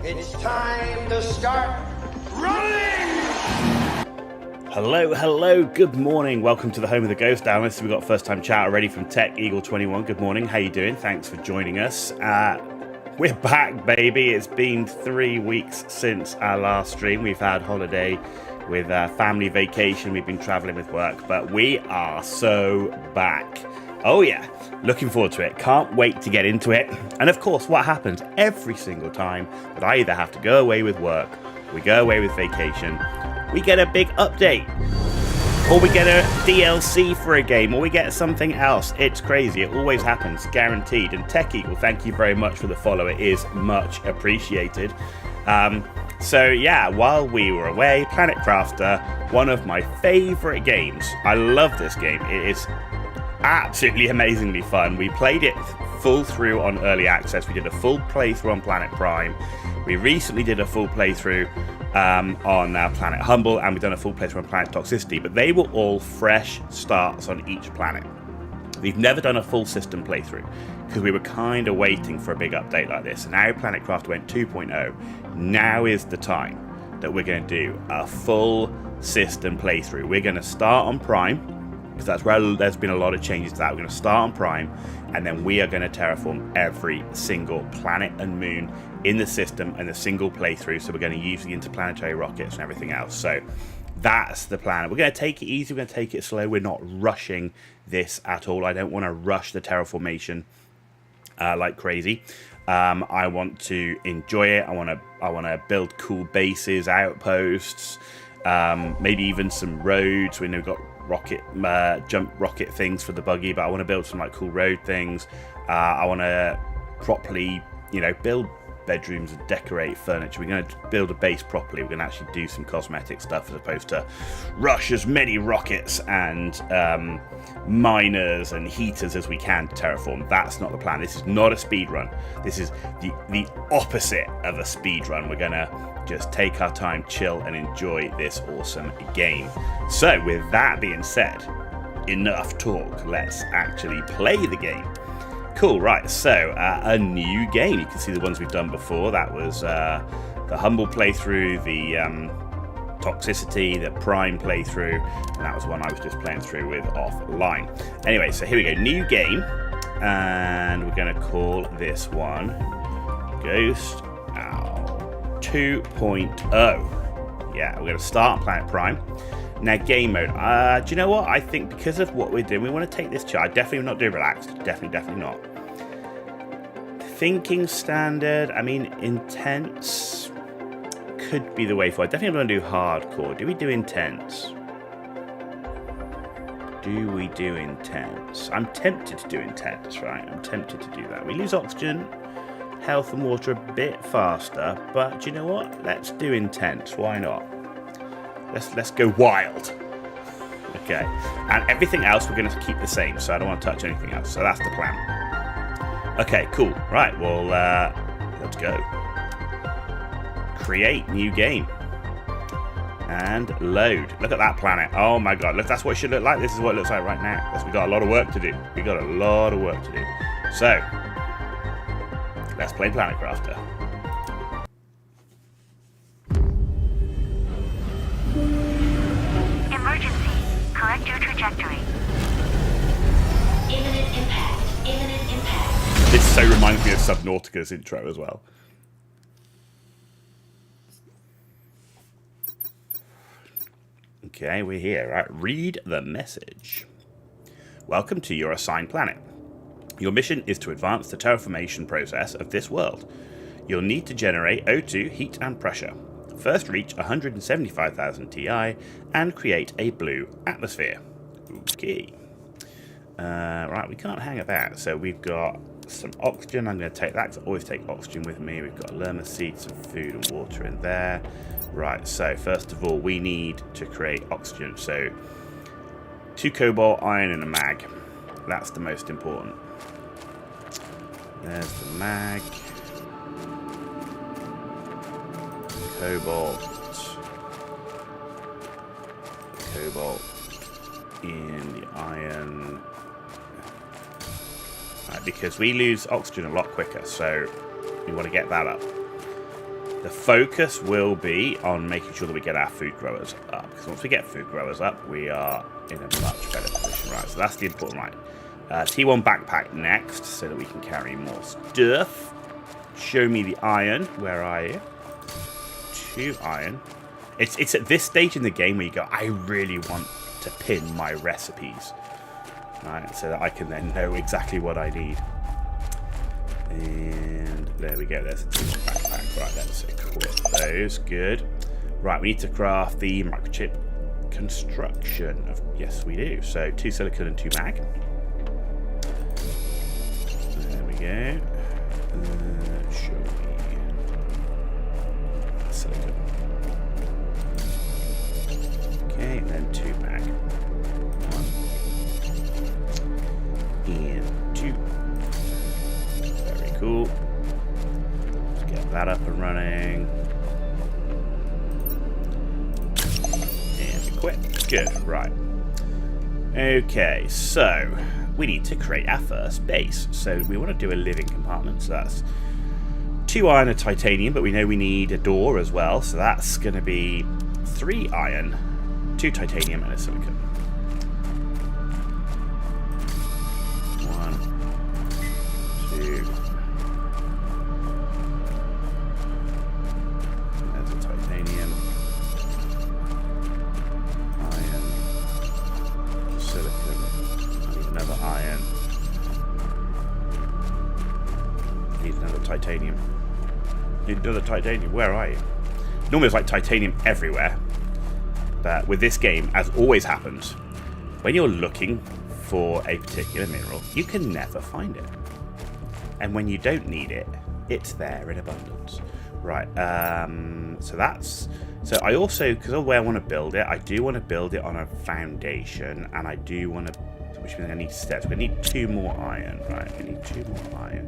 It's time to start running! Hello, good morning. Welcome to the home of the Ghost Analysts. We've got first time chat already from Tech Eagle 21. Good morning, how you doing? Thanks for joining us. We're back, baby. It's been 3 weeks since our last stream. We've had holiday with family vacation. We've been traveling with work, but we are so back. Oh yeah, looking forward to it. Can't wait to get into it. And of course, what happens every single time that I either have to go away with work, we go away with vacation, we get a big update, or we get a DLC for a game, or we get something else. It's crazy. It always happens, guaranteed. And Tech Eagle, thank you very much for the follow. It is much appreciated. So yeah, while we were away, Planet Crafter, one of my favourite games. I love this game. It is absolutely amazingly fun. We played it full through on early access. We did a full playthrough on Planet Prime. We recently did a full playthrough on Planet Humble, and we've done a full playthrough on Planet Toxicity, but they were all fresh starts on each planet. We've never done a full system playthrough because we were kind of waiting for a big update like this. And now Planet Crafter went 2.0. Now is the time that we're going to do a full system playthrough. We're going to start on Prime, because that's where there's been a lot of changes to that. We're going to start on Prime, and then we are going to terraform every single planet and moon in the system and the single playthrough. So we're going to use the interplanetary rockets and everything else. So that's the plan. We're going to take it easy. We're going to take it slow. We're not rushing this at all. I don't want to rush the terraformation like crazy. I want to enjoy it. I want to build cool bases, outposts, maybe even some roads. We know we've got jump rocket things for the buggy, but I want to build some like cool road things. I want to properly, build bedrooms and decorate furniture. We're going to build a base properly. We're going to actually do some cosmetic stuff as opposed to rush as many rockets and miners and heaters as we can to terraform. That's not the plan. This is not a speed run. This is the opposite of a speed run. We're going to just take our time, chill, and enjoy this awesome game. So with that being said, enough talk. Let's actually play the game. Cool, right, so a new game. You can see the ones we've done before. That was the Humble playthrough, the Toxicity, the Prime playthrough, and that was one I was just playing through with offline. Anyway, so here we go, new game, and we're going to call this one Ghost 2.0. Yeah, we're going to start on Planet Prime. Now, game mode. Do you know what? I think because of what we're doing, we want to take this charge. Definitely not doing relaxed. Definitely not. Thinking standard. I mean, intense could be the way forward. Definitely want to do hardcore. Do we do intense? I'm tempted to do intense, right? I'm tempted to do that. We lose oxygen, health, and water a bit faster. But do you know what? Let's do intense. Why not? Let's go wild. Okay. And everything else we're going to keep the same, so I don't want to touch anything else. So that's the plan. Okay, cool. Right, well, let's go. Create new game. And load. Look at that planet. Oh my god. Look, that's what it should look like. This is what it looks like right now. We've got a lot of work to do. So, let's play Planet Crafter. Correct your trajectory. Imminent impact. This so reminds me of Subnautica's intro as well. Okay, we're here. Right, read the message. Welcome to your assigned planet. Your mission is to advance the terraformation process of this world. You'll need to generate O2, heat, and pressure. First reach 175,000 Ti and create a blue atmosphere. Okay. Right, we can't hang about. So we've got some oxygen. I'm going to take that because I always take oxygen with me. We've got lerma seeds, some food and water in there. Right, so first of all, we need to create oxygen. So 2 cobalt, iron, and a mag. That's the most important. There's the mag. Cobalt in the iron, right, because we lose oxygen a lot quicker, so we want to get that up. The focus will be on making sure that we get our food growers up. Because once we get food growers up, we are in a much better position. Right, so that's the important right. T1 backpack next, so that we can carry more stuff. Show me the iron. Where are you? 2 iron. It's at this stage in the game where you go, I really want to pin my recipes. Right, so that I can then know exactly what I need. And there we go, there's a T1 backpack. Right, let's equip those. Good. Right, we need to craft the microchip construction. Yes, we do. So 2 silicon and 2 mag. There we go. Show me silicon. Okay, and then 2 mag. 1 and 2. Very cool. Let's get that up and running. And equip. Good, right. Okay, so we need to create our first base. So we want to do a living compartment. So that's 2 iron and titanium, but we know we need a door as well. So that's going to be 3 iron, 2 titanium, and a silicon. 1, 2. There's a titanium. Iron. Silicon. I need another iron. I need another titanium. Need another titanium. Where are you? Normally it's like titanium everywhere. But with this game, as always happens, when you're looking for a particular mineral, you can never find it. And when you don't need it, it's there in abundance. Right, so that's... So I also, because of the way I want to build it, I do want to build it on a foundation, and I do want to, which means I need steps. We need 2 more iron, right? We need 2 more iron.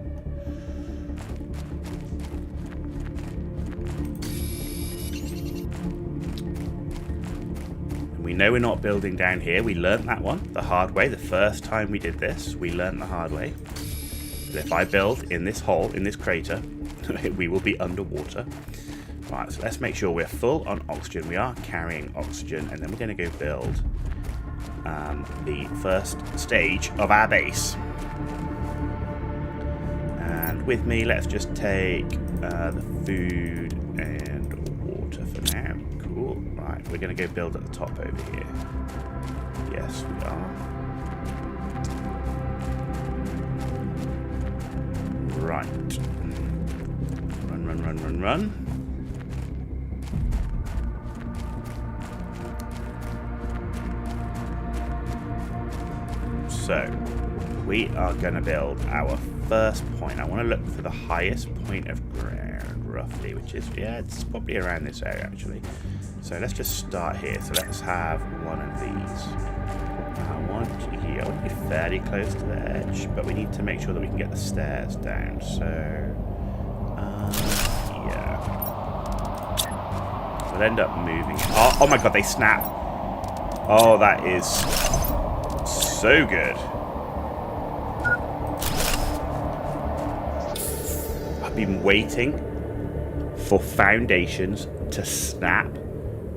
We know we're not building down here. We learnt that one the hard way. The first time we did this, we learnt the hard way. That if I build in this hole, in this crater, we will be underwater. Right, so let's make sure we're full on oxygen. We are carrying oxygen, and then we're going to go build the first stage of our base. And with me, let's just take the food and water for now. Cool. Right, we're going to go build at the top over here. Yes, we are. Right. Run. So, we are going to build our first point. I want to look for the highest point of ground, roughly, which is, yeah, it's probably around this area, actually. So let's just start here. So let's have one of these. I want to be fairly close to the edge, but we need to make sure that we can get the stairs down. So, yeah. We'll end up moving it. Oh my god, they snap. Oh, that is so good. I've been waiting for foundations to snap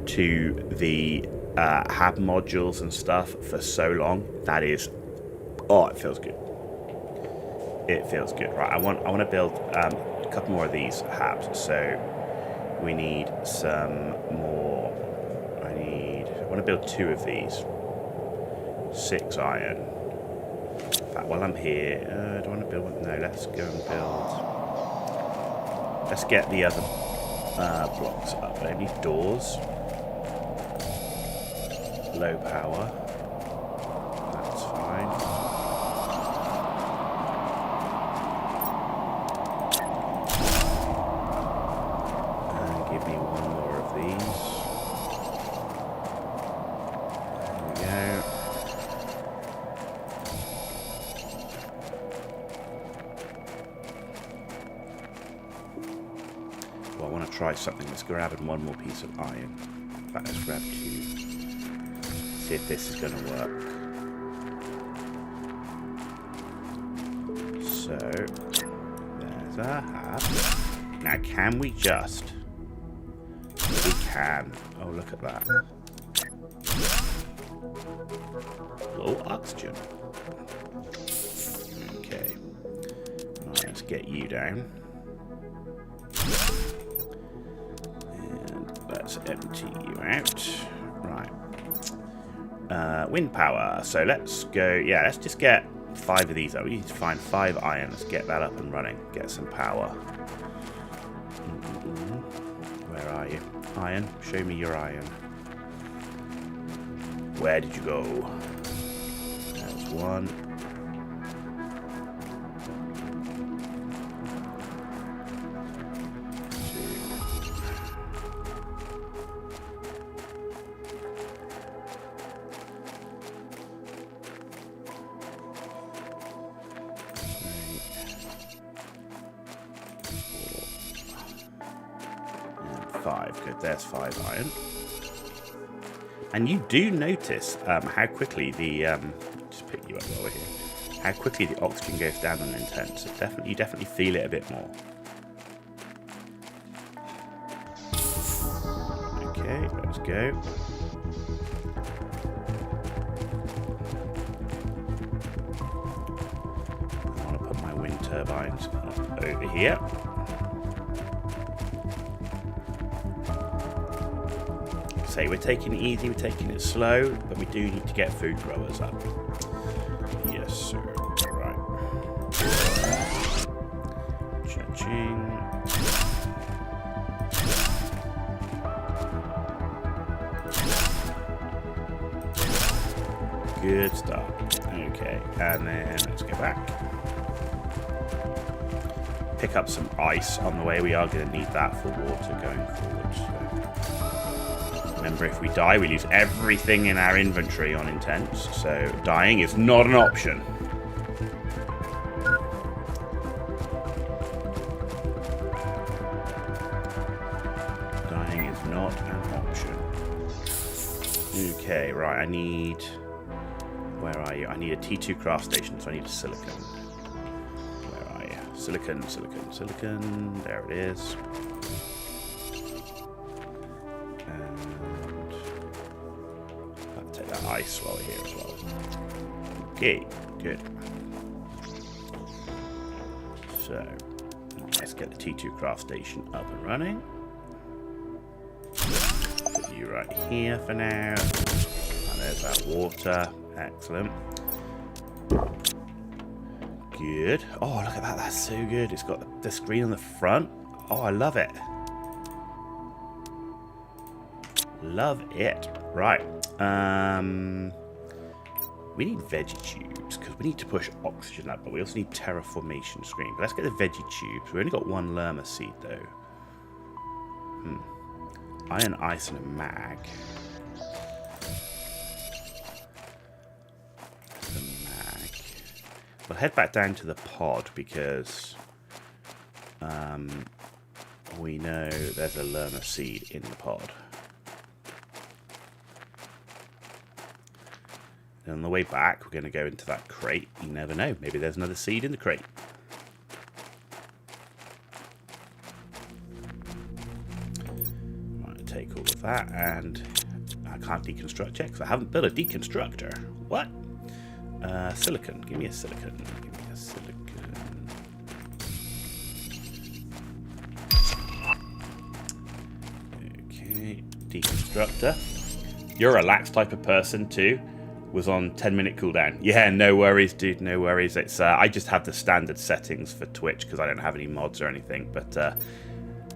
to the hab modules and stuff for so long. That is, oh, it feels good. It feels good. Right, I want to build a couple more of these habs. So we need some more. I want to build 2 of these. 6 iron. In fact, while I'm here, do I want to build one? No, let's go and build. Let's get the other blocks up. I need doors. Low power. That's fine. And give me 1 more of these. There we go. Well, I want to try something. Let's grab 1 more piece of iron. In fact, let's grab 2. See if this is going to work. So, there's our hab. Now, can we just can. Oh, look at that. Low oxygen. Okay. Right, let's get you down. And let's empty you out. Right. Wind power. So let's go. Yeah, let's just get 5 of these up. We need to find 5 iron. Let's get that up and running. Get some power. Where are you? Iron. Show me your iron. Where did you go? That's 1. 5. Good, there's 5 iron. And you do notice how quickly the just pick you up while we're here. How quickly the oxygen goes down on intense. You definitely feel it a bit more. Okay, let's go. I want to put my wind turbines up over here. Say we're taking it easy, we're taking it slow, but we do need to get food growers up. Yes, sir. Right. Cha-ching. Good start. Okay, and then let's go back. Pick up some ice on the way. We are going to need that for water going forward. So. Remember, if we die, we lose everything in our inventory on intense, so dying is not an option. Dying is not an option. Okay, right, I need... Where are you? I need a T2 craft station, so I need a silicon. Where are you? Silicon, silicon, silicon. There it is. Ice while we're here as well. Okay, good. So, let's get the T2 craft station up and running. Put you right here for now. And there's that water. Excellent. Good. Oh, look at that. That's so good. It's got the screen on the front. Oh, I love it. Love it. Right. We need veggie tubes because we need to push oxygen up, but we also need terraformation screen. But let's get the veggie tubes. We only got 1 lerma seed though. Iron, ice, and a mag. The mag. We'll head back down to the pod because we know there's a lerma seed in the pod. And on the way back, we're going to go into that crate. You never know. Maybe there's another seed in the crate. Right, take all of that, and I can't deconstruct yet because I haven't built a deconstructor. What? Silicon. Give me a silicon. Give me a silicon. Okay, deconstructor. You're a relaxed type of person too. Was on 10-minute cooldown. Yeah, no worries, dude. No worries. It's I just have the standard settings for Twitch because I don't have any mods or anything. But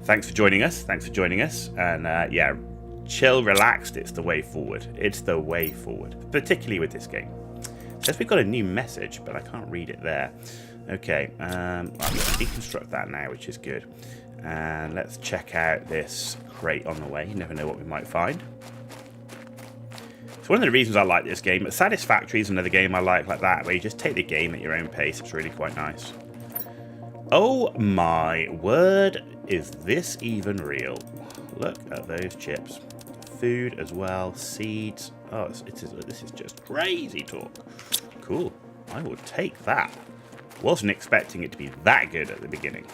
thanks for joining us. Thanks for joining us. And yeah, chill, relaxed. It's the way forward. It's the way forward, particularly with this game. It says we've got a new message, but I can't read it there. Okay, well, we can deconstruct that now, which is good. And let's check out this crate on the way. You never know what we might find. It's one of the reasons I like this game. But Satisfactory is another game I like that, where you just take the game at your own pace. It's really quite nice. Oh my word, is this even real? Look at those chips. Food as well, seeds. Oh, this is just crazy talk. Cool, I will take that. Wasn't expecting it to be that good at the beginning.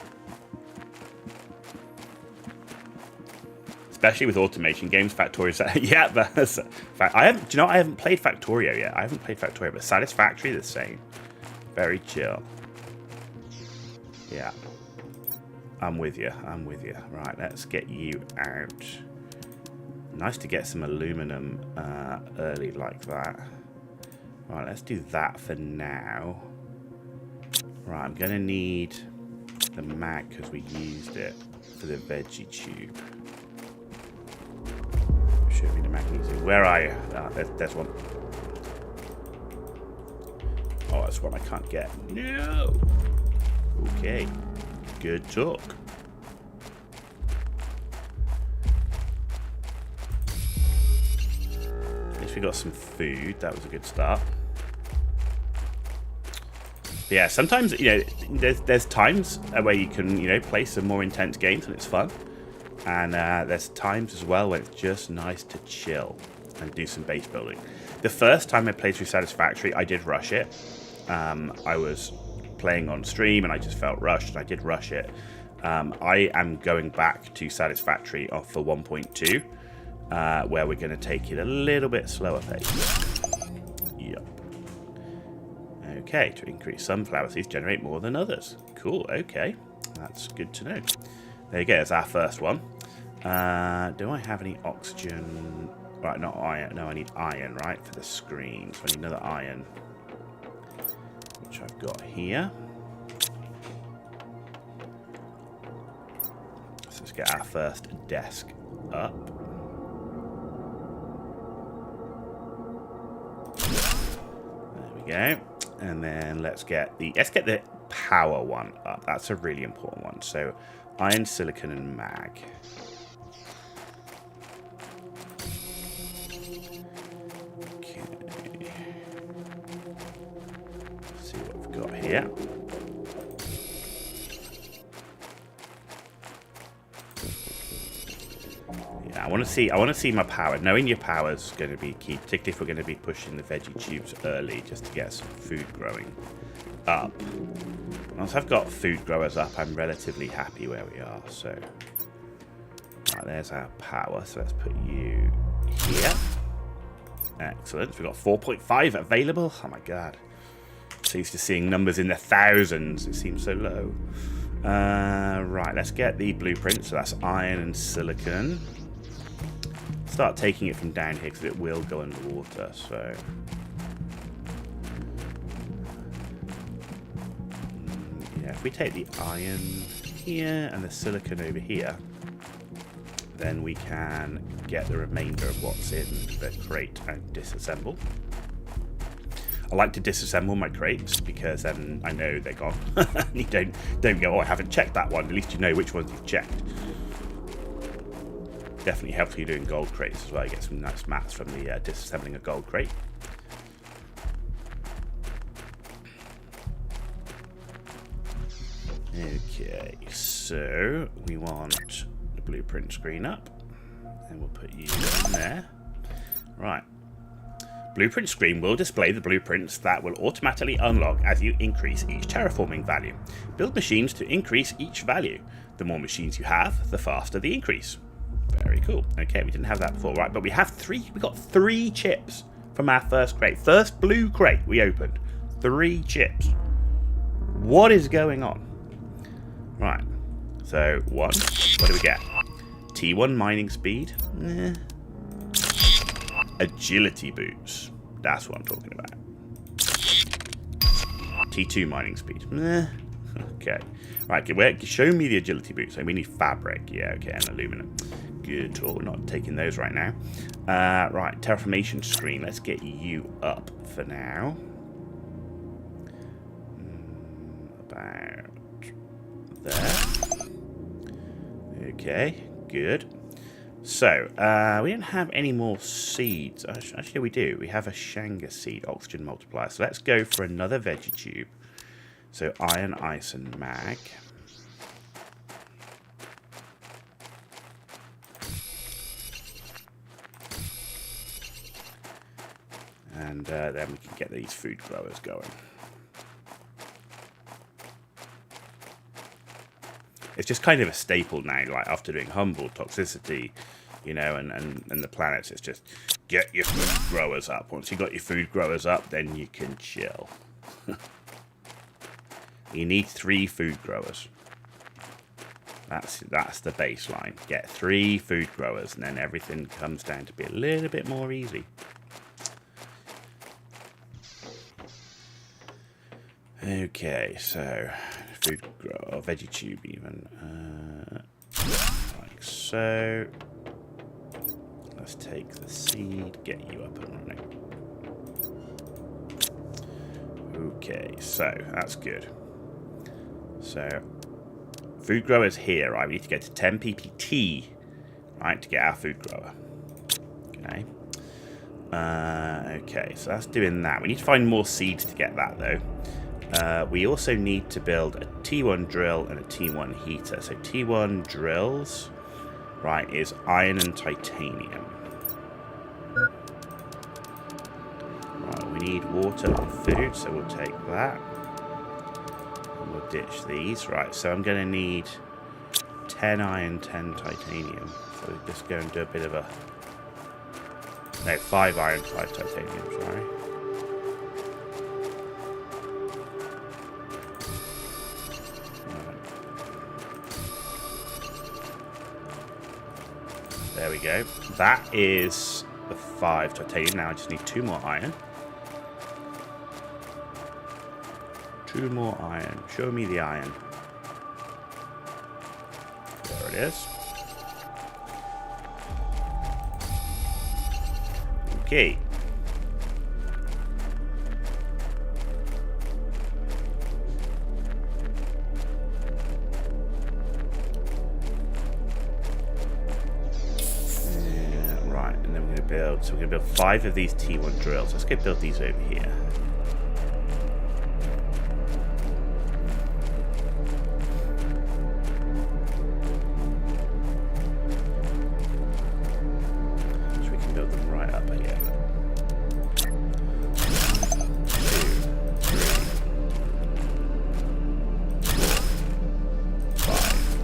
especially with automation games. Factorio, yeah, that's fact. I haven't. Do you know? I haven't played Factorio yet. I haven't played Factorio, but Satisfactory the same. Very chill. Yeah, I'm with you. I'm with you. Right, let's get you out. Nice to get some aluminum early like that. Right, let's do that for now. Right, I'm gonna need the mag because we used it for the veggie tube. Should be the magnesium. Where are you? Ah, there's one. Oh, that's one I can't get. No. Okay. Good talk. At least we got some food. That was a good start. But yeah, sometimes, you know, there's times where you can, you know, play some more intense games and it's fun. And there's times as well when it's just nice to chill and do some base building. The first time I played through Satisfactory, I did rush it. I was playing on stream and I just felt rushed, and I did rush it. I am going back to Satisfactory for 1.2, where we're going to take it a little bit slower pace. Yep. Okay, to increase sunflower seeds generate more than others. Cool, okay. That's good to know. There you go, it's our first one. Do I have any oxygen? Right, not iron. No, I need iron, right, for the screen. So I need another iron, which I've got here. So let's get our first desk up. There we go. And then let's get the power one up. That's a really important one. So iron, silicon, and mag. Okay. Let's see what we've got here. Yeah, I want to see my power. Knowing your power is going to be key, particularly if we're going to be pushing the veggie tubes early, just to get some food growing up. Once I've got food growers up, I'm relatively happy where we are. So, right, there's our power. So let's put you here. Excellent. We've got 4.5 available. Oh my god. So used to seeing numbers in the thousands. It seems so low. Right, let's get the blueprint. So that's iron and silicon. Start taking it from down here because it will go underwater. So. If we take the iron here and the silicon over here, then we can get the remainder of what's in the crate and disassemble. I like to disassemble my crates because then I know they're gone. You don't go, oh, I haven't checked that one. At least you know which ones you've checked. Definitely helps you doing gold crates as well. You get some nice maths from the disassembling a gold crate. Okay, so we want the blueprint screen up, and we'll put you in there. Right. Blueprint screen will display the blueprints that will automatically unlock as you increase each terraforming value. Build machines to increase each value. The more machines you have, the faster the increase. Very cool. Okay, we didn't have that before, right? But we got 3 chips from our first crate. First blue crate we opened. 3 chips. What is going on? Right, so 1, what do we get? T1 mining speed. Agility boots. That's what I'm talking about. T2 mining speed. Okay. Right, show me the agility boots. So we need fabric. Yeah, okay, and aluminum. Good talk. We're not taking those right now. Right, terraformation screen. Let's get you up for now. About there. Okay, good. So, we don't have any more seeds. Actually, we do. We have a Shanga seed oxygen multiplier. So let's go for another veggie tube. So iron, ice, and mag. And then we can get these food growers going. It's just kind of a staple now, like after doing Humble, Toxicity, you know, and the planets. It's just get your food growers up. Once you got your food growers up, then you can chill. You need 3 food growers. That's the baseline. Get 3 food growers, and then everything comes down to be a little bit more easy. Okay, so food grower, veggie tube even, like so. Let's take the seed, get you up and running. Okay, so that's good. So food growers here, right? We need to get to 10 PPT, right, to get our food grower. Okay. Okay, so that's doing that. We need to find more seeds to get that, though. We also need to build a T1 drill and a T1 heater. So T1 drills, right, is iron and titanium. Right, we need water and food, so we'll take that. And we'll ditch these. Right, so I'm going to need 10 iron, 10 titanium. So we'll just go and do a bit of a... No, 5 iron, 5 titanium, sorry. There we go. That is the 5 titanium. Now I just need 2 more iron. 2 more iron. Show me the iron. There it is. Okay. So we're going to build 5 of these T1 drills. Let's go build these over here. So we can build them right up here. 1, 2, 3, 4, 5.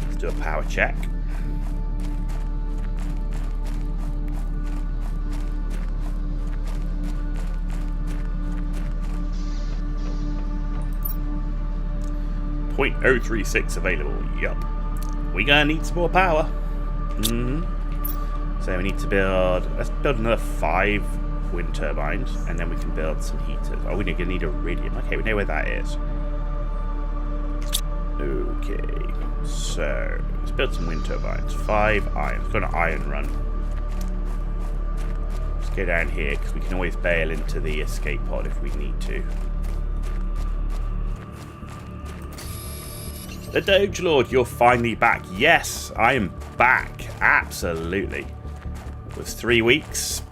Let's do a power check. .036 available. Yup. We're gonna need some more power. So we need to build... Let's build another 5 wind turbines, and then we can build some heaters. Oh, we're gonna need iridium. Okay, we know where that is. Okay. So, let's build some wind turbines. 5 iron. Let's go on an iron run. Let's go down here, because we can always bail into the escape pod if we need to. The Doge Lord, you're finally back. Yes, I am back. Absolutely. It was 3 weeks,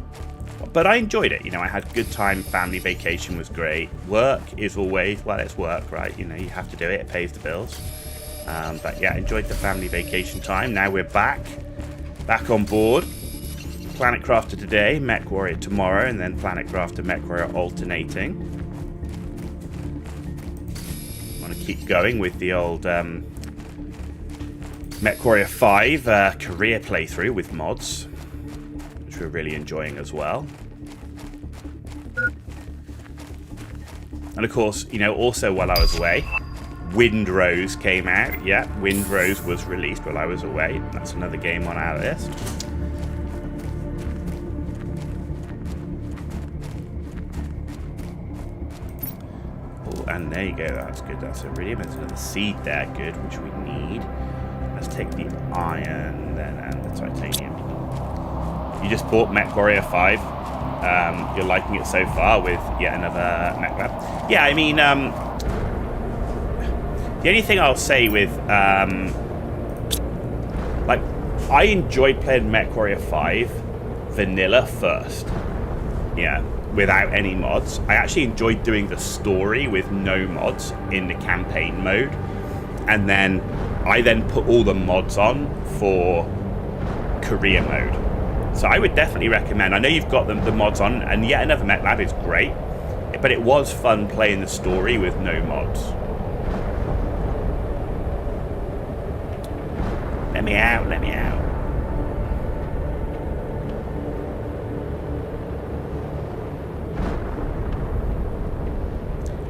but I enjoyed it. You know, I had a good time. Family vacation was great. Work is always, well, it's work, right? You know, you have to do it. It pays the bills. But yeah, enjoyed the family vacation time. Now we're back on board. Planet Crafter today, Mech Warrior tomorrow, and then Planet Crafter, Mech Warrior alternating. Keep going with the old Mech Warrior 5 career playthrough with mods, which we're really enjoying as well. And of course, you know, also while I was away, Windrose came out. Yeah, Windrose was released while I was away. That's another game on our list. And there you go, that's good. That's iridium. There's another seed there, good, which we need. Let's take the iron then and the titanium. You just bought Mech Warrior 5. You're liking it so far with yet another mech lab. Yeah, I mean, the only thing I'll say with, like, I enjoyed playing Mech Warrior 5 vanilla first. Yeah. Without any mods. I actually enjoyed doing the story with no mods in the campaign mode, and then I put all the mods on for career mode. So I would definitely recommend. I know you've got the mods on, and yet another Mech Lab is great, but it was fun playing the story with no mods. Let me out, let me out.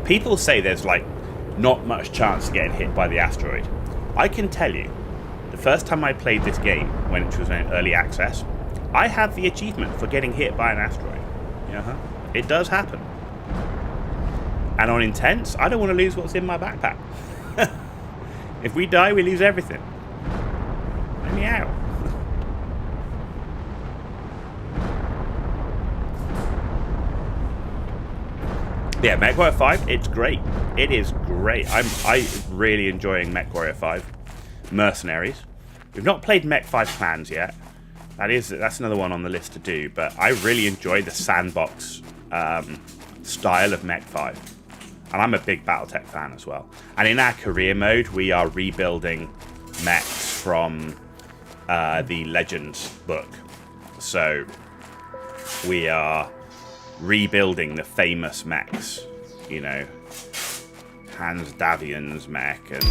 People say there's like not much chance of getting hit by the asteroid. I can tell you, the first time I played this game, when it was in early access, I had the achievement for getting hit by an asteroid. It does happen. And on Intense, I don't want to lose what's in my backpack. If we die, we lose everything. Let me out. Yeah, MechWarrior 5, it's great. It is great. I'm really enjoying MechWarrior 5. Mercenaries. We've not played Mech 5 Clans yet. That's another one on the list to do, but I really enjoy the sandbox style of Mech 5. And I'm a big Battletech fan as well. And in our career mode, we are rebuilding mechs from the Legends book. So we are rebuilding the famous mechs. You know, Hans Davian's mech and,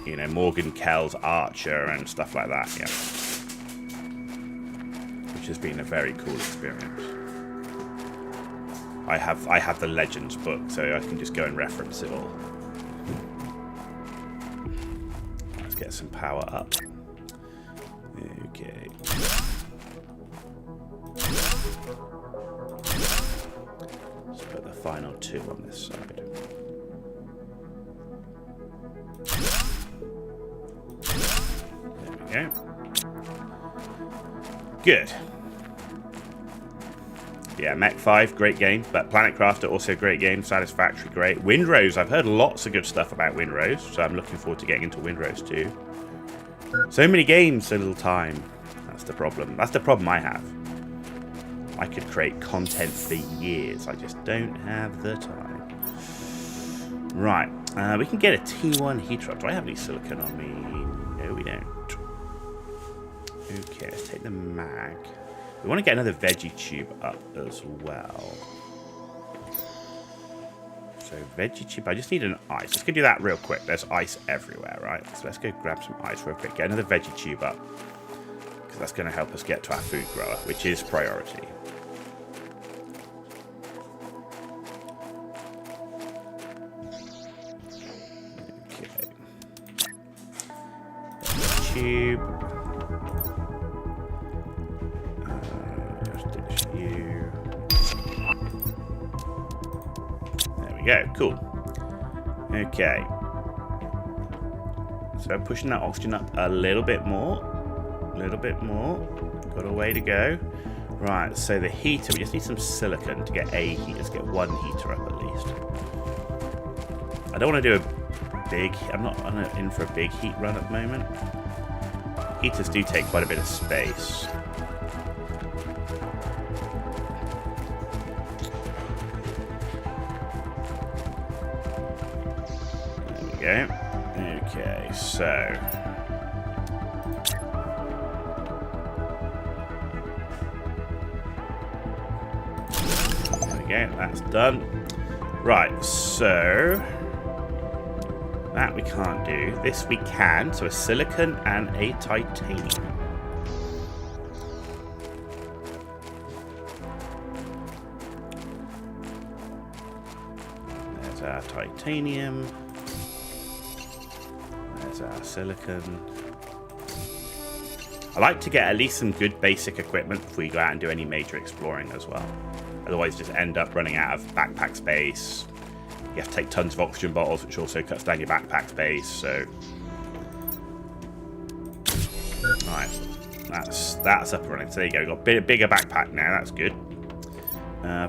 you know, Morgan Kell's Archer and stuff like that, yeah. Which has been a very cool experience. I have the Legends book, so I can just go and reference it all. Let's get some power up. Okay. Let's put the final 2 on this side. There we go. Good. Yeah, Mech 5, great game, but Planet Crafter, also a great game. Satisfactory, great. Windrose, I've heard lots of good stuff about Windrose, so I'm looking forward to getting into Windrose too. So many games, so little time. That's the problem. That's the problem I have. I could create content for years, I just don't have the time. Right, we can get a T1 heater up. Do I have any silicon on me? No, we don't. Okay, let's take the mag. We want to get another veggie tube up as well. So veggie tube, I just need an ice. Let's go do that real quick. There's ice everywhere, right? So let's go grab some ice real quick. Get another veggie tube up. Because that's going to help us get to our food grower, which is priority. Okay. Veggie tube. Go, cool. Okay. So pushing that oxygen up a little bit more. A little bit more. Got a way to go. Right, so the heater, we just need some silicon to get a heater. Let's get one heater up at least. I don't want to do a big, I'm not in for a big heat run at the moment. Heaters do take quite a bit of space. Okay, so there we go, that's done. Right, so that we can't do. This we can, so a silicon and a titanium. There's our titanium. Our silicon. I like to get at least some good basic equipment before you go out and do any major exploring as well. Otherwise, just end up running out of backpack space. You have to take tons of oxygen bottles, which also cuts down your backpack space. So, right, that's up and running. So there you go. We've got a bit bigger backpack now. That's good. I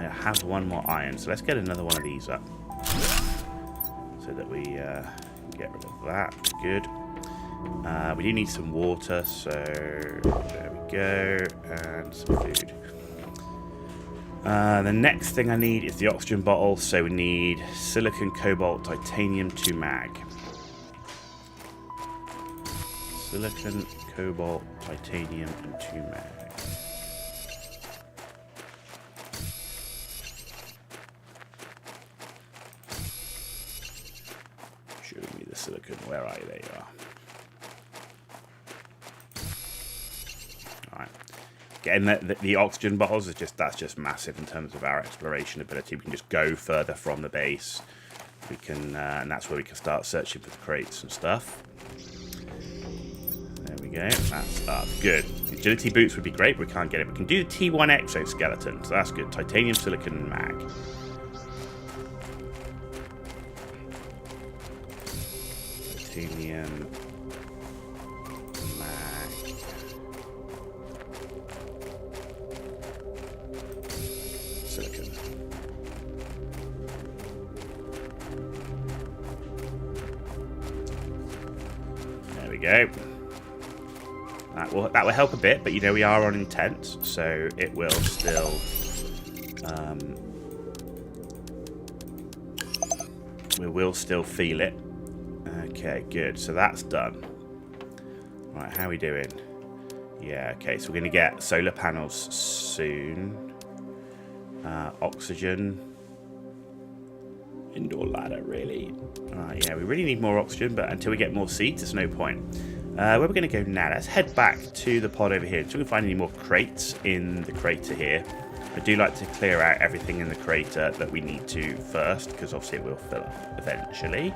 have one more iron, so let's get another one of these up, so that we get rid of that. Good. We do need some water, so there we go, and some food. The next thing I need is the oxygen bottle, so we need silicon, cobalt, titanium, 2 mag. Silicon, cobalt, titanium, and 2 mag. Showing me the silicon. Where are you? There you are. getting the oxygen bottles is that's just massive in terms of our exploration ability. We can just go further from the base. We can, and that's where we can start searching for the crates and stuff. There we go. That's up. Good. Agility boots would be great, but we can't get it. We can do the T1 exoskeleton, so that's good. Titanium, silicon, mag. Titanium, mag. Silicon. There we go. That will help a bit, but you know we are on intense, so it will still we will still feel it. Okay, good. So that's done. Right, how are we doing? Yeah, okay. So we're going to get solar panels soon. Oxygen. Indoor ladder, really. Yeah, we really need more oxygen, but until we get more seeds, there's no point. Where we're going to go now, let's head back to the pod over here until we can find any more crates in the crater here. I do like to clear out everything in the crater that we need to first, because obviously it will fill up eventually.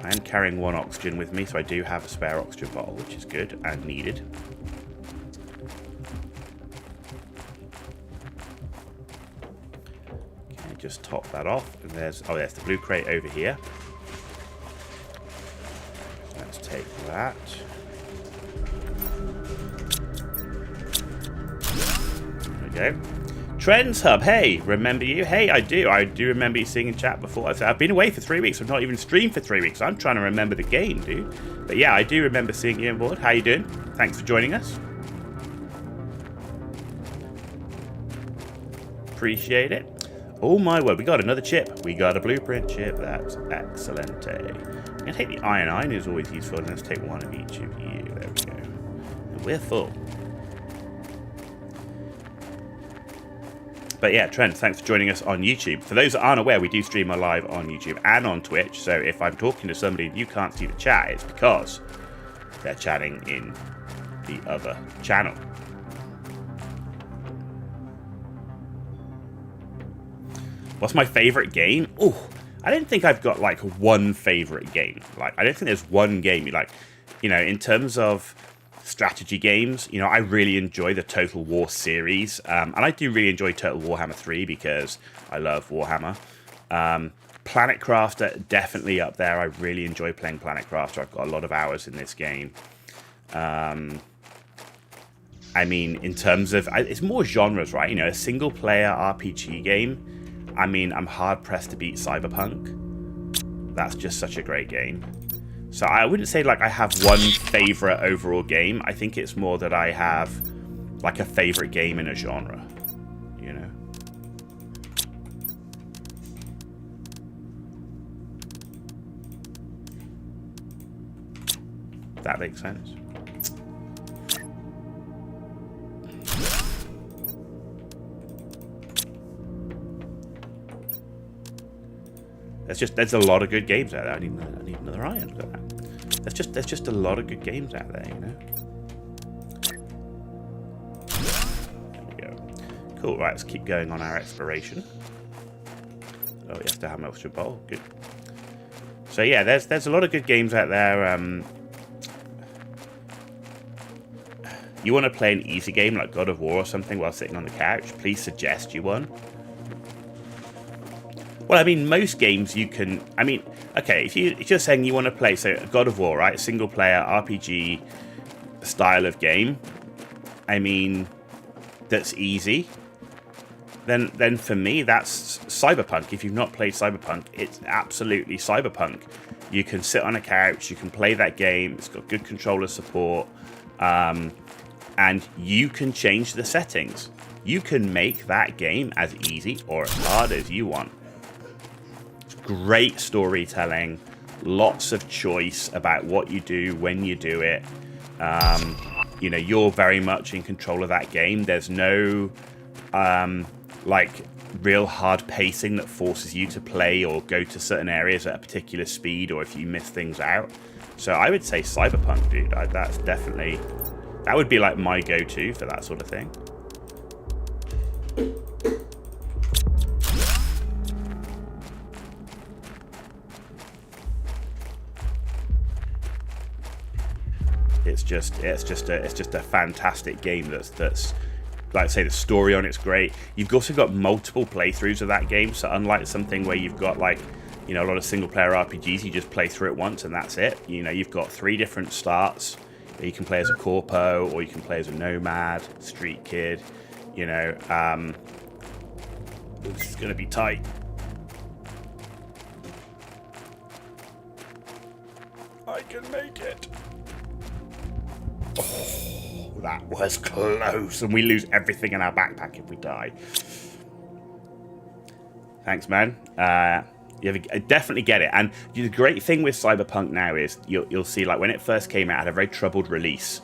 I am carrying 1 oxygen with me, so I do have a spare oxygen bottle, which is good and needed. Okay, just top that off. And there's the blue crate over here. Let's take that. There we go. Trends Hub, hey, remember you? Hey, I do remember you seeing in chat before. I've been away for 3 weeks. I've not even streamed for 3 weeks. I'm trying to remember the game, dude. But yeah, I do remember seeing you on board. How you doing? Thanks for joining us. Appreciate it. Oh my word, we got another chip. We got a blueprint chip. That's excellent. I'm going to take the iron is always useful. And let's take 1 of each of you. There we go. And we're full. But yeah, Trent, thanks for joining us on YouTube. For those that aren't aware, we do stream live on YouTube and on Twitch. So if I'm talking to somebody and you can't see the chat, it's because they're chatting in the other channel. What's my favorite game? Oh, I don't think I've got like one favorite game. Like, I don't think there's one game. Like, you know, in terms of strategy games, you know, I really enjoy the Total War series, and I do really enjoy Total Warhammer 3 because I love Warhammer. Planet Crafter, definitely up there. I really enjoy playing Planet Crafter. I've got a lot of hours in this game. I mean, in terms of, it's more genres, right? You know, a single player RPG game. I mean, I'm hard pressed to beat Cyberpunk. That's just such a great game. So I wouldn't say like I have one favorite overall game. I think it's more that I have like a favorite game in a genre, you know. That makes sense. There's a lot of good games out there. I need another iron. Look at that. There's just a lot of good games out there, you know. There we go. Cool. Right, let's keep going on our exploration. Oh, you have to have an extra bowl. Good. So yeah, there's a lot of good games out there. You want to play an easy game like God of War or something while sitting on the couch? Please suggest you one. Well, I mean, most games you can... I mean, okay, if you're saying you want to play, so God of War, right? Single-player RPG style of game. I mean, that's easy. Then for me, that's Cyberpunk. If you've not played Cyberpunk, it's absolutely Cyberpunk. You can sit on a couch, you can play that game. It's got good controller support. And you can change the settings. You can make that game as easy or as hard as you want. Great storytelling, lots of choice about what you do, when you do it. You know, you're very much in control of that game. There's no like real hard pacing that forces you to play or go to certain areas at a particular speed, or if you miss things out. So I would say Cyberpunk, dude. That's definitely That would be like my go-to for that sort of thing. It's just a fantastic game. That's like I say, the story on it's great. You've also got multiple playthroughs of that game, so unlike something where you've got like, you know, a lot of single player RPGs, you just play through it once and that's it. You know, you've got 3 different starts. You can play as a corpo, or you can play as a nomad, street kid. You know, this is going to be tight. I can make it. Oh, that was close. And we lose everything in our backpack if we die. Thanks, man. You definitely get it. And the great thing with Cyberpunk now is you'll see, like, when it first came out, it had a very troubled release.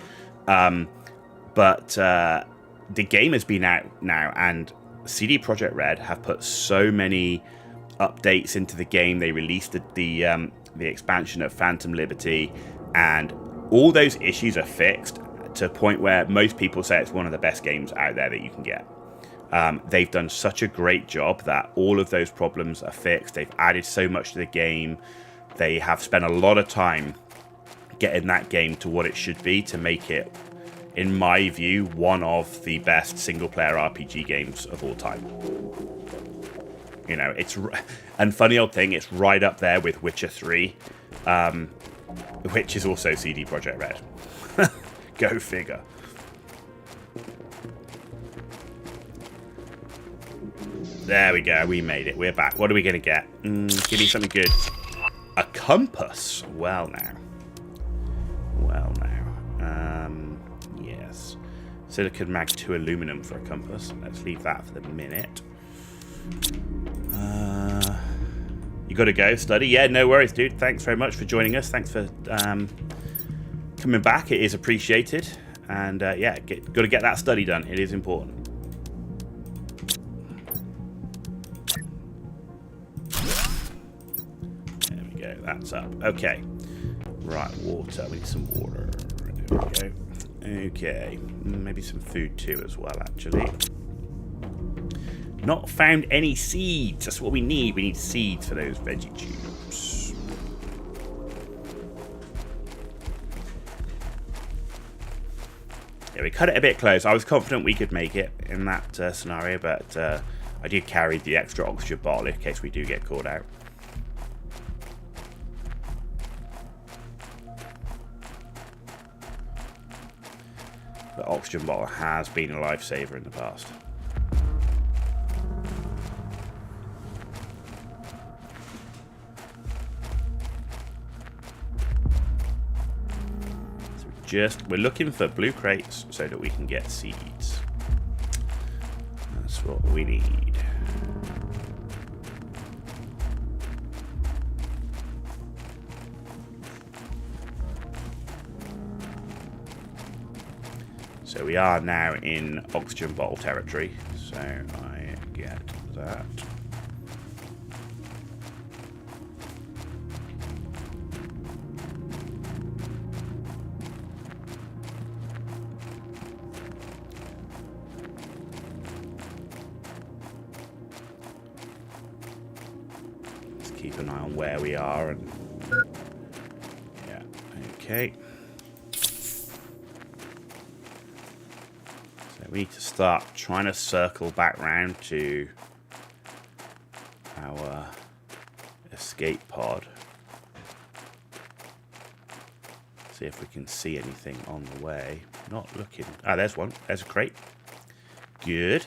But the game has been out now, and CD Projekt Red have put so many updates into the game. They released the expansion of Phantom Liberty, and all those issues are fixed to a point where most people say it's one of the best games out there that you can get. They've done such a great job that all of those problems are fixed. They've added so much to the game. They have spent a lot of time getting that game to what it should be to make it, in my view, one of the best single-player RPG games of all time. You know, and funny old thing, it's right up there with Witcher 3, which is also CD Projekt Red. Go figure. There we go. We made it. We're back. What are we going to get? Give me something good. A compass. Well, now. Yes. Silicon Mag 2 aluminum for a compass. Let's leave that for the minute. You got to go, study? Yeah, no worries, dude. Thanks very much for joining us. Thanks for coming back. It is appreciated. And yeah, got to get that study done. It is important. There we go. That's up. Okay. Right, water. We need some water. There we go. Okay. Maybe some food too as well, actually. Not found any seeds. That's what we need. We need seeds for those veggie tubes. Yeah, we cut it a bit close. I was confident we could make it in that scenario, but I did carry the extra oxygen bottle in case we do get caught out. The oxygen bottle has been a lifesaver in the past. We're looking for blue crates so that we can get seeds. That's what we need. So we are now in oxygen bottle territory. So I get that. Keep an eye on where we are, and yeah, okay. So we need to start trying to circle back round to our escape pod. See if we can see anything on the way. Not looking. Ah, there's one. There's a crate. Good.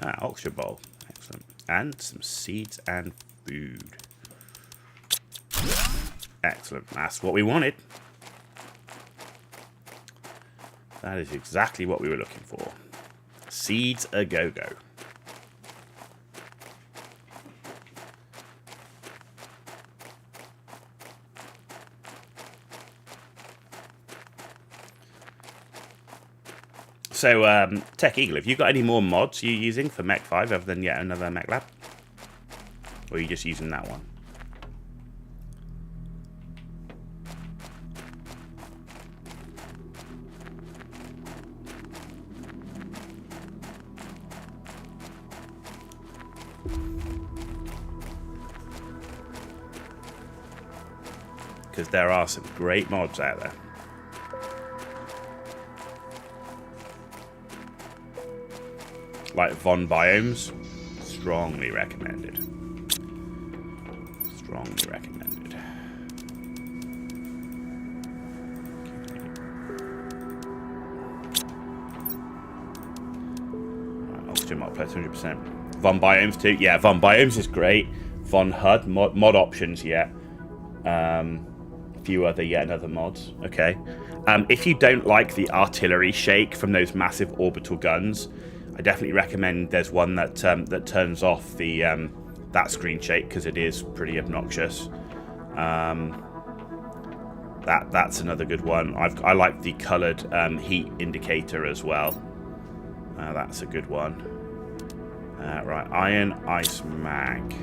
Ah, oxygen bowl. Excellent. And some seeds and food. Excellent. That's what we wanted. That is exactly what we were looking for. Seeds a go-go. So, Tech Eagle, have you got any more mods you're using for Mech 5 other than yet another Mech Lab? Or are you just using that one? because there are some great mods out there. Like Von Biomes, strongly recommended. Strongly recommended. Right, oxygen mod plus 100%. Von Biomes too. Yeah, Von Biomes is great. Von HUD mod options. Yeah. Few other yet another mods. Okay. If you don't like the artillery shake from those massive orbital guns, I definitely recommend there's one that that turns off the that screen shake because it is pretty obnoxious. That's another good one. I like the coloured heat indicator as well. That's a good one. Right, Iron Ice Mag.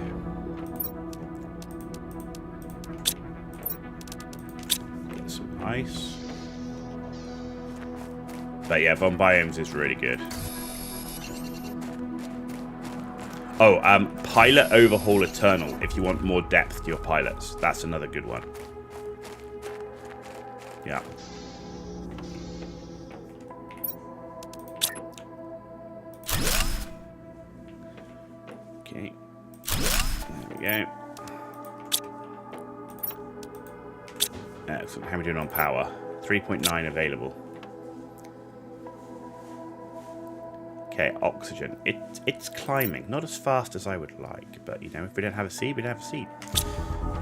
Get some ice. But yeah, Von Biomes is really good. Oh, Pilot Overhaul Eternal, if you want more depth to your pilots. That's another good one. Yeah. Okay. There we go. Excellent. How are we doing on power? 3.9 available. Okay, oxygen. It's climbing. Not as fast as I would like, but, you know, if we don't have a seed, we don't have a seed.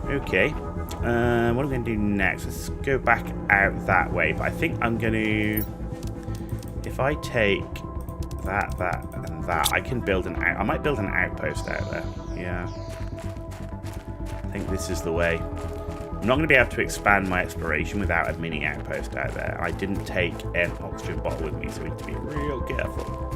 Okay. What am I going to do next? Let's go back out that way, but I think I'm going to... If I take that, and that, I can build an... I might build an outpost out there. Yeah. I think this is the way. I'm not going to be able to expand my exploration without a mini outpost out there. I didn't take an oxygen bottle with me, so we need to be real careful.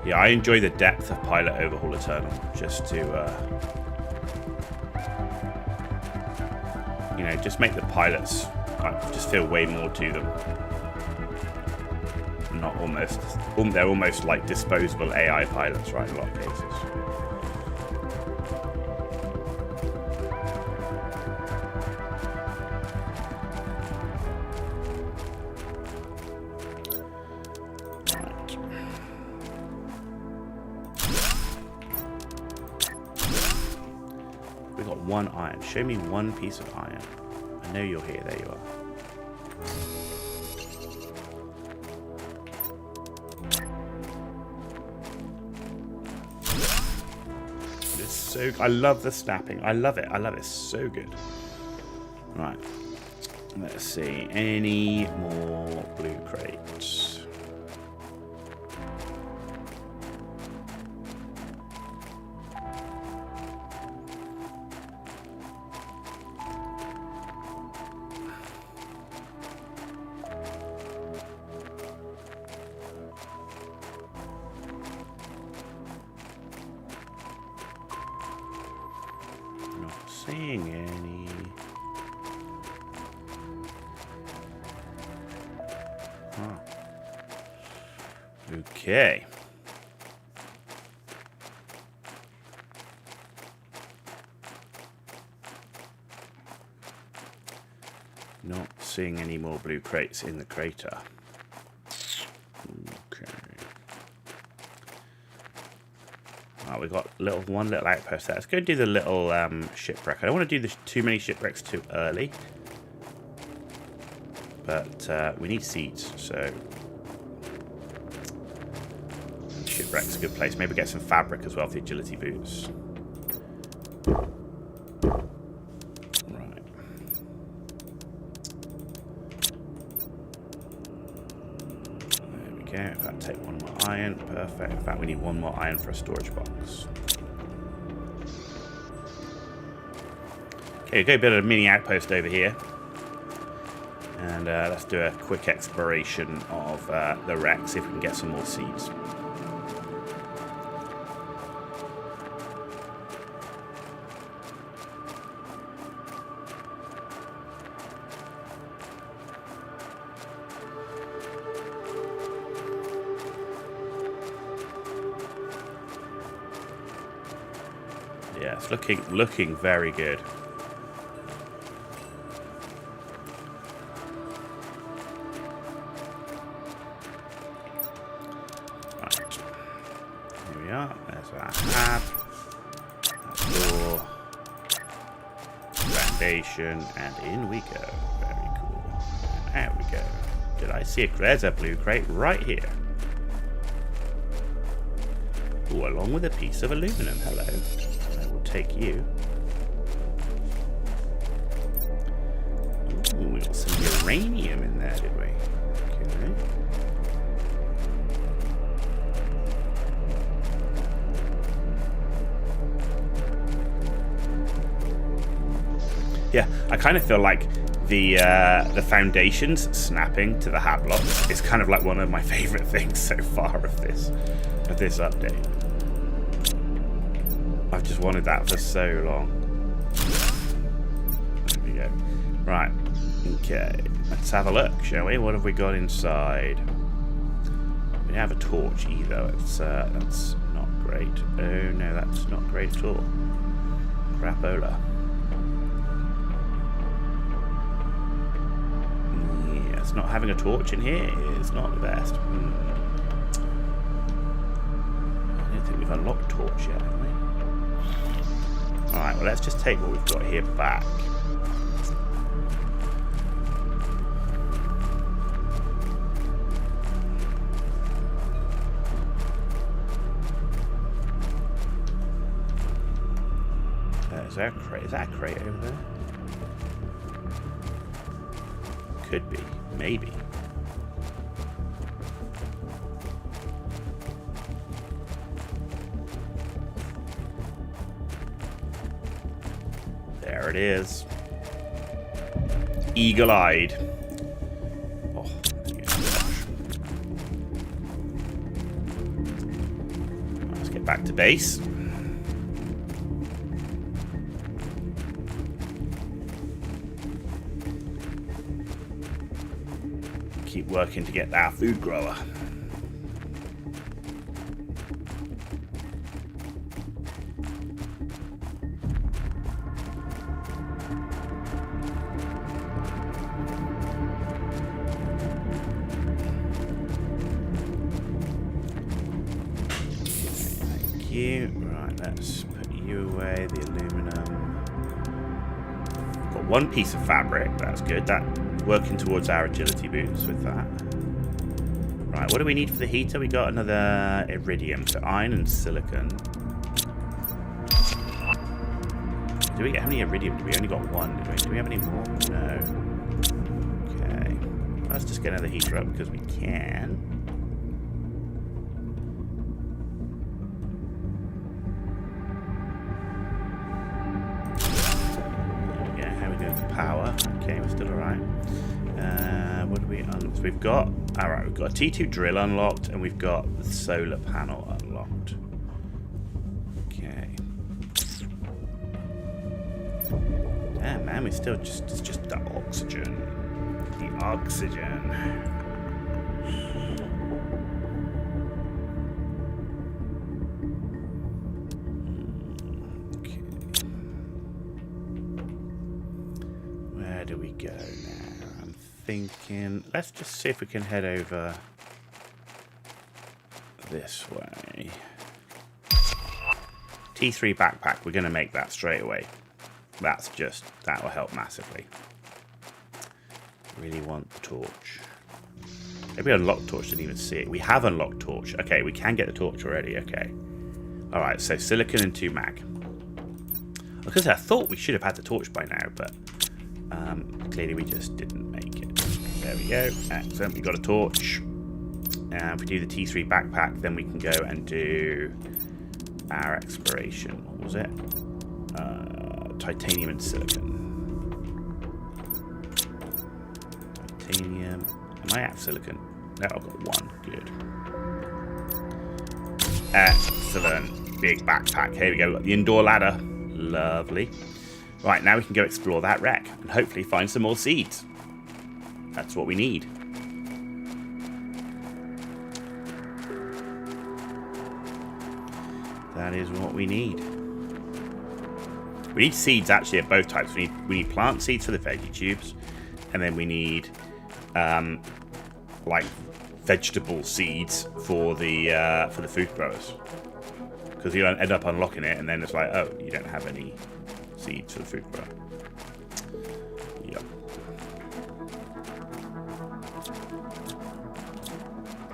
Yeah, I enjoy the depth of Pilot Overhaul Eternal, just to, you know, just make the pilots just feel way more to them. Not almost, they're almost like disposable AI pilots, right, in a lot of cases. We got one iron. Show me one piece of iron. I know you're here. There you are. It's so... I love the snapping. I love it. I love it. It's so good. Right. Let's see. Any more blue crates? Seeing any. Huh. Okay. Not seeing any more blue crates in the crater. Okay. We've got one little outpost there. Let's go do the little shipwreck. I don't want to do too many shipwrecks too early. But we need seeds, so... Shipwreck's a good place. Maybe get some fabric as well for the agility boots. Right. There we go. In fact, take one more iron. Perfect. In fact, we need one more iron for a storage box. Okay, go build a mini outpost over here. And let's do a quick exploration of the wreck, see if we can get some more seeds. Yeah, it's looking very good. Right. Here we are. There's that tab. Door. Foundation. And in we go. Very cool. There we go. Did I see it? There's a blue crate right here. Ooh, along with a piece of aluminum. Hello. I will take you. Ooh, we got some uranium in there, did we? Okay. Yeah, I kind of feel like the foundations snapping to the hat blocks is kind of like one of my favorite things so far of this update. I've just wanted that for so long. There we go. Right. Okay. Let's have a look, shall we? What have we got inside? We don't have a torch either. That's not great. Oh no, that's not great at all. Crapola. Yes, not having a torch in here is not the best. I don't think we've unlocked torch yet, have we? Alright, well let's just take what we've got here back. Is that a crate? Is that a crate over there? Could be. Maybe. There it is. Eagle-eyed. Oh, let's get back to base. Keep working to get our food grower. Thank you. Right, let's put you away. The aluminum. Got one piece of fabric. That's good. That. Working towards our agility boots with that. Right, what do we need for the heater? We got another iridium, so iron and silicon. Do we get how many iridium? We only got one, did we? Do we have any more? No. Okay. Let's just get another heater up because we can. Yeah, how are we doing for power? Okay, we're still alright. What do we unlock? So we've got a T2 drill unlocked, and we've got the solar panel unlocked. Okay. Damn, man, we still it's just the oxygen. The oxygen. Okay. Where do we go now? Thinking, let's just see if we can head over this way. T3 backpack, we're going to make that straight away. That will help massively. Really want the torch. Maybe unlocked torch, didn't even see it. We have unlocked torch. Okay, we can get the torch already. Okay. Alright, so silicon and 2 mag. Because I thought we should have had the torch by now, but clearly we just didn't make it. There we go. Excellent. We got a torch. And if we do the T3 backpack, then we can go and do our exploration. What was it? Titanium and silicon. Titanium. Am I at silicon? No, I've got one. Good. Excellent. Big backpack. Here we go. We've got the indoor ladder. Lovely. Right, now we can go explore that wreck and hopefully find some more seeds. That's what we need. That is what we need. We need seeds actually of both types. We need plant seeds for the veggie tubes, and then we need like vegetable seeds for the food growers. Because you end up unlocking it, and then it's like, oh, you don't have any seeds for the food grower. Yep.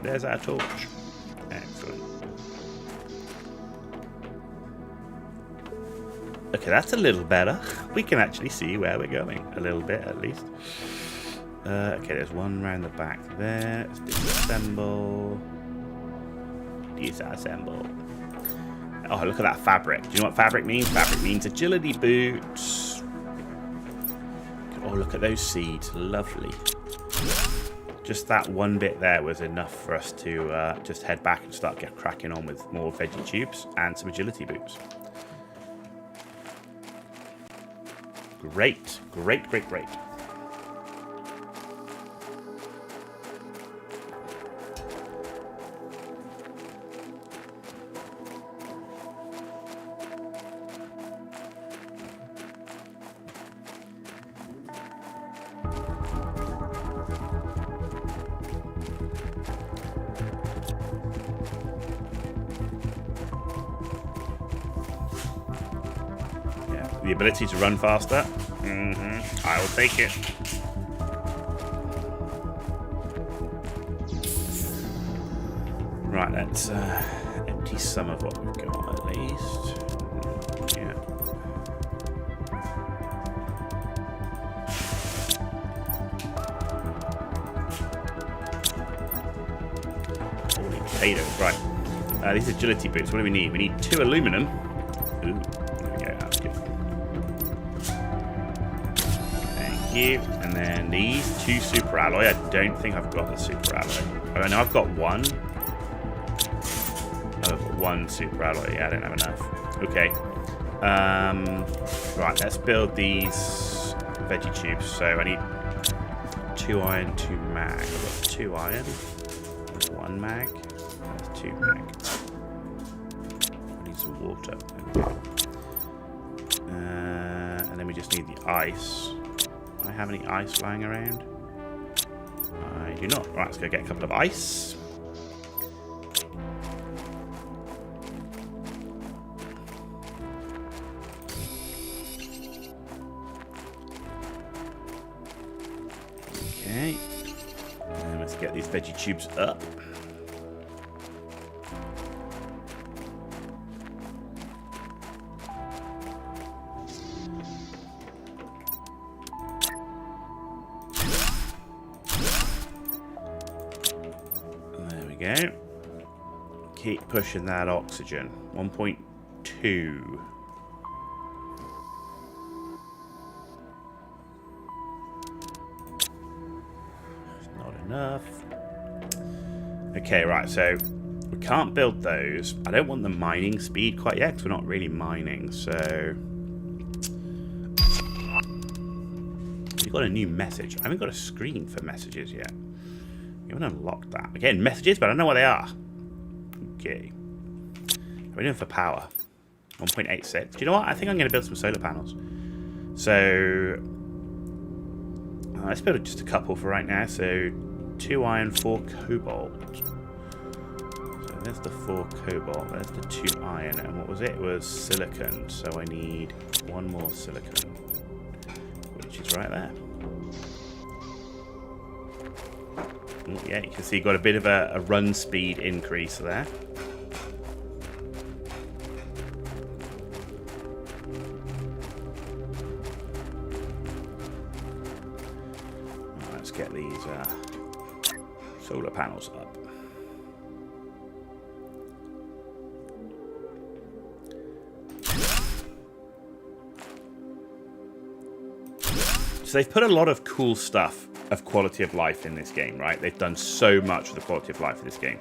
There's our torch. Excellent. Okay, that's a little better. We can actually see where we're going. A little bit, at least. Okay, there's one round the back there. Let's disassemble. Disassemble. Oh, look at that fabric. Do you know what fabric means? Fabric means agility boots. Oh, look at those seeds. Lovely. Just that one bit there was enough for us to just head back and start cracking on with more veggie tubes and some agility boots. Great. Great, great, great. The ability to run faster. I will take it. Right, let's empty some of what we've got at least. Yeah. Holy potatoes. Right. These agility boots. What do we need? We need 2 aluminum. Ooh. And then these 2 super alloy. I don't think I've got the super alloy. I know I've got 1. Oh, I've got 1 super alloy. Yeah, I don't have enough. Okay. Right, let's build these veggie tubes. So I need 2 iron, 2 mag. I've got 2 iron, 1 mag. That's 2 mag. I need some water. And then we just need the ice. Do I have any ice lying around? I do not. Right, let's go get a couple of ice. Okay. And let's get these veggie tubes up. Go. Keep pushing that oxygen. 1.2. Not enough. Okay, right, so we can't build those. I don't want the mining speed quite yet because we're not really mining, so... We've got a new message. I haven't got a screen for messages yet. We haven't unlocked that. Again, messages, but I don't know what they are. Okay. We're doing for power. 1.86. Do you know what? I think I'm going to build some solar panels. So, let's build just a couple for right now. So, 2 iron, 4 cobalt. So, there's the 4 cobalt. There's the 2 iron. And what was it? It was silicon. So, I need 1 more silicon. Which is right there. Yeah, you can see you've got a bit of a run speed increase there. Let's get these solar panels up. So they've put a lot of cool stuff of quality of life in this game, right? They've done so much for the quality of life of this game.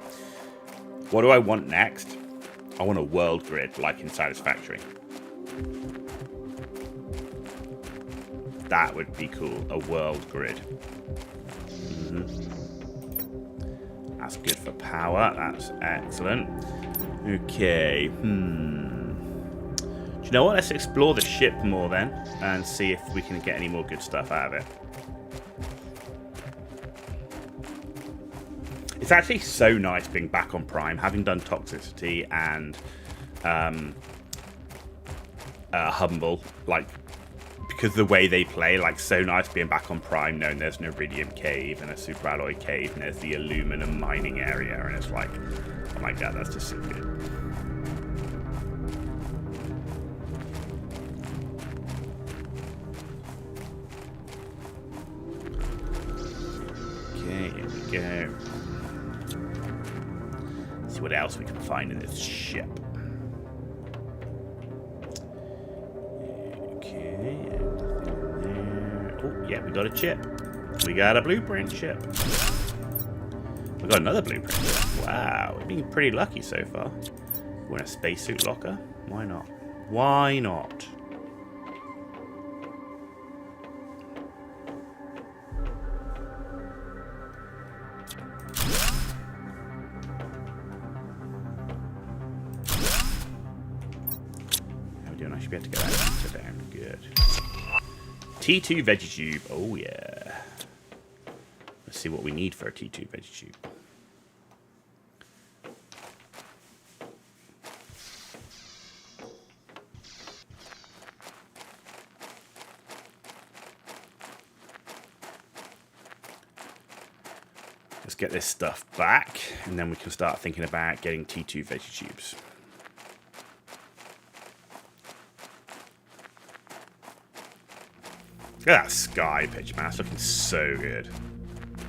What do I want next? I want a world grid like in Satisfactory. That would be cool, a world grid. That's good for power, that's excellent. Okay, you know what? Let's explore the ship more then and see if we can get any more good stuff out of it. It's actually so nice being back on Prime, having done Toxicity and Humble, like, because the way they play, like, so nice being back on Prime, knowing there's an Iridium Cave and a Superalloy Cave and there's the aluminum mining area, and it's like, oh my god, that's just so good. Okay, here we go. Let's see what else we can find in this ship. Yeah, we got a chip. We got a blueprint chip. We got another blueprint chip. Wow, we've been pretty lucky so far. We're in a spacesuit locker. Why not? Why not? How are we doing? I should be able to get that pizza down. Good. T2 veggie tube. Oh yeah. Let's see what we need for a T2 veggie tube. Let's get this stuff back, and then we can start thinking about getting T2 veggie tubes. Look at that sky picture, man. It's looking so good.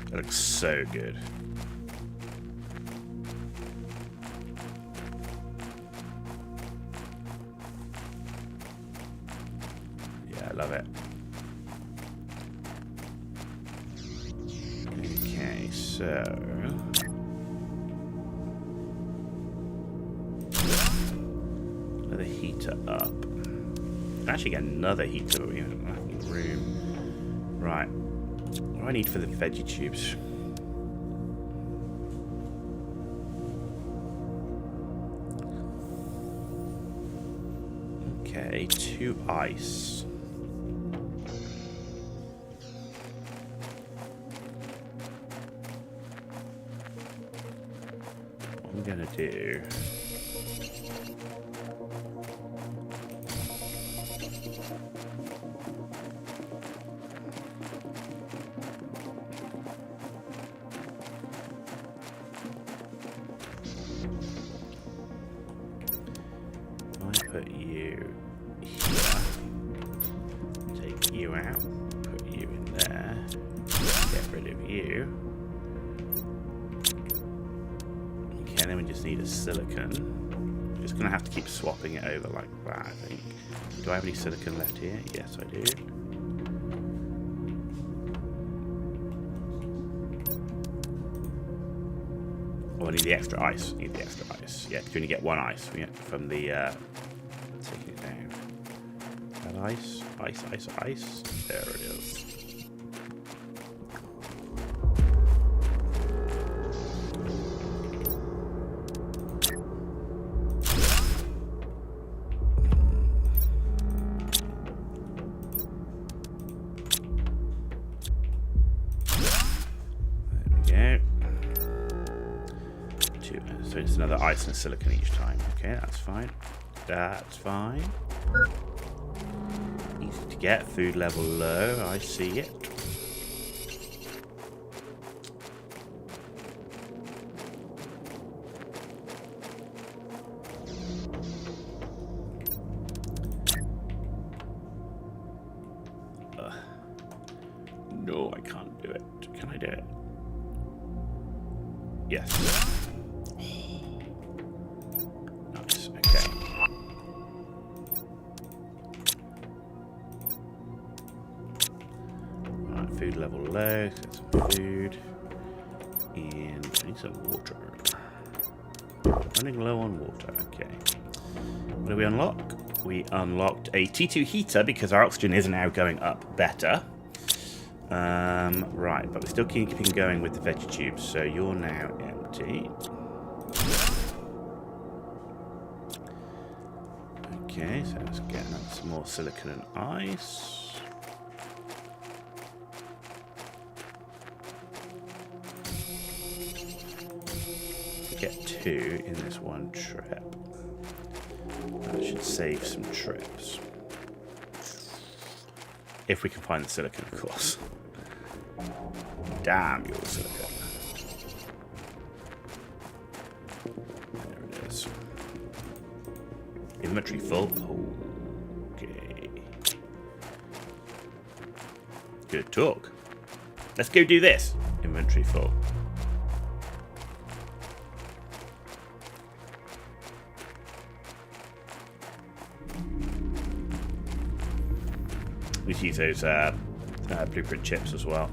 It looks so good. Yeah, I love it. Okay, so... another heater up. Actually get another heater, but we don't have any room. Right. What do I need for the veggie tubes? Okay, 2 ice. What I'm gonna do... put you here, take you out, put you in there, get rid of you. Okay, then we just need a silicon. I'm just gonna have to keep swapping it over like that, I think. Do I have any silicon left here? Yes, I do. Oh, I need the extra ice. I need the extra ice. Yeah, because you only get 1 ice from the... taking it down. That ice, ice, ice, ice. There it is. There we go. So it's another ice and silicon each time. Okay, that's fine. That's fine. Easy to get. Food level low. I see it. No, I can't do it. Can I do it? Yes. Food level low, get some food, and I need some water. Running low on water, okay. What do we unlock? We unlocked a T2 heater because our oxygen is now going up better. Right, but we're still keeping going with the veggie tubes, so you're now empty. Okay, so let's get some more silicon and ice. Get 2 in this one trip. That should save some trips. If we can find the silicon, of course. Damn your silicon. There it is. Inventory full. Okay. Good talk. Let's go do this. Inventory full. We can use those blueprint chips as well.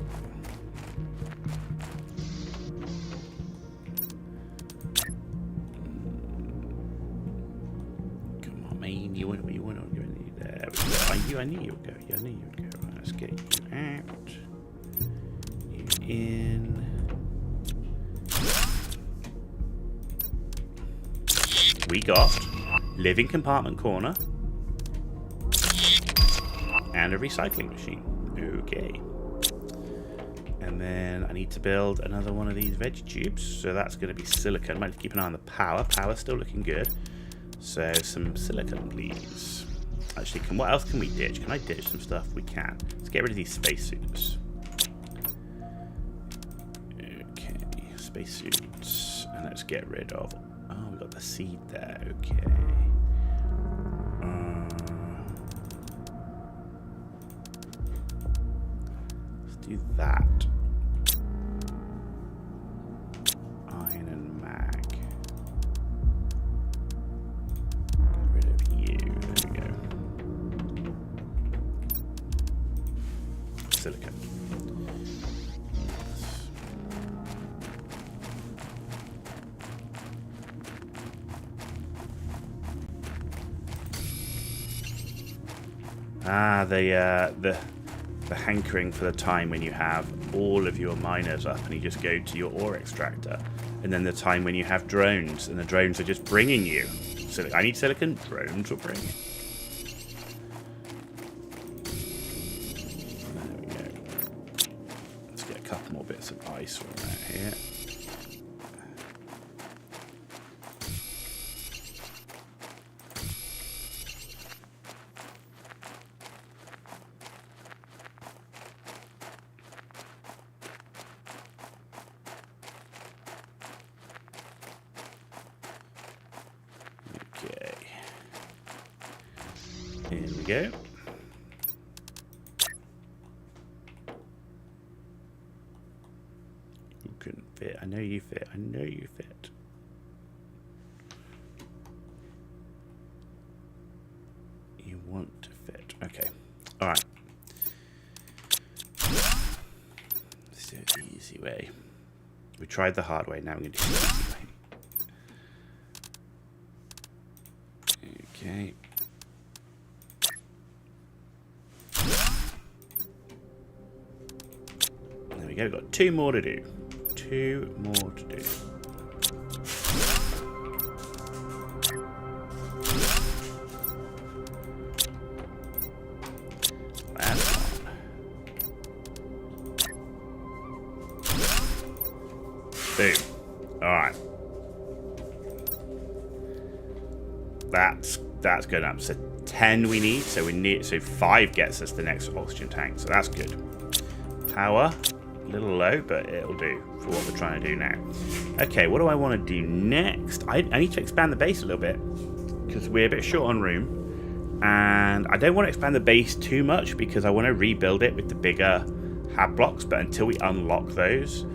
Come on, man. You want to go in there. I knew you would go. I knew you would go. Right, let's get you out. You in. We got living compartment corner. And a recycling machine. Okay. And then I need to build another one of these veg tubes. So that's going to be silicon. Might keep an eye on the power. Power's still looking good. So some silicon, please. Actually, what else can we ditch? Can I ditch some stuff? We can. Let's get rid of these spacesuits. Okay, spacesuits. And let's get rid of... Oh, we got the seed there. Okay. Do that. Iron and mag. Get rid of you. There we go. Silicon. Ah, the hankering for the time when you have all of your miners up and you just go to your ore extractor, and then the time when you have drones and the drones are just bringing you. So I need silicon, drones will bring it. There we go. Let's get a couple more bits of ice from around here. Here we go. You can fit. I know you fit. I know you fit. You want to fit. Okay. All right. Let's do it the easy way. We tried the hard way. Now we're going to do it the easy way. Okay. There we go, we've got 2 more to do. 2 more to do. Last one. Boom. Alright. That's good enough. So 10 we need, so 5 gets us the next oxygen tank, so that's good. Power. A little low, but it'll do for what we're trying to do now. Okay, what do I want to do next? I need to expand the base a little bit because we're a bit short on room, and I don't want to expand the base too much because I want to rebuild it with the bigger hab blocks, but until we unlock those,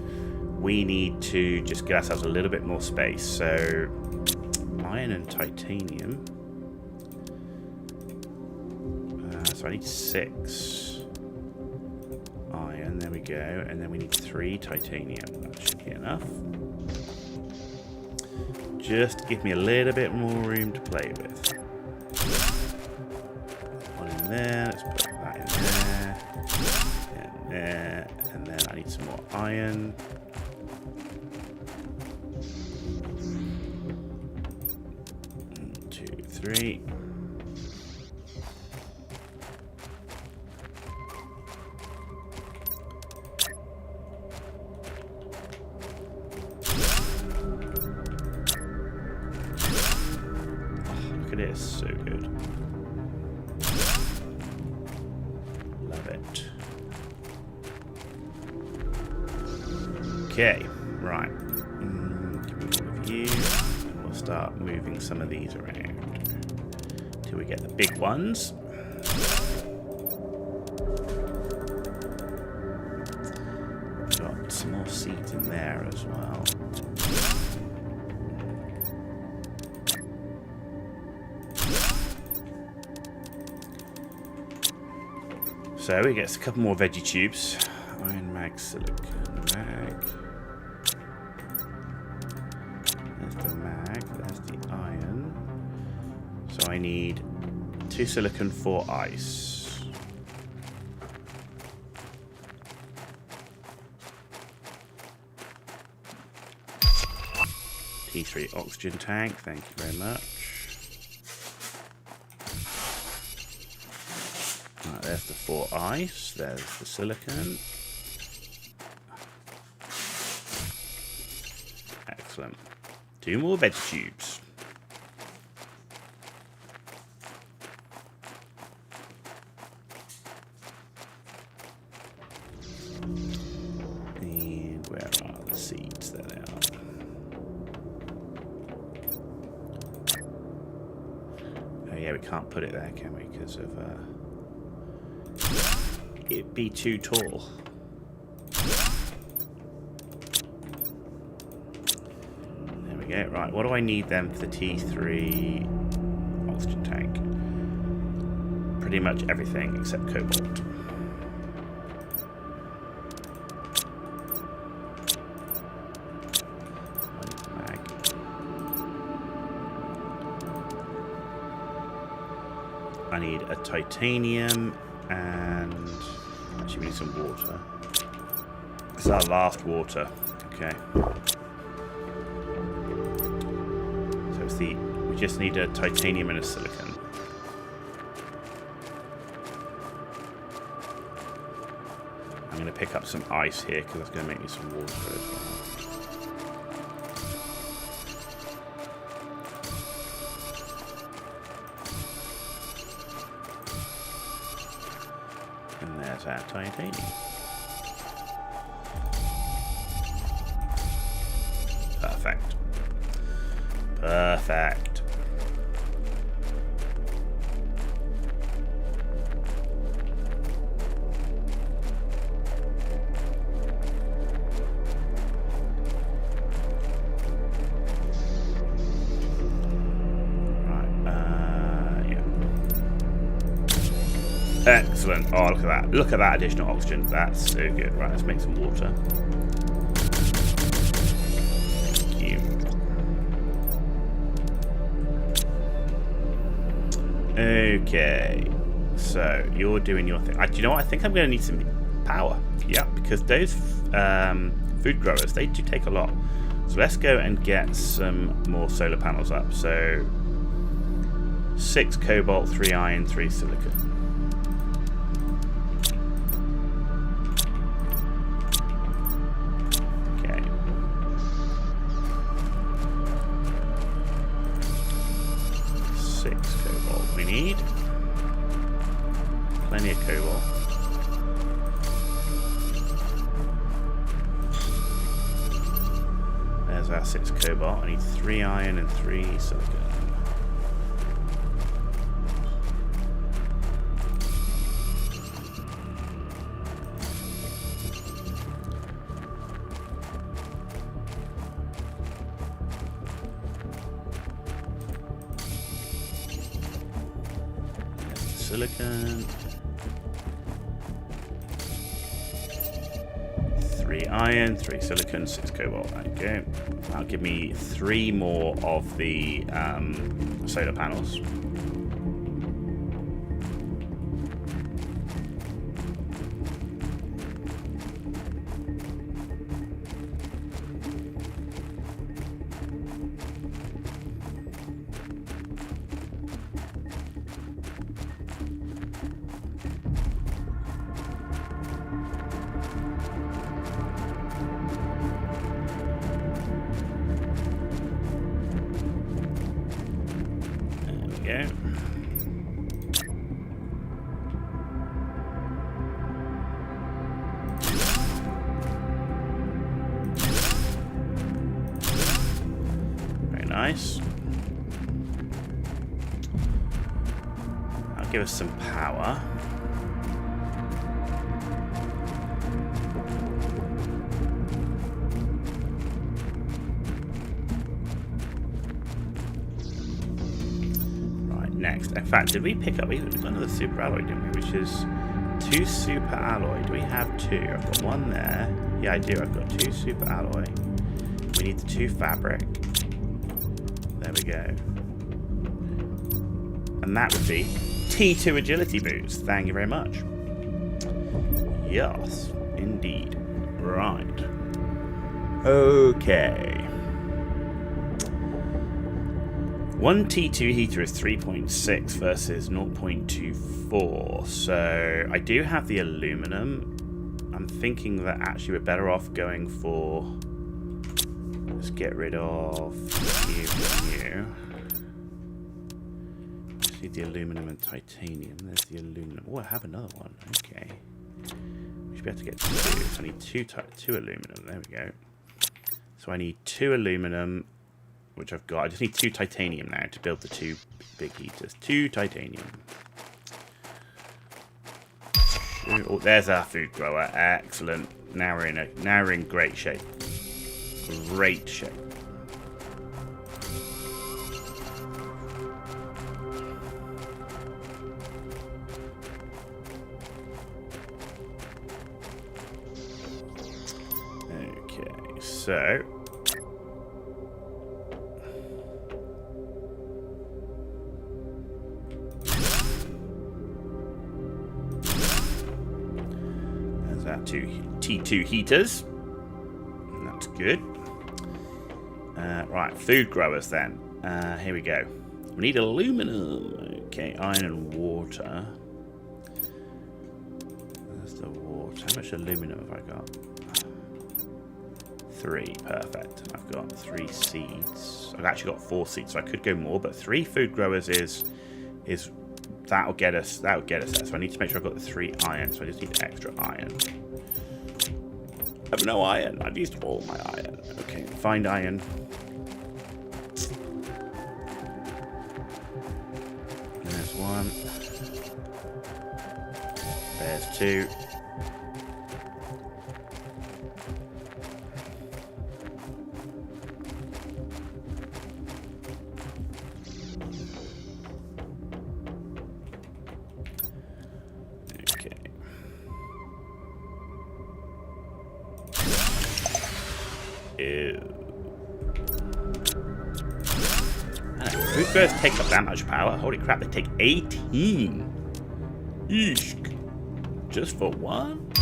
we need to just get ourselves a little bit more space. So iron and titanium. So I need 6 iron, there we go, and then we need 3 titanium. That should be enough. Just give me a little bit more room to play with. One in there, let's put that in there, and then I need some more iron. 1, 2, 3. Look at this, so good. Love it. Okay, right. Give me all of you. And we'll start moving some of these around till we get the big ones. Got some more seeds in there as well. So we get a couple more veggie tubes. Iron mag, silicon mag. There's the mag, there's the iron. So I need 2 silicon, 4 ice. T3 oxygen tank, thank you very much. Right, there's the 4 ice, there's the silicon. Excellent. 2 more veg tubes. And where are the seeds? There they are. Oh yeah, we can't put it there, can we? Because of it'd be too tall. There we go. Right, what do I need then for the T3 oxygen tank? Pretty much everything except cobalt. I need a titanium and actually we need some water. This is our last water. Okay. So it's we just need a titanium and a silicon. I'm going to pick up some ice here because that's going to make me some water as well. And there's our titanium. Perfect. Perfect. Excellent. Oh, look at that. Look at that additional oxygen. That's so good. Right, let's make some water. Thank you. Okay. So, you're doing your thing. Do you know what? I think I'm going to need some power. Yeah, because those food growers, they do take a lot. So, let's go and get some more solar panels up. So, 6 cobalt, 3 iron, 3 silicon. Plenty of cobalt. There's our 6 cobalt. I need 3 iron and 3 silicon. Silicon. 3 iron, 3 silicon, 6 cobalt. Okay. That'll give me 3 more of the solar panels. go. Very nice. That'll give us some power. Next, in fact, did we pick up? We got another super alloy, didn't we? Which is 2 super alloy. Do we have 2? I've got 1 there. Yeah, I do. I've got 2 super alloy. We need the 2 fabric. There we go. And that would be T2 agility boots. Thank you very much. Yes, indeed. Right. Okay. 1 T2 heater is 3.6 versus 0.24. So I do have the aluminum. I'm thinking that actually we're better off going for... Let's get rid of you. Let's need the aluminum and titanium. There's the aluminum. Oh, I have another one. Okay. We should be able to get 2. So I need 2 aluminum. There we go. So I need 2 aluminum, which I've got. I just need 2 titanium now to build the 2 big heaters. 2 titanium. Oh, there's our food grower. Excellent. Now we're in great shape. Great shape. Okay, so T2 heaters. That's good. Right, food growers then. Here we go. We need aluminum. Okay, iron and water. There's the water. How much aluminum have I got? 3. Perfect. I've got 3 seeds. I've actually got 4 seeds, so I could go more, but 3 food growers is that'll get us there. So I need to make sure I've got the 3 iron, so I just need extra iron. I have no iron. I've used all my iron. Okay, find iron. There's 1. There's 2. Food growers take up that much power. Holy crap, they take 18. Eesh. Just for 1?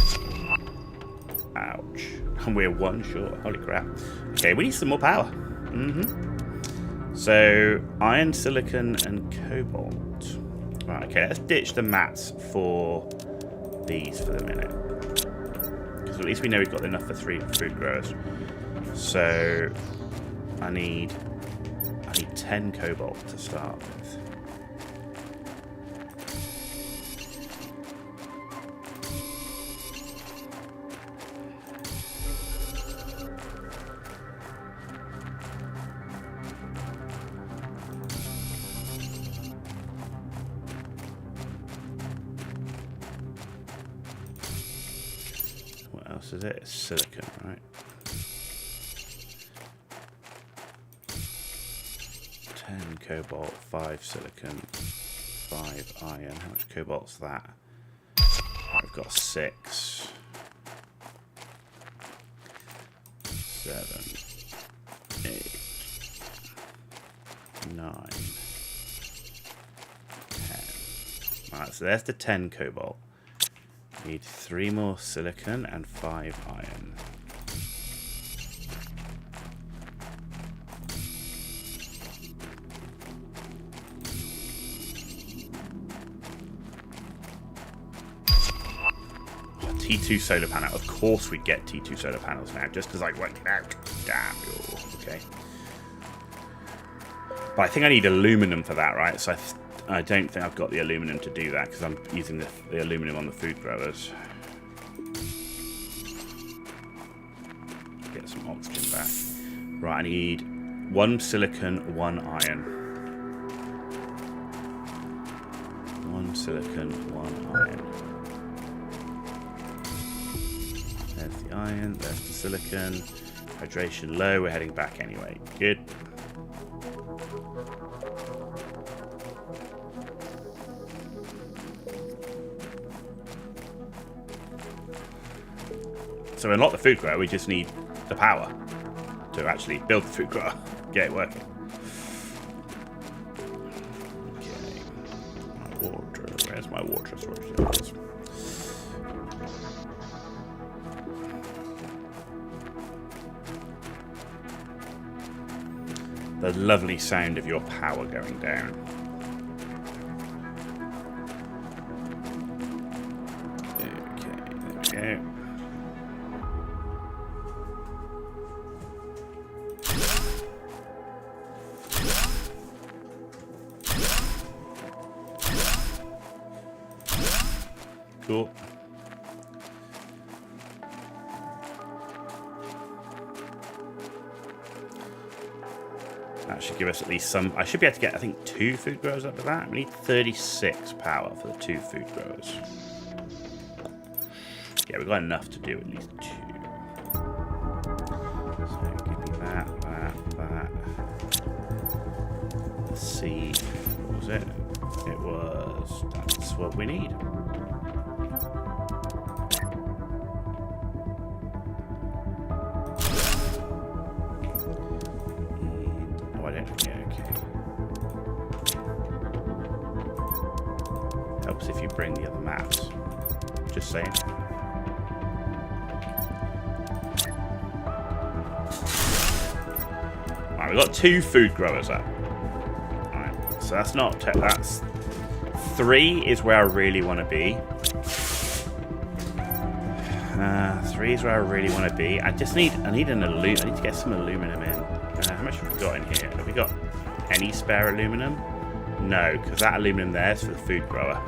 Ouch. And we're 1 short. Holy crap. Okay, we need some more power. So, iron, silicon, and cobalt. Right, okay, let's ditch the mats for these for the minute. Because at least we know we've got enough for 3 food growers. So, I need 10 cobalt to start with. What else is it? It's silicon, right? 10 cobalt, 5 silicon, 5 iron. How much cobalt's that? I've got 6. 7. 8. 9. 10. Alright, so there's the 10 cobalt. Need 3 more silicon and 5 iron. T2 solar panel. Of course we get T2 solar panels now, just because I worked it out. Damn you. Okay. But I think I need aluminum for that, right? So I don't think I've got the aluminum to do that because I'm using the aluminum on the food growers. Get some oxygen back. Right, I need 1 silicon, 1 iron. 1 silicon, 1 iron. There's the iron, there's the silicon. Hydration low, we're heading back anyway. Good. So unlock the food grower, we just need the power to actually build the food grower, get it working. Okay. My water, where's my water source? There it is. The lovely sound of your power going down. Okay, there we go. Cool. That should give us at least some. I should be able to get, I think, 2 food growers up to that. We need 36 power for the 2 food growers. Yeah, we've got enough to do at least 2. So give me that. Let's see. What was it? It was. That's what we need. Helps if you bring the other maps. Just saying. Alright, we've got 2 food growers up. Alright, so that's not. That's 3 is where I really want to be. 3 is where I really want to be. I need an aluminum. I need to get some aluminum in. How much have we got in here? Have we got any spare aluminum? No, because that aluminum there is for the food grower.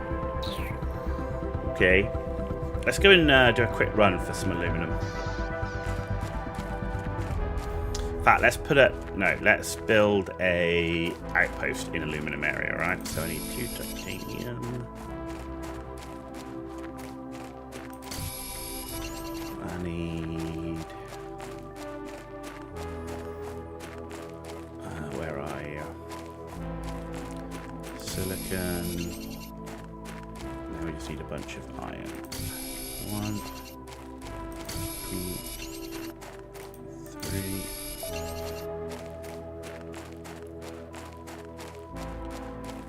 Okay. Let's go and do a quick run for some aluminum. In fact, let's build a outpost in aluminum area, right? So I need 2 titanium. I need... where are you? Silicon. Now we just need a bunch of iron. 1, 2, 3.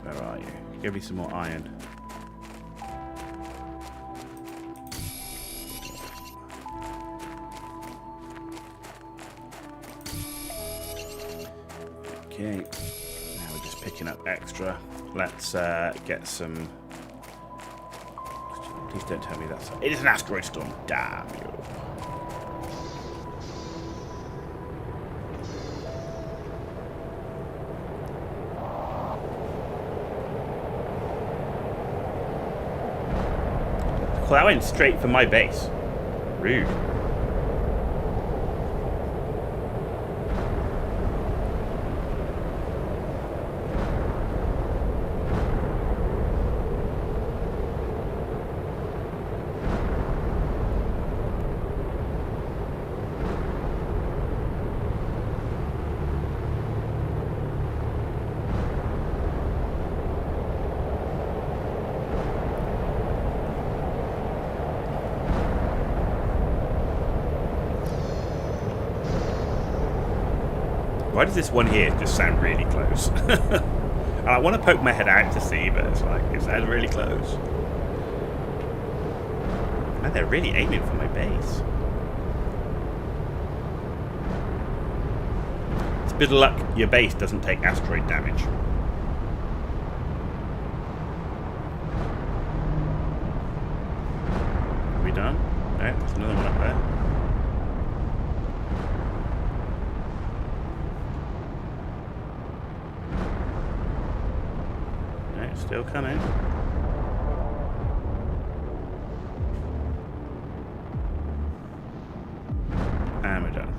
Where are you? Give me some more iron. Okay. Now we're just picking up extra. Let's get some. Please don't tell me that's. It is an asteroid storm. Damn you. Well, that went straight for my base. Rude. Why does this one here just sound really close? I want to poke my head out to see, but it's like, it sounds really close. Man, they're really aiming for my base. It's a bit of luck your base doesn't take asteroid damage. Are we done? No, there's another one up there. still coming. And we're done.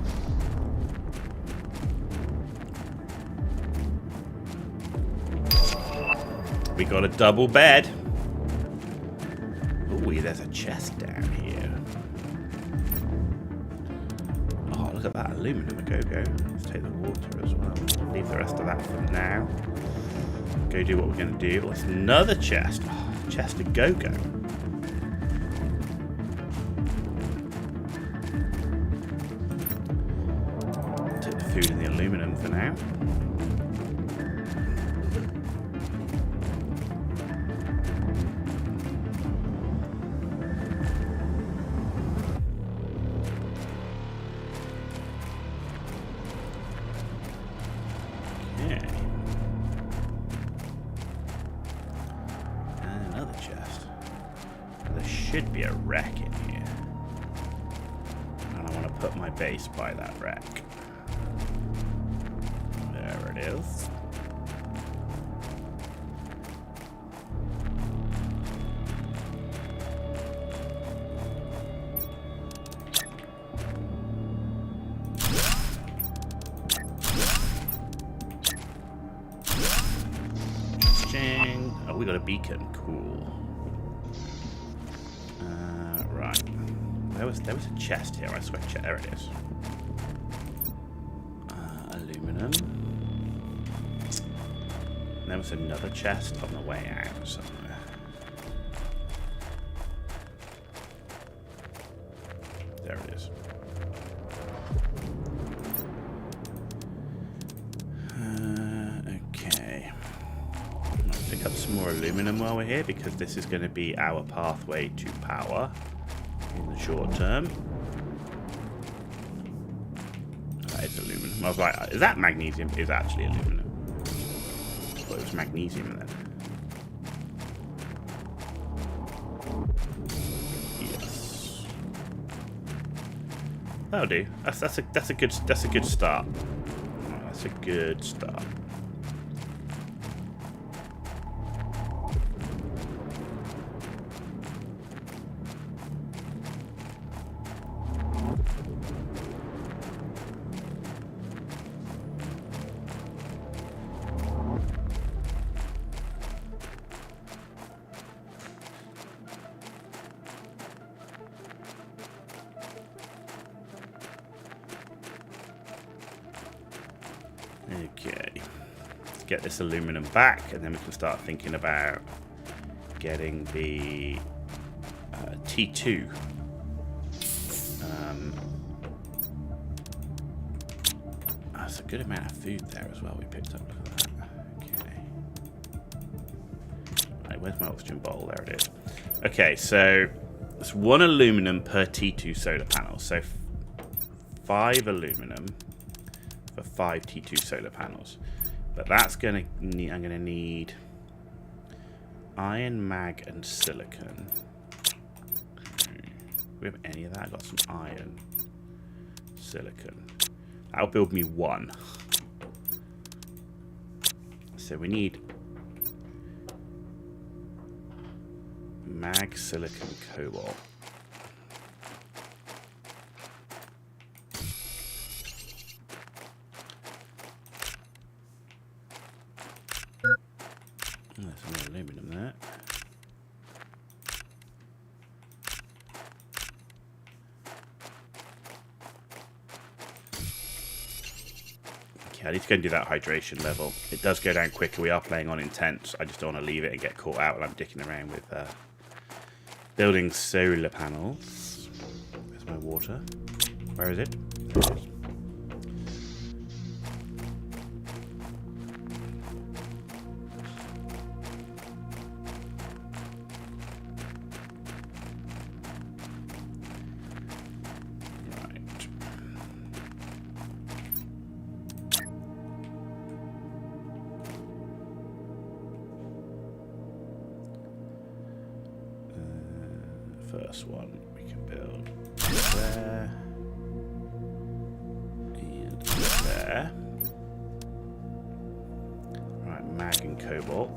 We got a double bed. Ooh, there's a chest down here. Oh, look at that aluminum. Go. Let's take the water as well. Leave the rest of that for now. Go do what we're going to do. What's another chest? Oh, chest of go-go. Take the food and the aluminum for now. Should be a wreck in here. And I want to put my base by that wreck. There it is. Ching. Oh, we got a beacon. Cool. There was a chest here. I swear, there it is. Aluminum. And there was another chest on the way out somewhere. There it is. Okay. I'll pick up some more aluminum while we're here because this is going to be our pathway to power. In the short term. That is aluminum. I was like, is that magnesium? It's actually aluminum. I thought it was magnesium then. Yes. That'll do. That's a good start. That's a good start. Okay, let's get this aluminum back, and then we can start thinking about getting the T2. That's a good amount of food there as well we picked up. Look at that. Okay. Right, where's my oxygen bottle? There it is. Okay, so it's 1 aluminum per T2 solar panel. So 5 aluminum for 5 T2 solar panels. But that's gonna need, I'm gonna need iron, mag, and silicon. Do we have any of that? I've got some iron, silicon. That'll build me 1. So we need mag, silicon, cobalt. There's some more aluminum there. Okay, I need to go and do that hydration level. It does go down quicker. We are playing on intense. I just don't want to leave it and get caught out when I'm dicking around with building solar panels. There's my water. Where is it? There it is. First one we can build there and there. Right, mag and cobalt.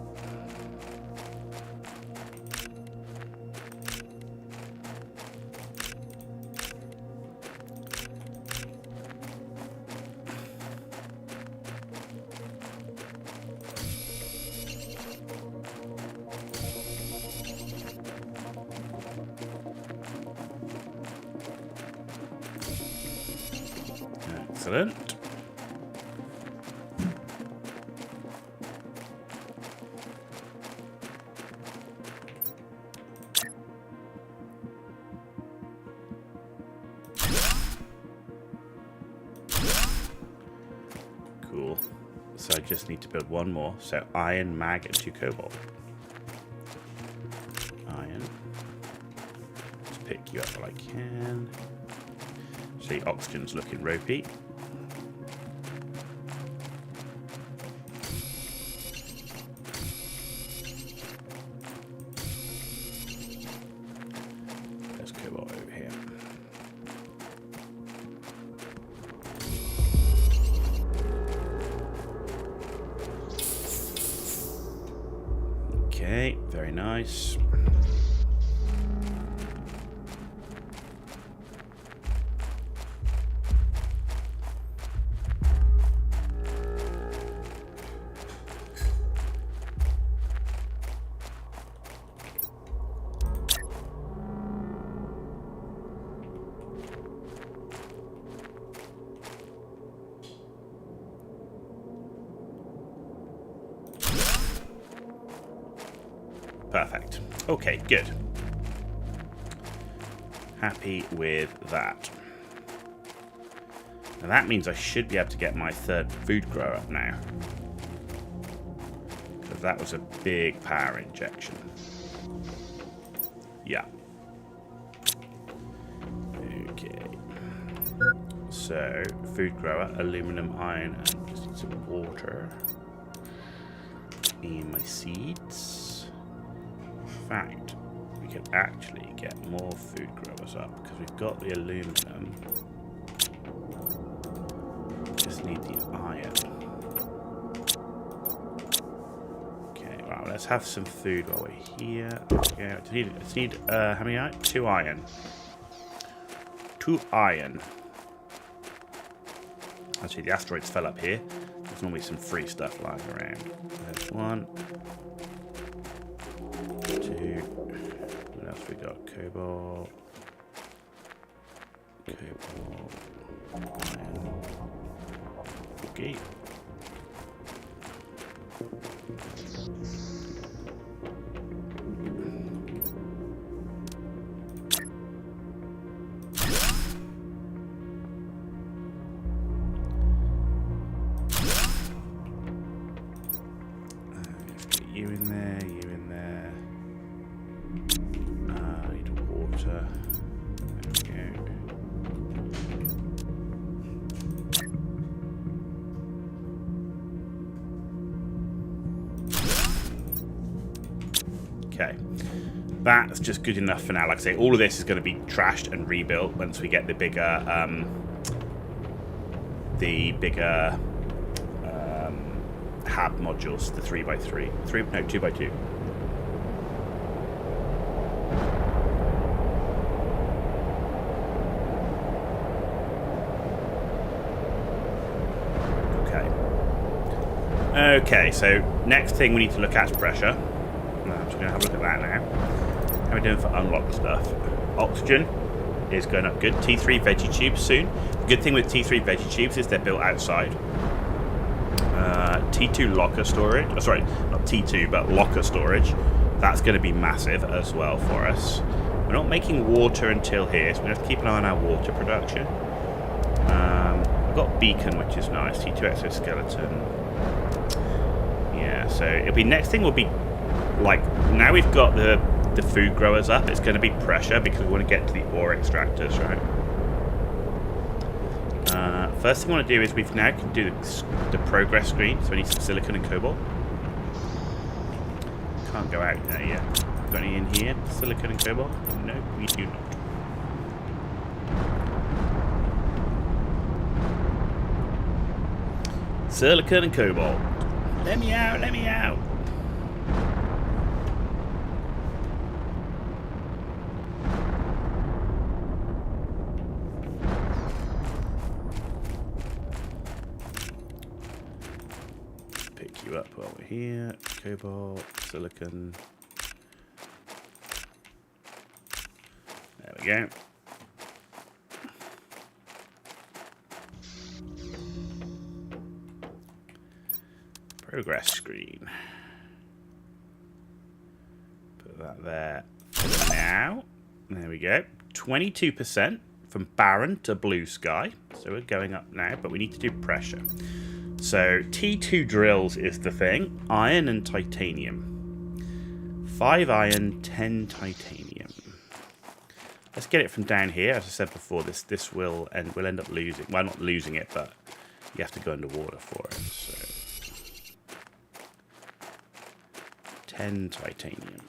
Excellent. Cool. So I just need to build one more. So iron, mag, and 2 cobalt. Iron. Let's pick you up while I can. See, oxygen's looking ropey. There's cobalt over here. Okay, very nice. Perfect. Okay, good. Happy with that. And that means I should be able to get my 3rd food grower up now. Because that was a big power injection. Yeah. Okay. So, food grower, aluminum, iron, and just need some water. In my seeds. In fact, we could actually get more food growers up because we've got the aluminum. Just need the iron. Okay, well, let's have some food while we're here. Okay, I need how many iron? 2 iron. 2 iron. Actually, the asteroids fell up here. There's normally some free stuff lying around. There's 1. 2. What else we got? Cobalt. Cobalt. Iron. Okay. You in there, you in there. I need water. There we go. Okay. That's just good enough for now. Like I say, all of this is going to be trashed and rebuilt once we get the bigger hab modules, the 3x3. 2x2. Okay, so next thing we need to look at is pressure. I'm just going to have a look at that now. How are we doing for unlock stuff? Oxygen is going up good. T3 veggie tubes soon. The good thing with T3 veggie tubes is they're built outside. T2 locker storage. Oh, sorry, not T2, but locker storage. That's going to be massive as well for us. We're not making water until here, so we have to keep an eye on our water production. We've got beacon, which is nice. T2 exoskeleton. Yeah, so it'll be next thing will be like now we've got the food growers up. It's going to be pressure because we want to get to the ore extractors, right? First thing I want to do is we've now can do the progress screen, so we need some silicon and cobalt. Can't go out there yet. Got any in here? Silicon and cobalt? No, we do not. Silicon and cobalt. Let me out, let me out. Pick you up while we're here. Cobalt, silicon. There we go. Progress screen. Put that there for now. There we go. 22% from barren to blue sky. So we're going up now, but we need to do pressure. So T2 drills is the thing. Iron and titanium. 5 iron, 10 titanium. Let's get it from down here. As I said before, this will we'll end up losing. Well, not losing it, but you have to go underwater for it. So 10 titanium.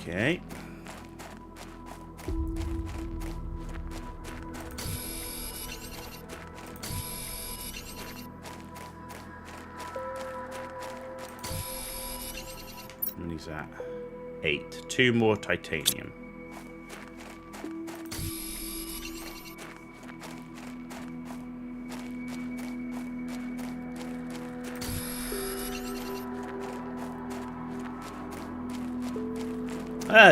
Okay. How many is that? 8. 2 more titanium.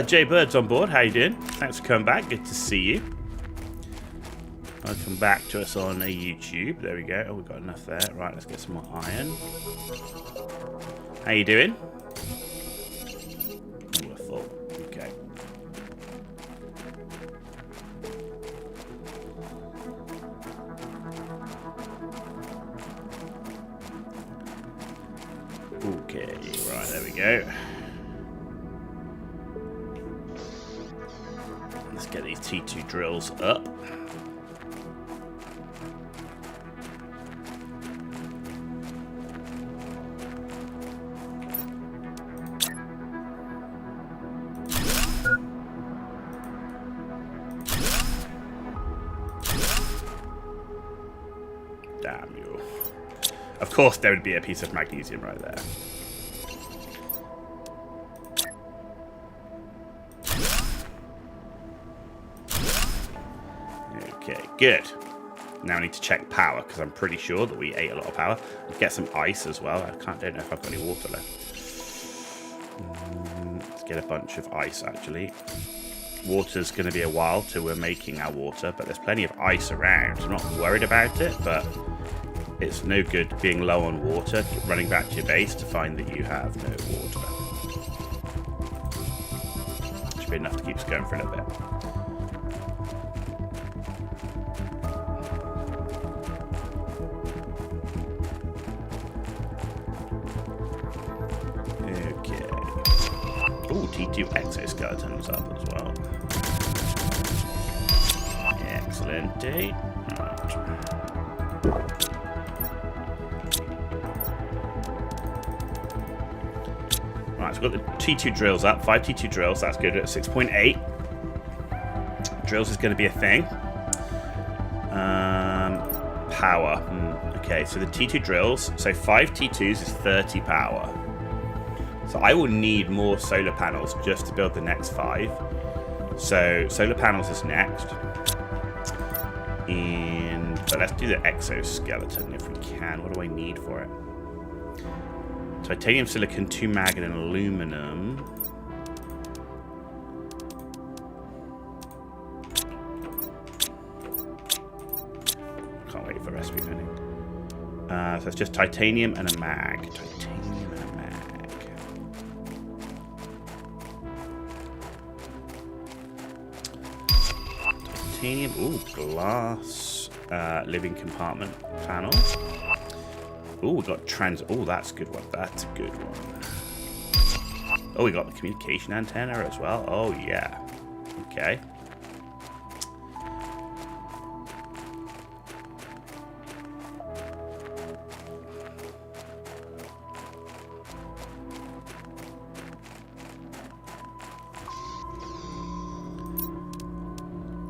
Jay Bird's on board. How you doing? Thanks for coming back. Good to see you. Welcome back to us on YouTube. There we go. Oh, we've got enough there. Right, let's get some more iron. How you doing? Oh, we're full. Okay. Okay, right, there we go. Let's get these T2 drills up. Damn you. Of course there would be a piece of magnesium right there. Okay, good. Now I need to check power, because I'm pretty sure that we ate a lot of power. Let's get some ice as well. I don't know if I've got any water left. Let's get a bunch of ice, actually. Water's going to be a while till we're making our water, but there's plenty of ice around. I'm not worried about it, but it's no good being low on water, running back to your base to find that you have no water. Should be enough to keep us going for a little bit. Okay. Oh, T2 exoskeletons up as well. Excellent. Right, so we've got the T2 drills up. 5 T2 drills, that's good at 6.8. Drills is going to be a thing. Power. Okay, so the T2 drills, so 5 T2s is 30 power. So I will need more solar panels just to build the next 5. So solar panels is next. But let's do the exoskeleton if we can. What do I need for it? Titanium, silicon, 2 magnet, and aluminum. Can't wait for recipe pending. So it's just titanium and a mag. Titanium and a mag. Titanium. Ooh, glass. Living compartment panel. Oh, we got oh, that's a good one. That's a good one. Oh, we got the communication antenna as well. Oh, yeah. Okay.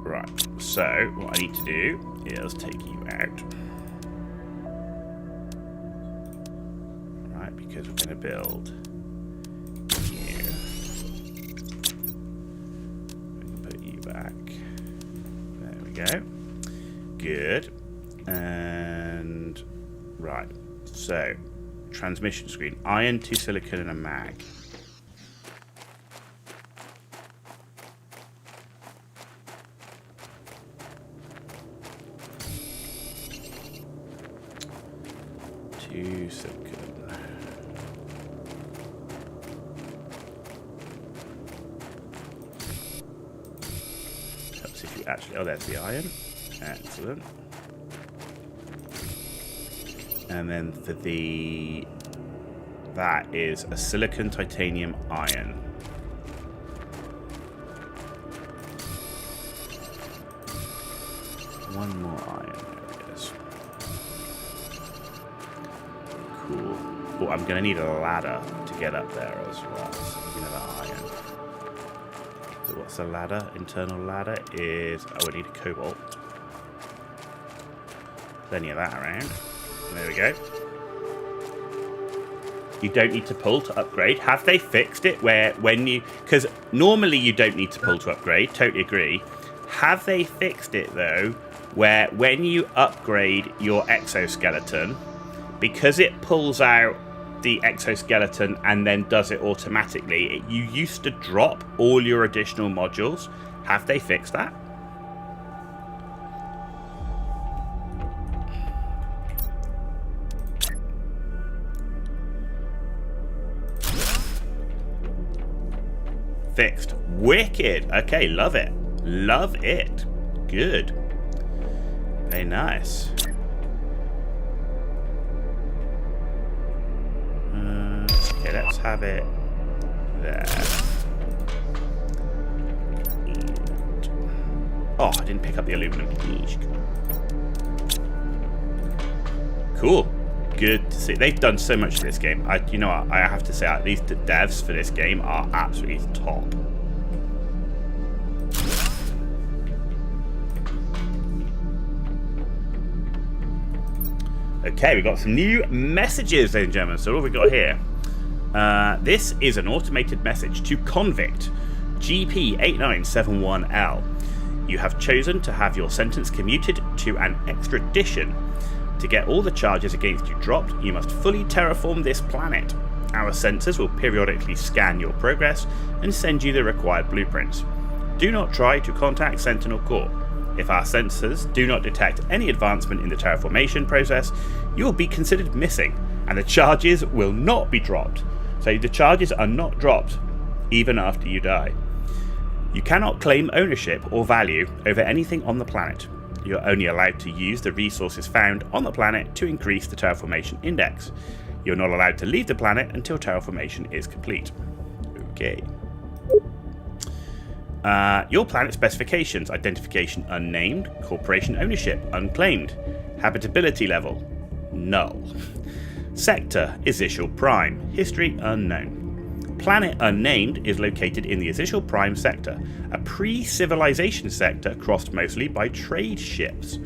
Right. So, what I need to do is take you out. Because we're going to build here. We can put you back. There we go. Good. And right. So, transmission screen. Iron, 2 silicon, and a mag. Two silicon. Helps if you actually. Oh, there's the iron. Excellent. And then for the. That is a silicon, titanium, iron. One more iron. There it is. Cool. Oh, I'm going to need a ladder to get up there as well. So another iron. So what's the ladder? Internal ladder is... Oh, I need a cobalt. Plenty of that around. There we go. You don't need to pull to upgrade. Have they fixed it where when you... Because normally you don't need to pull to upgrade. Totally agree. Have they fixed it, though, where when you upgrade your exoskeleton, because it pulls out the exoskeleton and then does it automatically, you used to drop all your additional modules. Have they fixed that? Fixed. Wicked. Okay, love it. Love it. Good. Very nice. Okay, let's have it there. And... Oh, I didn't pick up the aluminum. Cool. Good to see. They've done so much to this game. You know what? I have to say, at least the devs for this game are absolutely top. Okay, we got some new messages, ladies and gentlemen. So what have we got here? This is an automated message to Convict GP8971L. You have chosen to have your sentence commuted to an extradition. To get all the charges against you dropped, you must fully terraform this planet. Our sensors will periodically scan your progress and send you the required blueprints. Do not try to contact Sentinel Corps. If our sensors do not detect any advancement in the terraformation process, you will be considered missing, and the charges will not be dropped. So the charges are not dropped, even after you die. You cannot claim ownership or value over anything on the planet. You're only allowed to use the resources found on the planet to increase the terraformation index. You're not allowed to leave the planet until terraformation is complete. Okay. Your planet specifications: identification unnamed, corporation ownership unclaimed, habitability level null, sector Izial Prime, history unknown. Planet unnamed is located in the Izial Prime sector, a pre-civilization sector crossed mostly by trade ships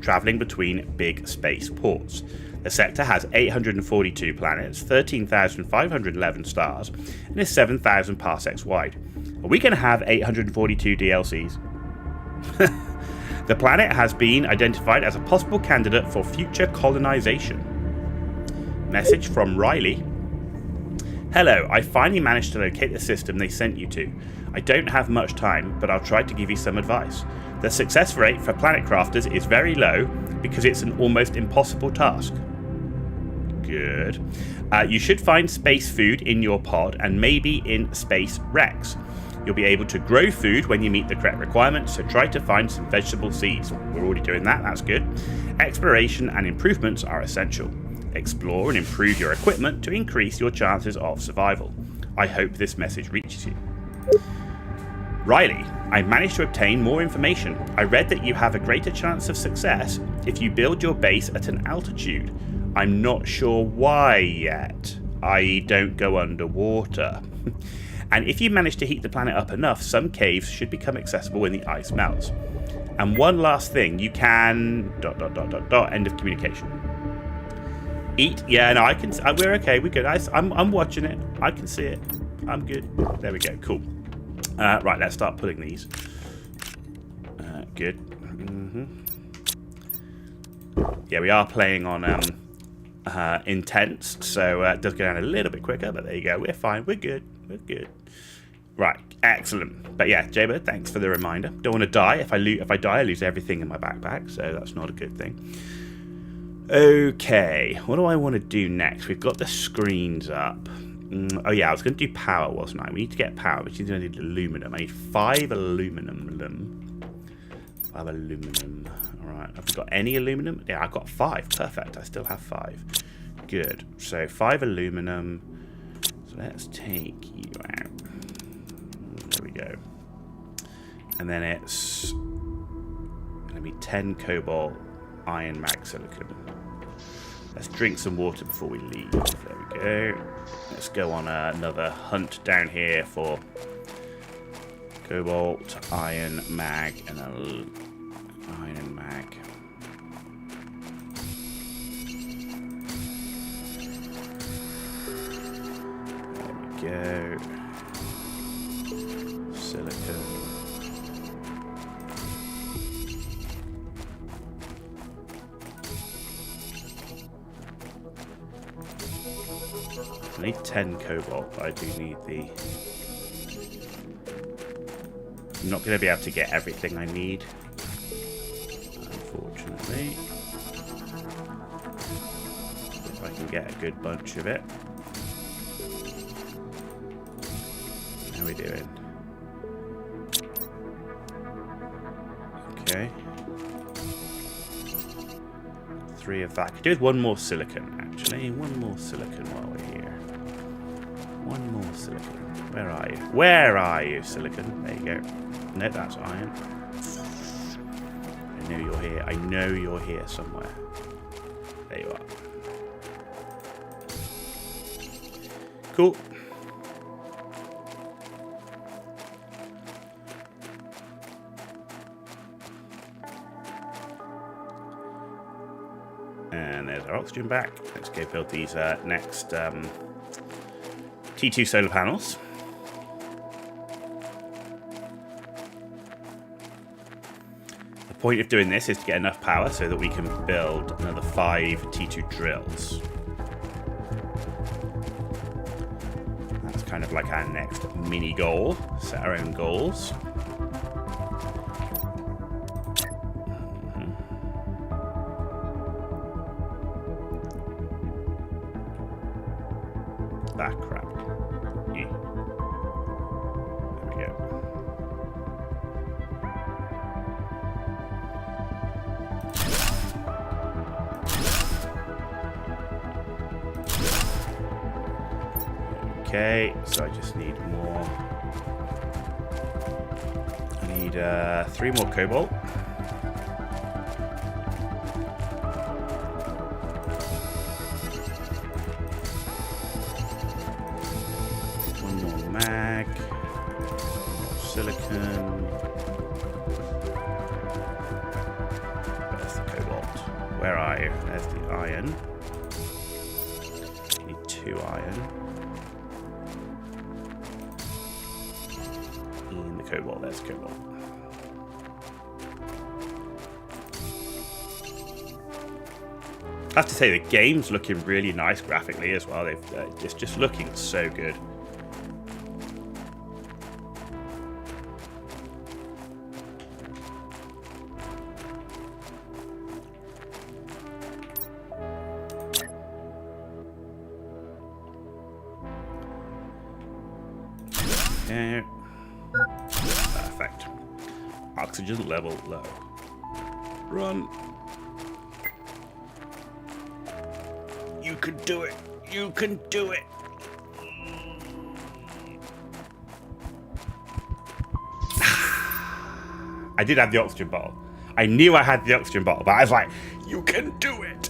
traveling between big space ports. The sector has 842 planets, 13,511 stars, and is 7,000 parsecs wide. Are we going to have 842 DLCs? The planet has been identified as a possible candidate for future colonization. Message from Riley. Hello, I finally managed to locate the system they sent you to. I don't have much time, but I'll try to give you some advice. The success rate for planet crafters is very low because it's an almost impossible task. Good. You should find space food in your pod and maybe in space Rex. You'll be able to grow food when you meet the correct requirements, so try to find some vegetable seeds. We're already doing that, that's good. Exploration and improvements are essential. Explore and improve your equipment to increase your chances of survival. I hope this message reaches you. Riley, I managed to obtain more information. I read that you have a greater chance of success if you build your base at an altitude. I'm not sure why yet, i.e. don't go underwater. And if you manage to heat the planet up enough, some caves should become accessible when the ice melts. And one last thing, you can... ... end of communication. Eat? Yeah, no, I can... We're okay, we're good. I'm watching it. I can see it. I'm good. There we go, cool. Right, let's start putting these. Good. Yeah, we are playing on intense, so it does go down a little bit quicker, but there you go. We're fine. We're good. We're good. Right. Excellent. But yeah, Jaybird, thanks for the reminder. Don't want to die. If I die, I lose everything in my backpack, so that's not a good thing. Okay. What do I want to do next? We've got the screens up. Oh yeah, I was going to do power, wasn't I? We need to get power, which is going to need aluminum. I need 5 aluminum. 5 aluminum. Alright, have we got any aluminum? Yeah, I've got 5. Perfect. I still have 5. Good. So 5 aluminum. So let's take you out. There we go. And then it's going to be 10 cobalt, iron mag silicon. Let's drink some water before we leave. There we go. Let's go on another hunt down here for cobalt, iron mag, and iron mag. There we go. Silicon. I need 10 cobalt, but I do need the... I'm not going to be able to get everything I need, unfortunately. If I can get a good bunch of it. How are we doing? Okay. 3 of that. Could do with 1 more silicon, actually. 1 more silicon while we're here. 1 more silicon. Where are you? Where are you, silicon? There you go. No, that's iron. I know you're here. I know you're here somewhere. There you are. Cool. And there's our oxygen back. Let's go build these next T2 solar panels. The point of doing this is to get enough power so that we can build another 5 T2 drills. That's kind of like our next mini goal. Set our own goals. That crap. Yeah. There we go. Okay, so I just need more. I need 3 more cobalt. Mag, silicon. Where's the cobalt? Where are you? There's the iron. Need 2 iron. And the cobalt. There's cobalt. I have to say the game's looking really nice graphically as well. It's just looking so good. Okay. Perfect. Oxygen level low. Run. You can do it. You can do it. I did have the oxygen bottle. I knew I had the oxygen bottle, but I was like, you can do it.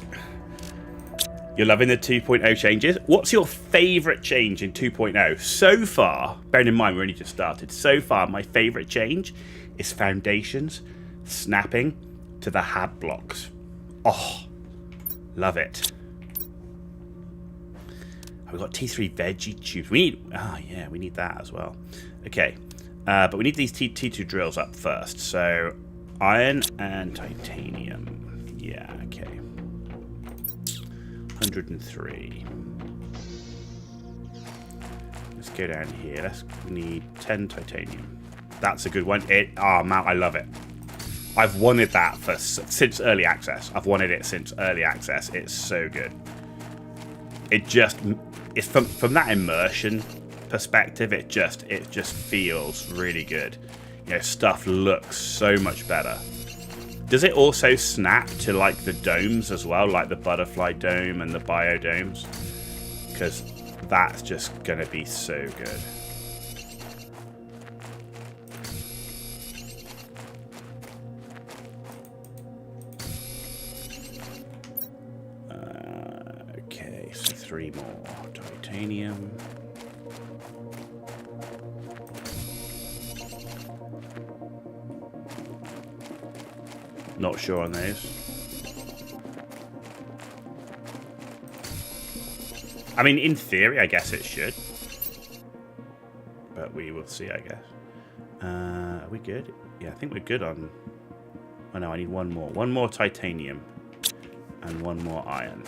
You're loving the 2.0 changes. What's your favourite change in 2.0? So far, bearing in mind we only just started, so far my favourite change is foundations snapping to the hab blocks. Oh, love it. We've got T3 veggie tubes. We need, yeah, we need that as well. Okay, but we need these T2 drills up first. So iron and titanium. Yeah, okay. 103. Let's go down here. We need 10 titanium. That's a good one. Oh man, I love it. I've wanted that since early access. I've wanted it since early access. It's so good. It's from that immersion perspective. It just feels really good. You know, stuff looks so much better. Does it also snap to like the domes as well, like the butterfly dome and the biodomes? Because that's just gonna be so good. Okay, so 3 more titanium. Not sure on those. I mean, in theory, I guess it should. But we will see, I guess. Are we good? Yeah, I think we're good on... Oh no, I need one more. One more titanium. And one more iron.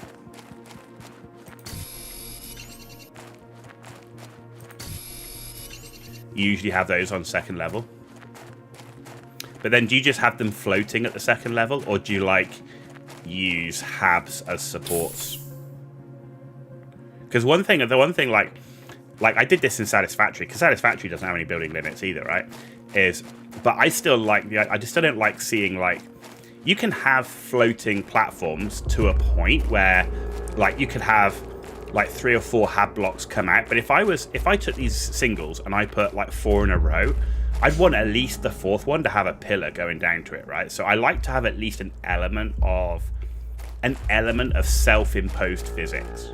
You usually have those on second level. But then do you just have them floating at the second level? Or do you, like, use habs as supports? Because the one thing, like I did this in Satisfactory, because Satisfactory doesn't have any building limits either, right? But I still like, I just still don't like seeing, like, you can have floating platforms to a point where, like, you could have, like, 3 or 4 hab blocks come out. But if I took these singles and I put, like, 4 in a row, I'd want at least the 4th one to have a pillar going down to it, right? So I like to have at least an element of self-imposed physics.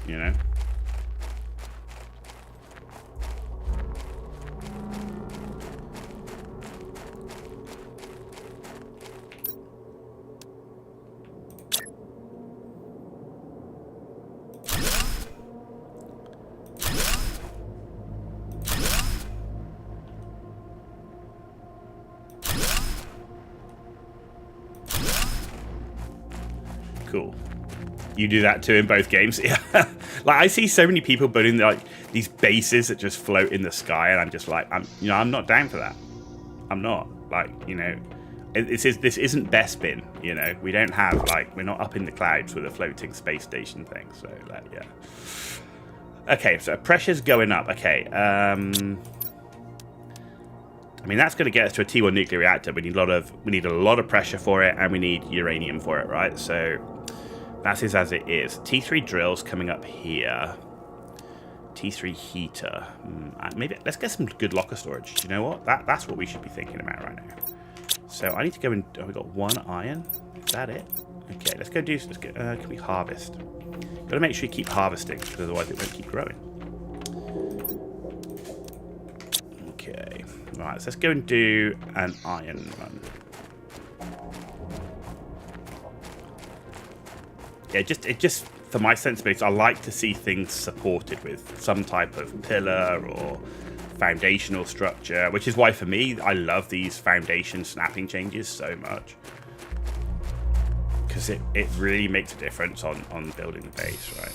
You know? Cool. You do that too in both games. Yeah. Like, I see so many people building like these bases that just float in the sky, and I'm just like, I'm not down for that. I'm not. Like, you know, this isn't Bespin, you know. We don't have, like, we're not up in the clouds with a floating space station thing. So, like, yeah. Okay, so pressure's going up. Okay. I mean, that's going to get us to a T1 nuclear reactor. We need a lot of pressure for it, and we need uranium for it, right? So that is as it is. T3 drills coming up here. T3 heater. Maybe let's get some good locker storage. You know what? That's what we should be thinking about right now. So I need to go and... Oh, we got 1 iron. Is that it? Okay, let's go do... can we harvest? Got to make sure you keep harvesting, because otherwise it won't keep growing. Okay. Right, so let's go and do an iron run. Yeah, it just for my sensibilities, I like to see things supported with some type of pillar or foundational structure, which is why for me, I love these foundation snapping changes so much. Because it really makes a difference on building the base, right?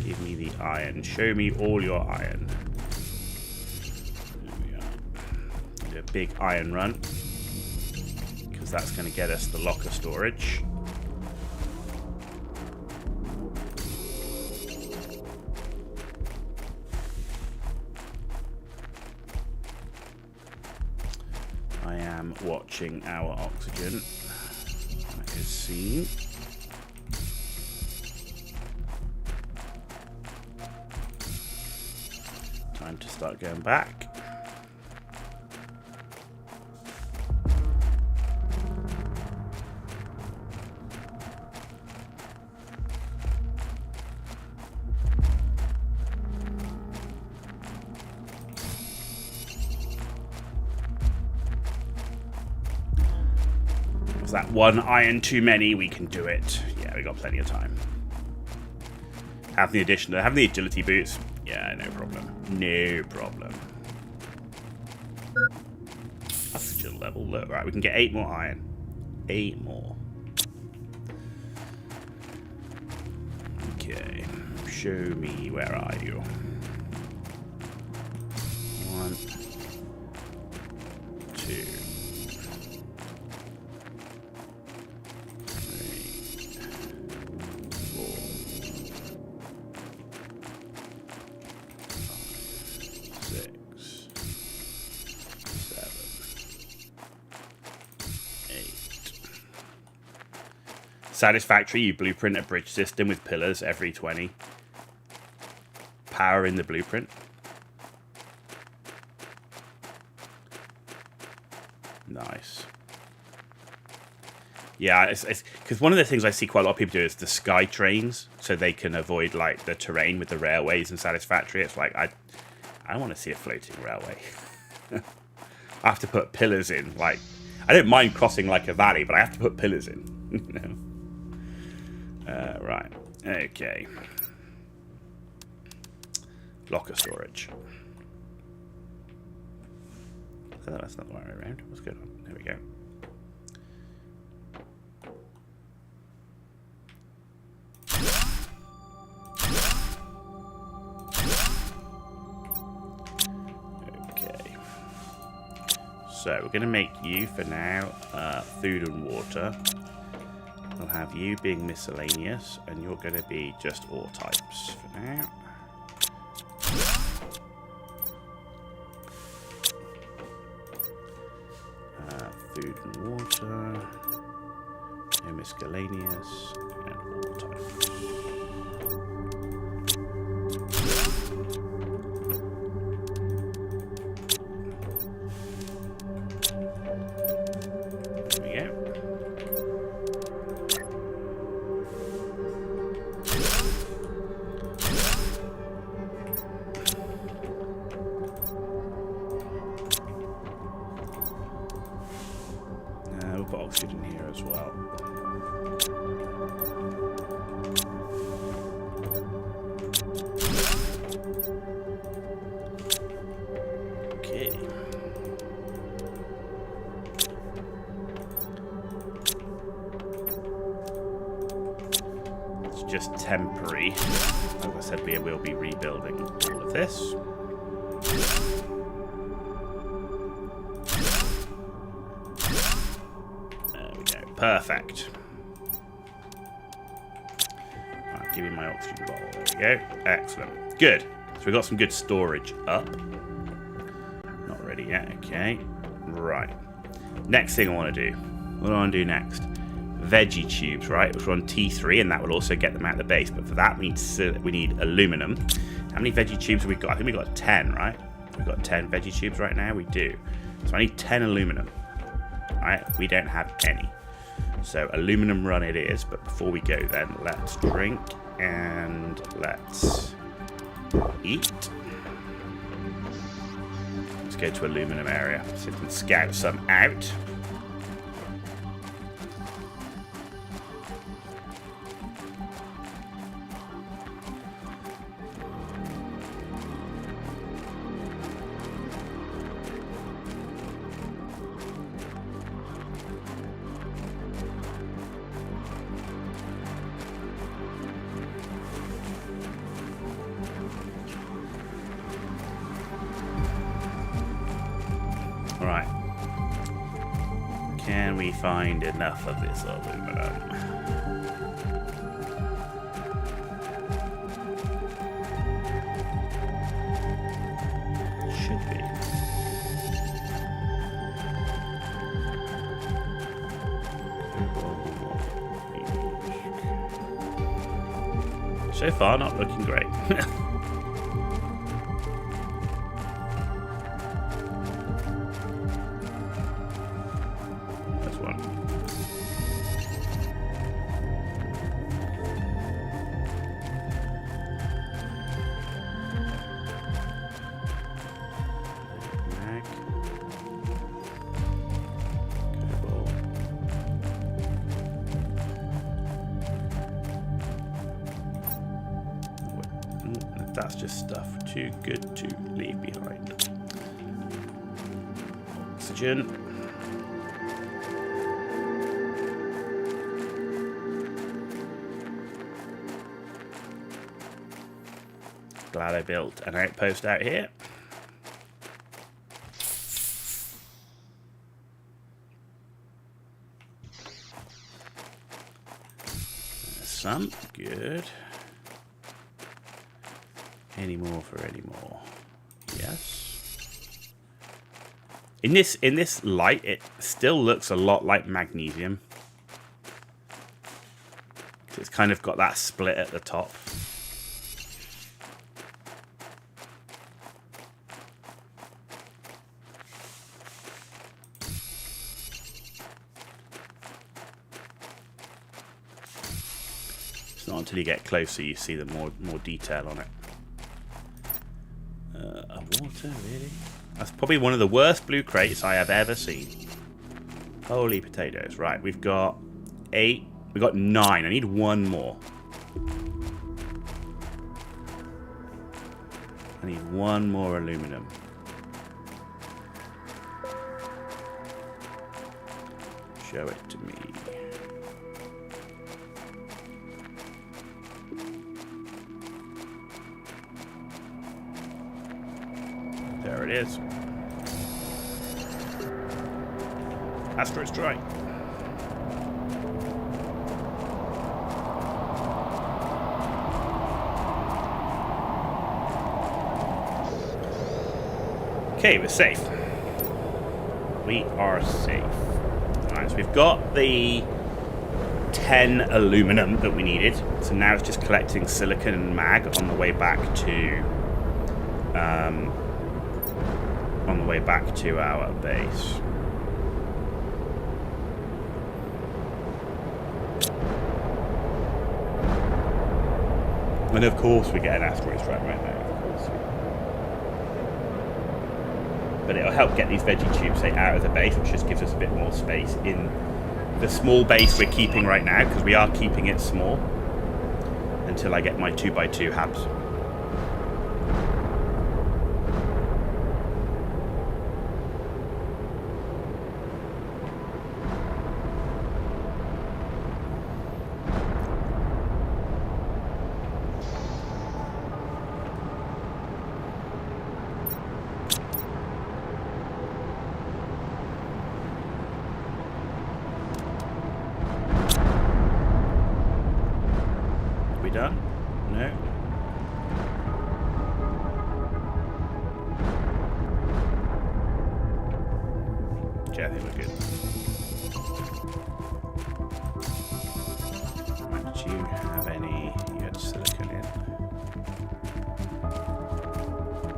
Give me the iron. Show me all your iron. There we are. Do a big iron run, because that's going to get us the locker storage. I am watching our oxygen. That is seen. Time to start going back. Is that one iron too many? We can do it. Yeah, we got plenty of time. Have the agility boots. Yeah, no problem. No problem. Oxygen level low. Right, we can get 8 more iron. 8 more. Okay. Show me, where are you? 1, 2, 3, 4, 5, 6, 7, 8. Satisfactory, you blueprint a bridge system with pillars every 20. Power in the blueprint. Nice. Yeah, it's because one of the things I see quite a lot of people do is the sky trains, so they can avoid like the terrain with the railways in Satisfactory. It's like I want to see a floating railway. I have to put pillars in. Like, I don't mind crossing like a valley, but I have to put pillars in. Right. Okay. Locker storage. Oh, that's not the right way around. What's going on? There we go. Okay. So we're going to make you for now food and water. We'll have you being miscellaneous, and you're going to be just ore types for now. Food and water, no miscellaneous, and all types. There we go. We'll put oxygen here as well. Okay. It's just temporary. As I said, we will be rebuilding all of this. Perfect. Right, give me my oxygen bottle. There we go. Excellent. Good. So we've got some good storage up. Not ready yet. Okay. Right. Next thing I want to do. What do I want to do next? Veggie tubes, right? Which are on T3, and that will also get them out of the base. But for that, we need aluminum. How many veggie tubes have we got? I think we've got 10, right? We've got 10 veggie tubes right now. We do. So I need 10 aluminum. Right? We don't have any. So aluminum run it is, but before we go then, let's drink and let's eat. Let's go to aluminum area so we can scout some out. Right. Can we find enough of this aluminum? Should be. So far, not looking great. That's just stuff too good to leave behind. Oxygen. Glad I built an outpost out here. There's some. Good. Any more for any more? Yes. In this light, it still looks a lot like magnesium. It's kind of got that split at the top. It's not until you get closer you see the more detail on it. Water, really? That's probably one of the worst blue crates I have ever seen. Holy potatoes. Right, we've got 8. We've got 9. I need one more. I need one more aluminum. Show it to me. There it is. Asteroid strike. Okay, we're safe. We are safe. Alright, so we've got the 10 aluminum that we needed. So now it's just collecting silicon and mag on the way back to our base. And of course we get an asteroid strike right now, of course. But it'll help get these veggie tubes out of the base, which just gives us a bit more space in the small base we're keeping right now, because we are keeping it small until I get my 2x2 habs. Done? No. Okay, I think we're good. Right, did you have any? You had silicon in.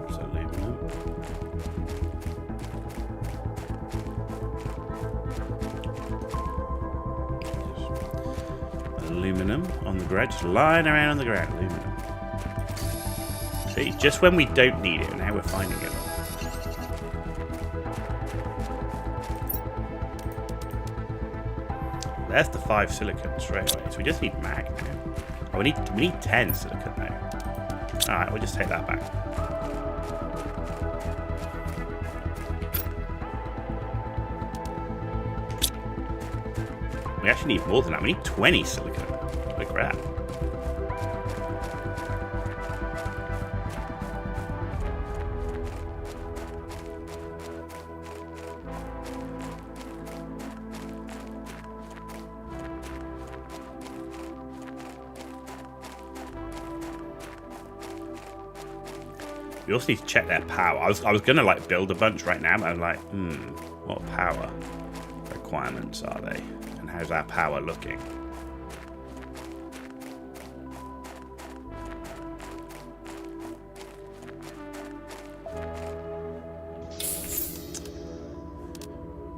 It's aluminum. Aluminum on the ground, just lying around on the ground. Aluminum. See, just when we don't need it, now we're finding it. There's the 5 silicon straight away. So we just need mag now. Oh, we need 10 silicon now. All right, we'll just take that back. We actually need more than that. We need 20 silicon. Holy crap. We also need to check their power. I was gonna like build a bunch right now, but I'm like, what power requirements are they? And how's our power looking?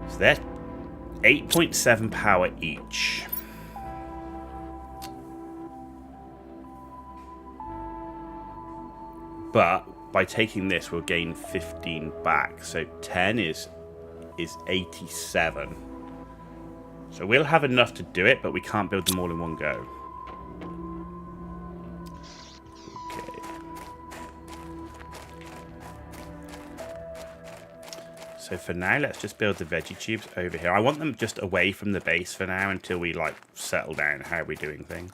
So they're 8.7 power each. But by taking this, we'll gain 15 back. So 10 is 87. So we'll have enough to do it, but we can't build them all in one go. Okay. So for now, let's just build the veggie tubes over here. I want them just away from the base for now until we like settle down how we're doing things.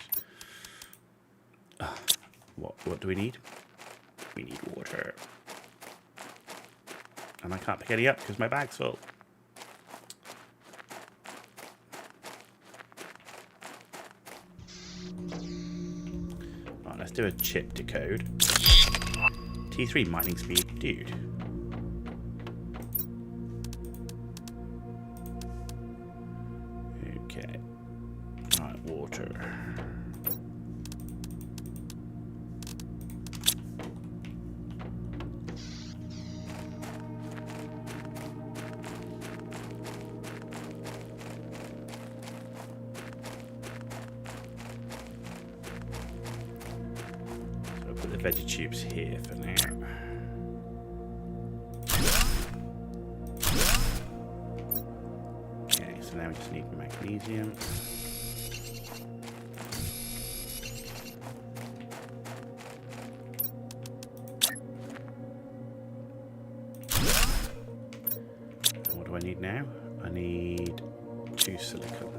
What do we need? We need water. And I can't pick any up because my bag's full. Right, let's do a chip decode. T3 mining speed, dude. Okay. Right, water. So I'll put the veggie tubes here for now. Okay, so now we just need magnesium. What do I need now? I need 2 silicon.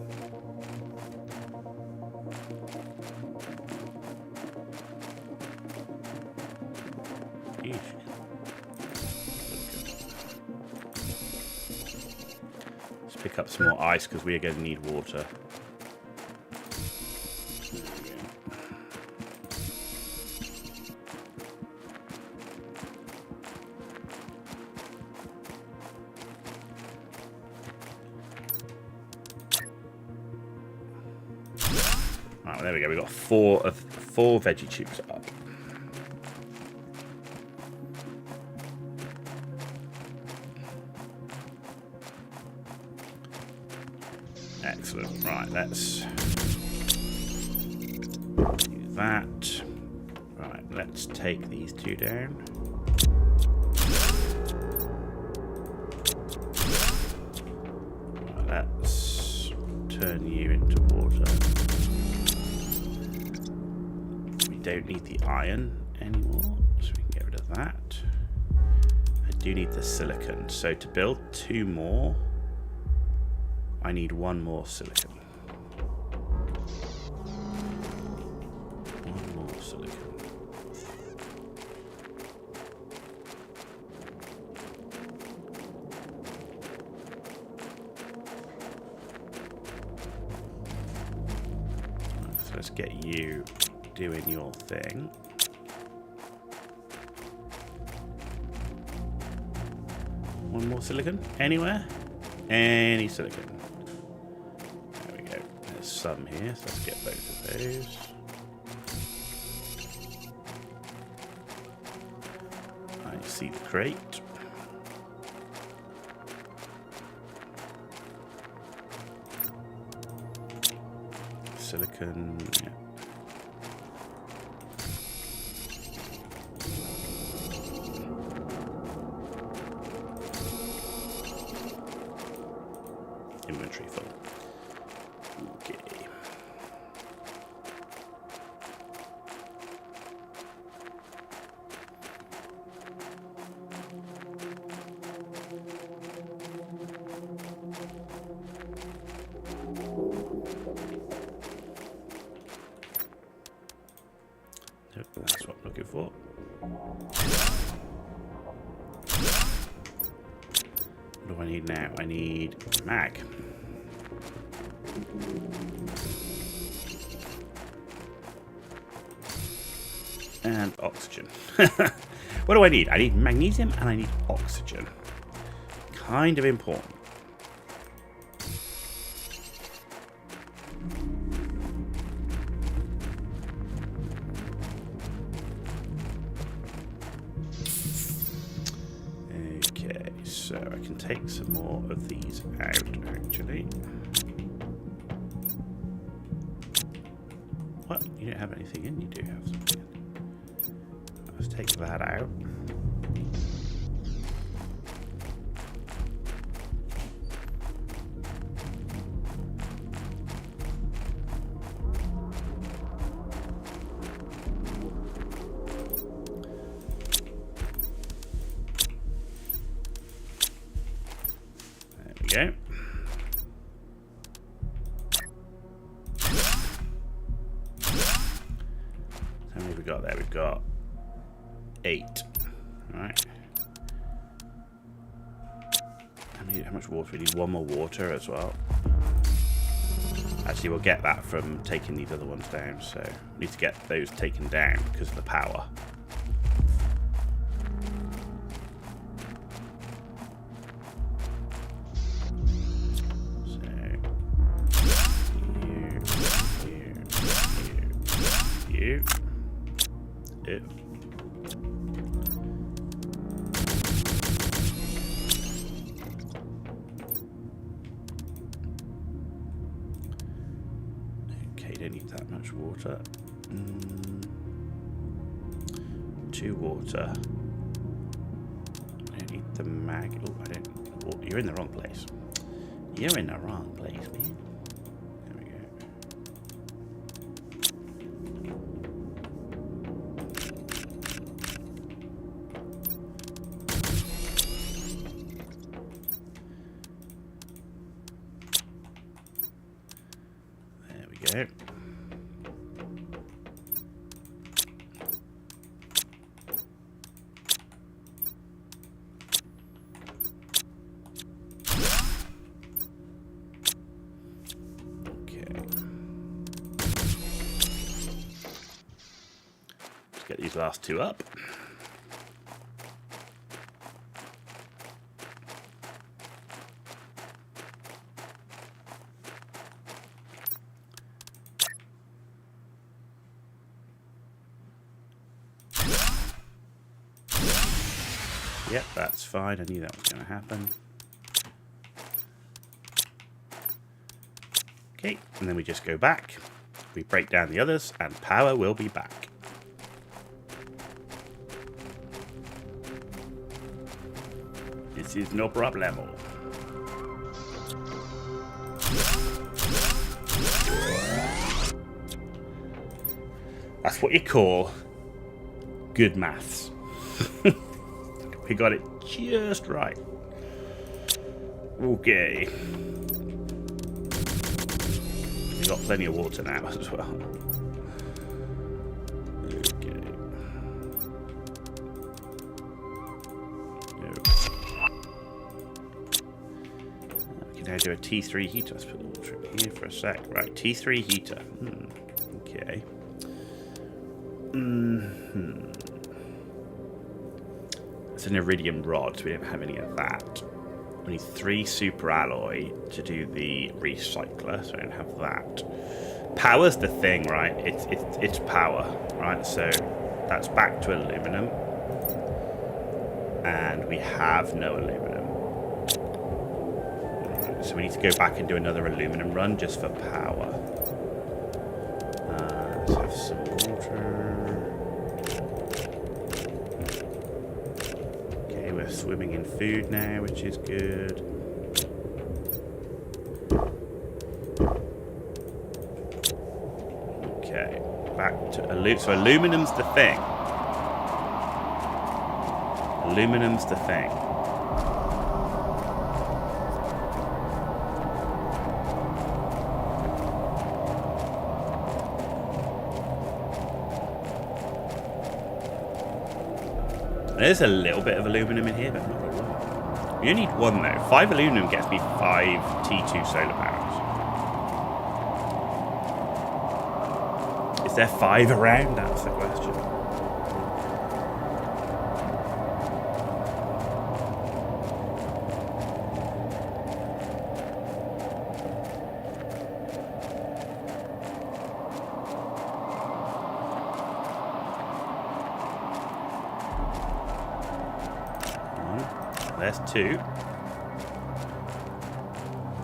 Eesh. Let's pick up some more ice because we are going to need water. There we go. Right, there we go. We've got four veggie tubes up. Excellent. Right, let's do that. Right, let's take these 2 down. Right, let's turn you into water. We don't need the iron anymore, so we can get rid of that. I do need the silicon, so to build 2 more, I need 1 more silicon. 1 more silicon. Right, so let's get you doing your thing. One more silicon? Anywhere? Any silicon. There we go. There's some here, so let's get both of those. I see the crate. Silicon, yeah. Inventory full. Okay. Nope, that's what I'm looking for. What do I need now? I need mag. And oxygen. What do I need? I need magnesium and I need oxygen. Kind of important. Okay, so I can take some more of these out, actually. What? You don't have anything in? You do have something in. Let's take that out. got there? We've got 8. All right. How much water? We need 1 more water as well. Actually, we'll get that from taking these other ones down. So we need to get those taken down because of the power. Okay, don't need that much water. 2 water. I don't need the mag. Oh, I don't. Oh, you're in the wrong place. You're in the wrong place, man. There we go. There we go. Get these last 2 up. Yep, that's fine. I knew that was going to happen. Okay, and then we just go back. We break down the others, and power will be back. This is no problemo. That's what you call good maths. We got it just right. Okay. We've got plenty of water now as well. Okay. We can now do a T3 heater. Let's put the water in here for a sec. Right, T3 heater. Okay. It's an iridium rod, so we don't have any of that. We need 3 super alloy to do the recycler, so I don't have that. Power's the thing, right? It's power, right? So that's back to aluminum, and we have no aluminum. So we need to go back and do another aluminum run just for power. Let's have some water. We're swimming in food now, which is good. Okay, back to aluminum. So aluminum's the thing. Aluminum's the thing. There's a little bit of aluminum in here, but not a lot. You only need 1 though. 5 aluminum gets me 5 T2 solar panels. Is there 5 around? That's the question. There's 2.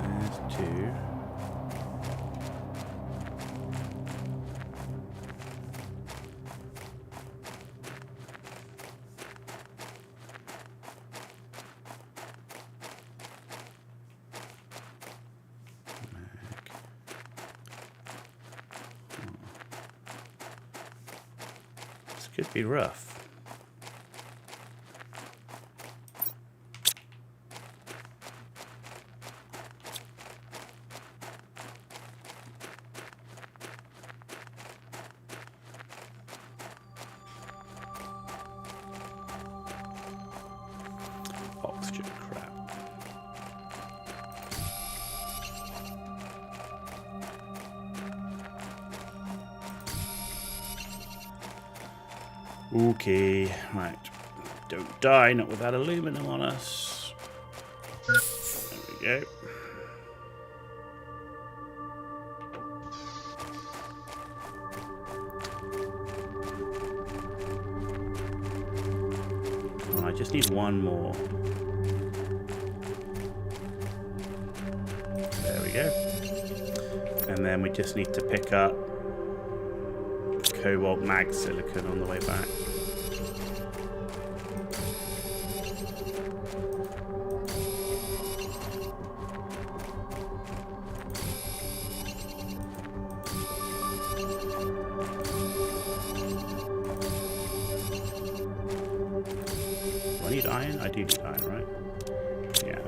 There's 2. This could be rough. Okay, right. Don't die, not without aluminum on us. There we go. Oh, I just need one more. There we go. And then we just need to pick up cobalt mag silicon on the way back. Do I need iron? I do need iron, right? Yeah.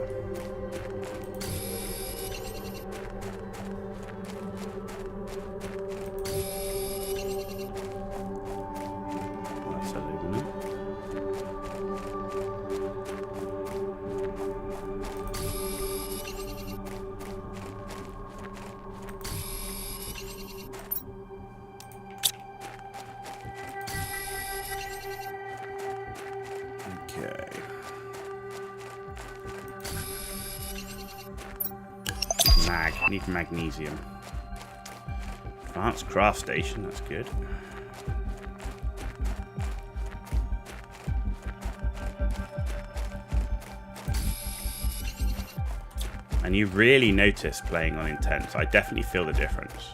That's aluminum. Okay. Need magnesium. Advanced craft station, that's good. And you really notice playing on intense. I definitely feel the difference.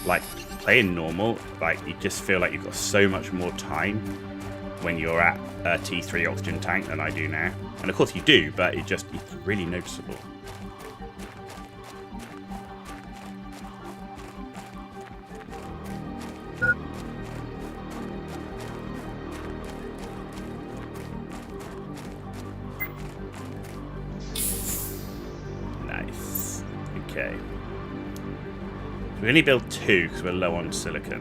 Like playing normal, like you just feel like you've got so much more time when you're at a T3 oxygen tank than I do now. And of course you do, but it's really noticeable. Nice. Okay. We only build 2 because we're low on silicon.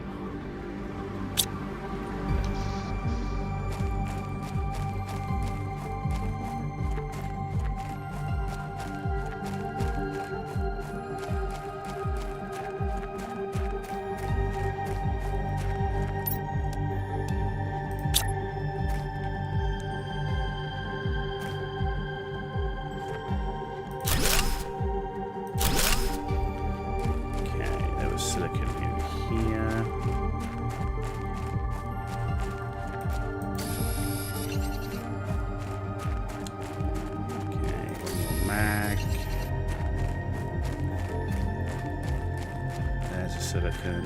Silicon.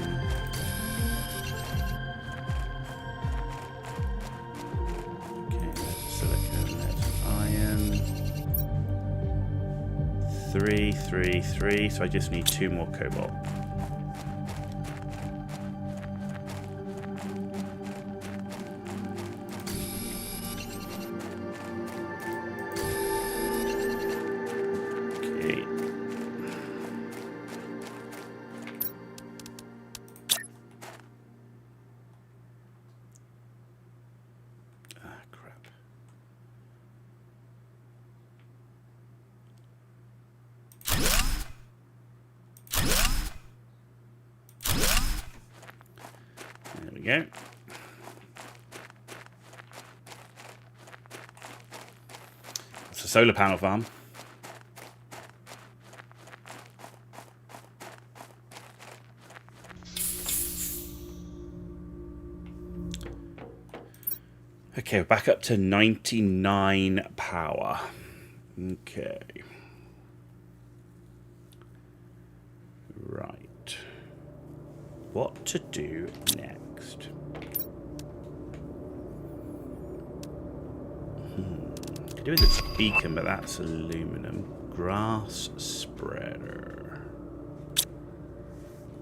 Okay, there's silicon, there's iron. 3, 3, 3. So I just need 2 more cobalt. Okay. There we go. It's a solar panel farm. Okay, we're back up to 99 power. Okay. Right. What to do next? Could do with a beacon, but that's aluminum. Grass spreader.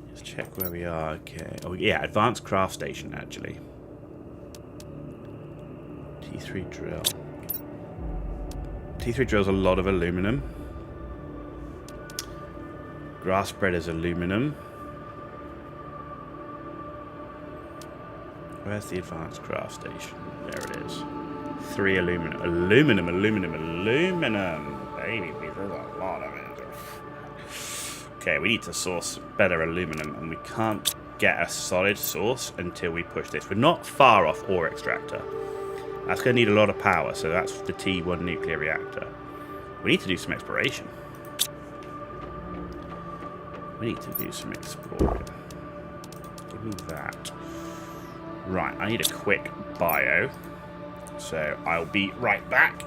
Let's check where we are. Okay. Oh yeah, advanced craft station actually. T3 drill. T3 drills a lot of aluminum. Grass spreader's aluminum. Where's the advanced craft station? There it is. 3 aluminum. Aluminum. Baby, there's a lot of it. Okay, we need to source better aluminum, and we can't get a solid source until we push this. We're not far off ore extractor. That's going to need a lot of power, so that's the T1 nuclear reactor. We need to do some exploration. We need to do some exploring. Give me that. Right, I need a quick bio. So I'll be right back.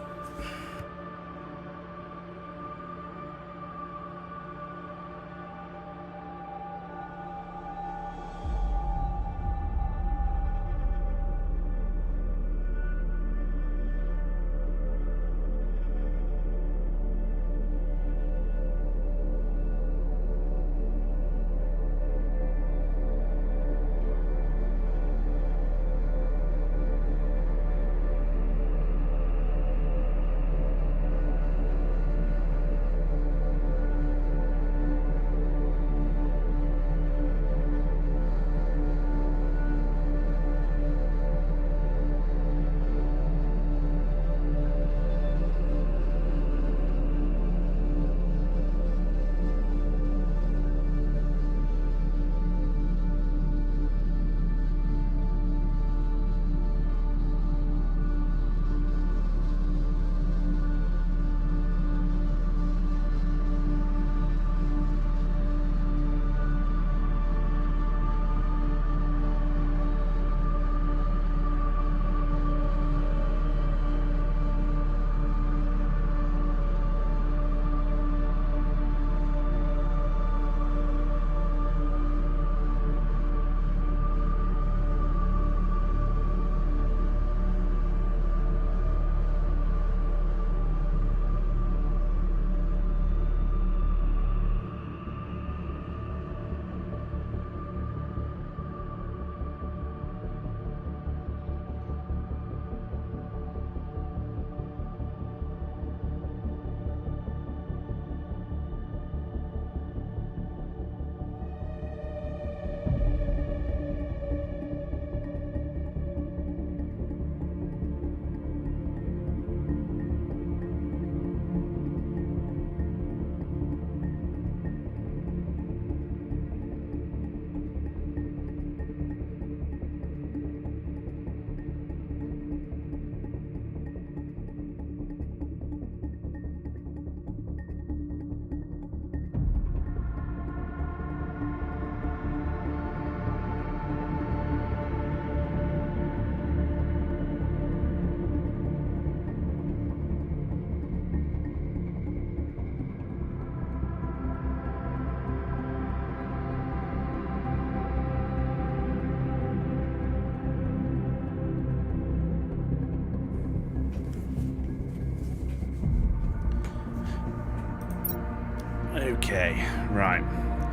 Okay, right.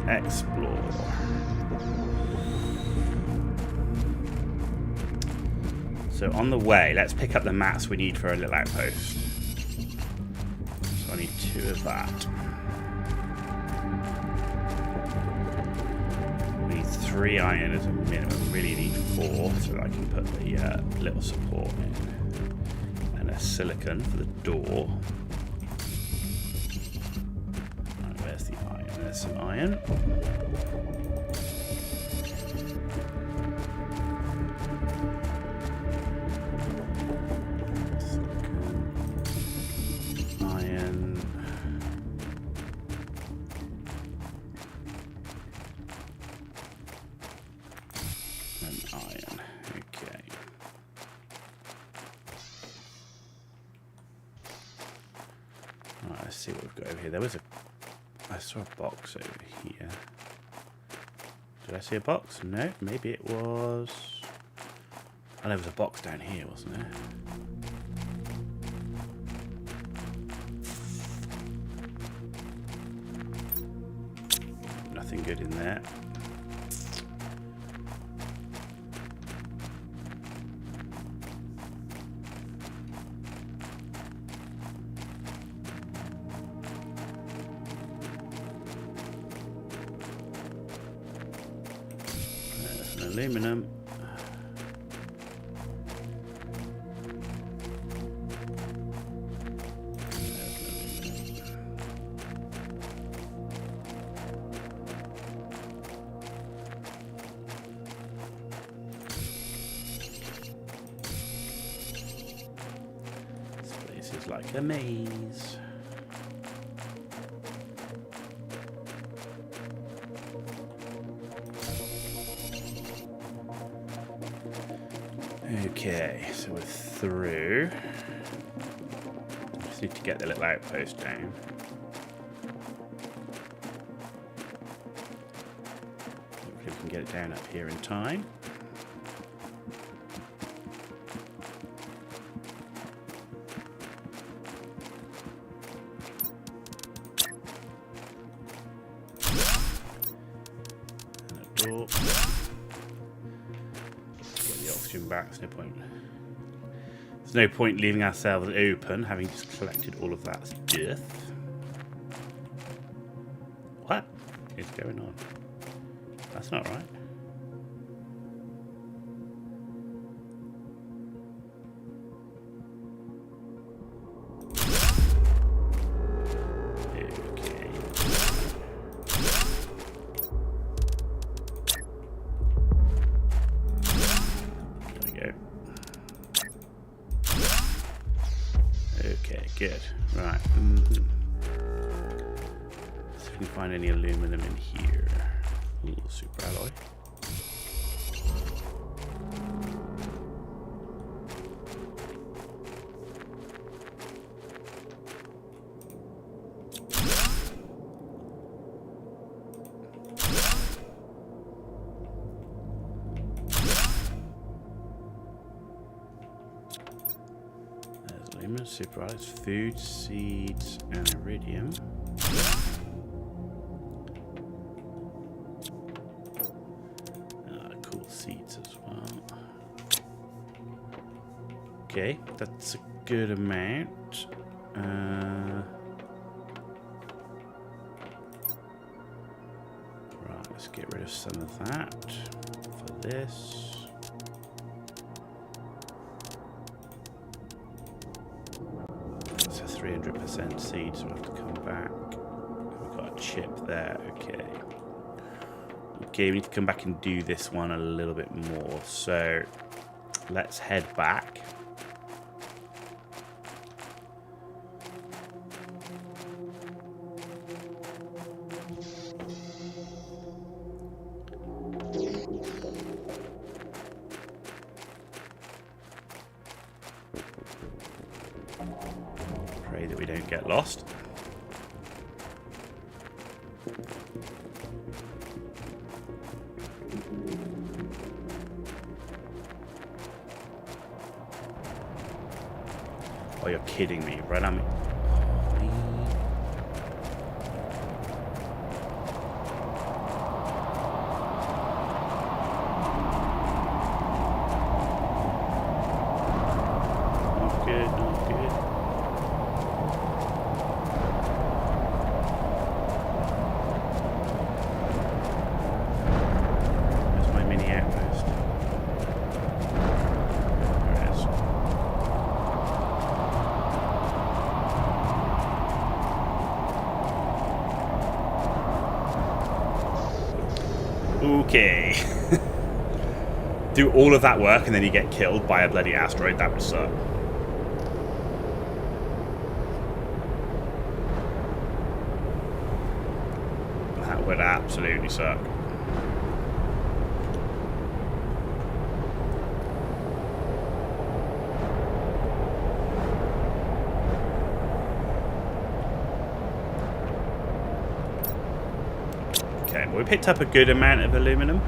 Explore. So on the way, let's pick up the mats we need for a little outpost. So I need 2 of that. We need 3 iron as a minimum. Really need 4 so that I can put the little support in. And a silicon for the door. Right, where's the iron? There's some iron. Let's see what we've got over here. There was I saw a box over here. Did I see a box? No, maybe it was. Oh, there was a box down here, wasn't there? Nothing good in there. Aluminum. This is like a maze. Okay, so we're through. Just need to get the little outpost down. Hopefully we can get it down up here in time. Door. Get the oxygen back. There's no point. There's no point leaving ourselves open, having just collected all of that stuff. What is going on? That's not right. Okay, good. Right. See if we can find any aluminum in here. Ooh, super alloy. Super alloys, food, seeds, and iridium. Cool seeds as well. Okay, that's a good amount. Right, let's get rid of some of that for this. It's a 300% seed, so we'll have to come back. We've got a chip there, okay. Okay, we need to come back and do this one a little bit more. So let's head back. Pray that we don't get lost. Oh, you're kidding me, right? I mean, not good, not good. Where's my mini outpost? There it is. Okay. Do all of that work and then you get killed by a bloody asteroid. That would suck. That would absolutely suck. Okay, well, we picked up a good amount of aluminum.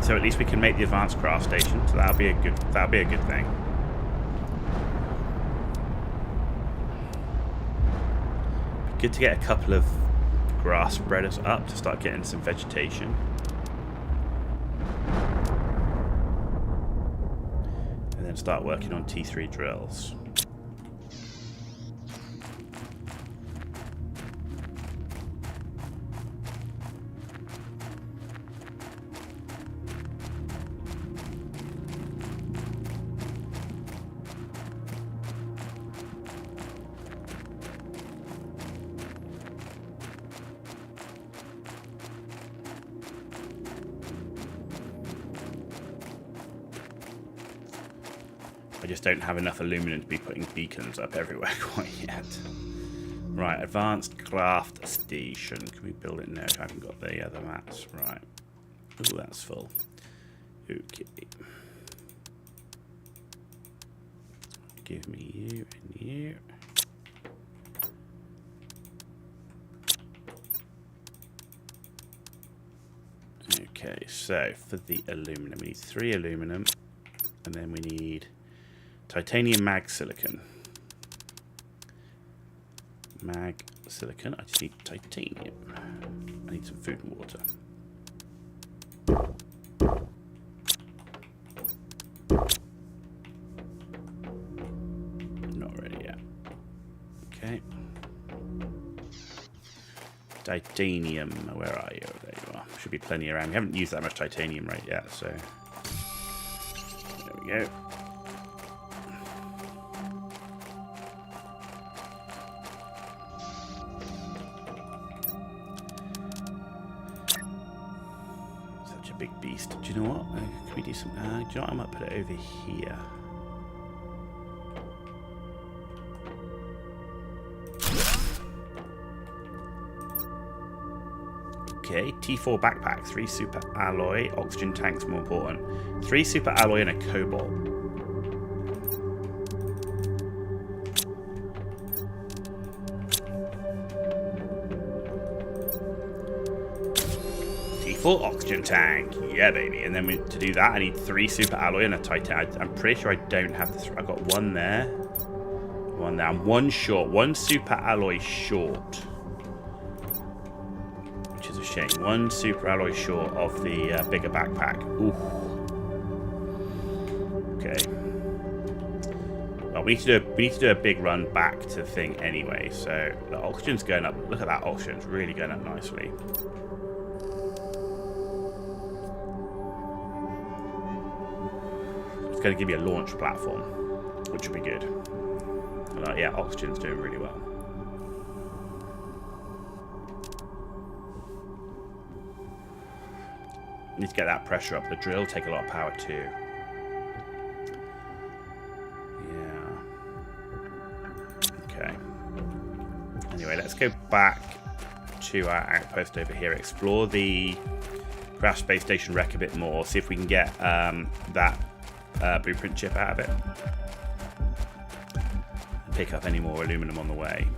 So at least we can make the advanced craft station. So that'll be a good thing. Good to get a couple of grass spreaders up to start getting some vegetation. And then start working on T3 drills. I just don't have enough aluminum to be putting beacons up everywhere quite yet. Right, advanced craft station. Can we build it? No, I haven't got the other mats. Right. Oh, that's full. Okay. Give me you and you. Okay, so for the aluminum, we need 3 aluminum, and then we need titanium mag silicon. Mag silicon. I just need titanium. I need some food and water. Not ready yet. Okay. Titanium. Where are you? There you are. Should be plenty around. We haven't used that much titanium right yet, so there we go. Big beast. Do you know what? Can we do some? Do you know what? I might put it over here. Okay, T4 backpack, 3 super alloy, oxygen tanks more important. 3 super alloy and a cobalt. Full oxygen tank, yeah, baby. And then to do that, I need 3 super alloy and a titan. I'm pretty sure I don't have this. I've got 1 there, 1 there. I'm 1 short, 1 super alloy short, which is a shame. 1 super alloy short of the bigger backpack. Ooh. Okay. Well, we need to do a big run back to the thing anyway. So the oxygen's going up. Look at that oxygen; it's really going up nicely. Going to give you a launch platform, which will be good. Yeah, oxygen's doing really well. Need to get that pressure up. The drill will take a lot of power too. Yeah. Okay. Anyway, let's go back to our outpost over here. Explore the Crash Space Station wreck a bit more. See if we can get that blueprint chip out of it. Pick up any more aluminum on the way.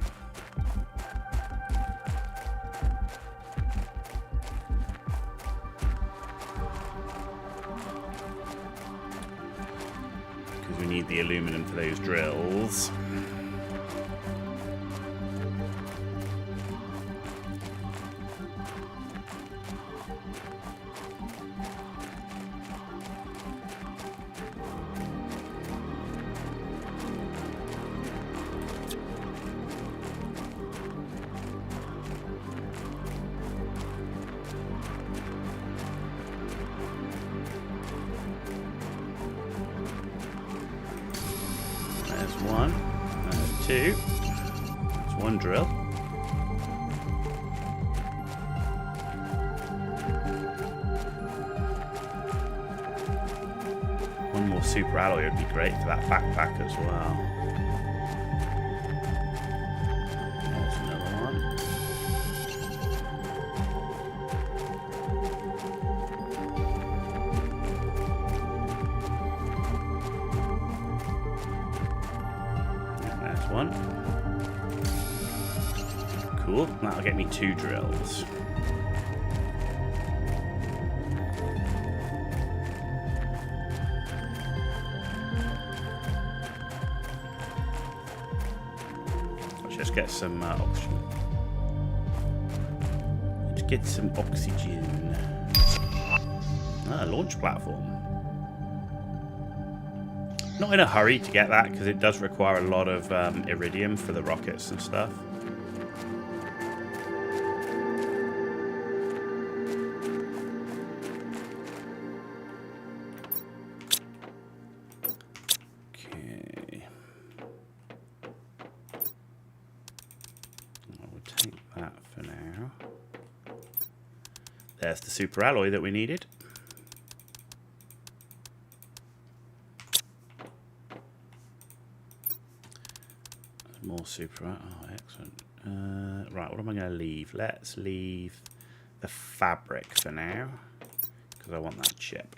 Because we need the aluminum for those drills. There's 1, there's 2, there's 1 drill. One more super alloy would be great for that backpack as well. There's another one. There's 1. Cool. That'll get me 2 drills. Let's get some oxygen. Let's get some oxygen. Launch platform. Not in a hurry to get that because it does require a lot of iridium for the rockets and stuff. Okay. I will take that for now. There's the super alloy that we needed. More super. Oh, excellent. Right, what am I going to leave? Let's leave the fabric for now, because I want that chip.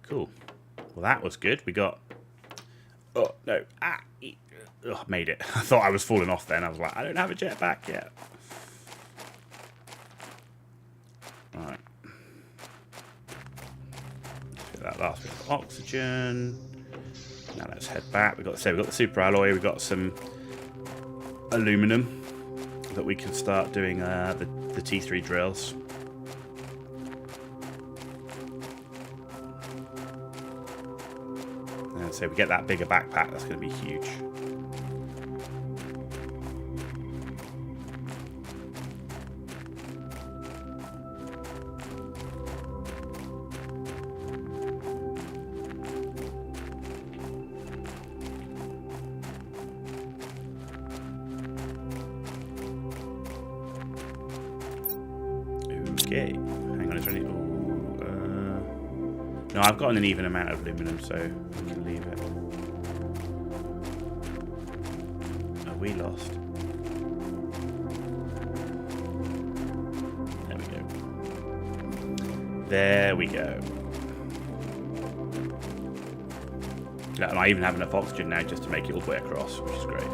Cool. Well, that was good. We got... Oh, no. Oh, made it. I thought I was falling off then. I was like, I don't have a jetpack yet. Right. Let's get that last bit of oxygen. Now let's head back. We've got the super alloy. We've got some aluminum that we can start doing the T3 drills. And so we get that bigger backpack. That's going to be huge. Okay, hang on, is there any... no, I've got an even amount of aluminum, so we can leave it. Oh, we lost. There we go. There we go. Yeah, and I even have enough oxygen now just to make it all the way across, which is great.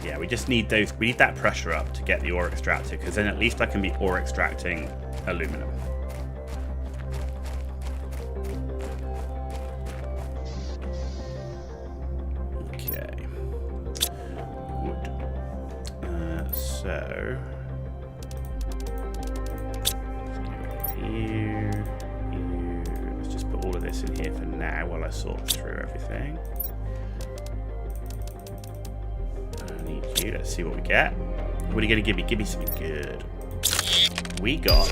Yeah, we just need those. We need that pressure up to get the ore extracted, because then at least I can be ore extracting aluminum. Okay. Wood. So here. Let's just put all of this in here for now while I sort through everything. Let's see what we get. What are you going to give me? Give me something good. We got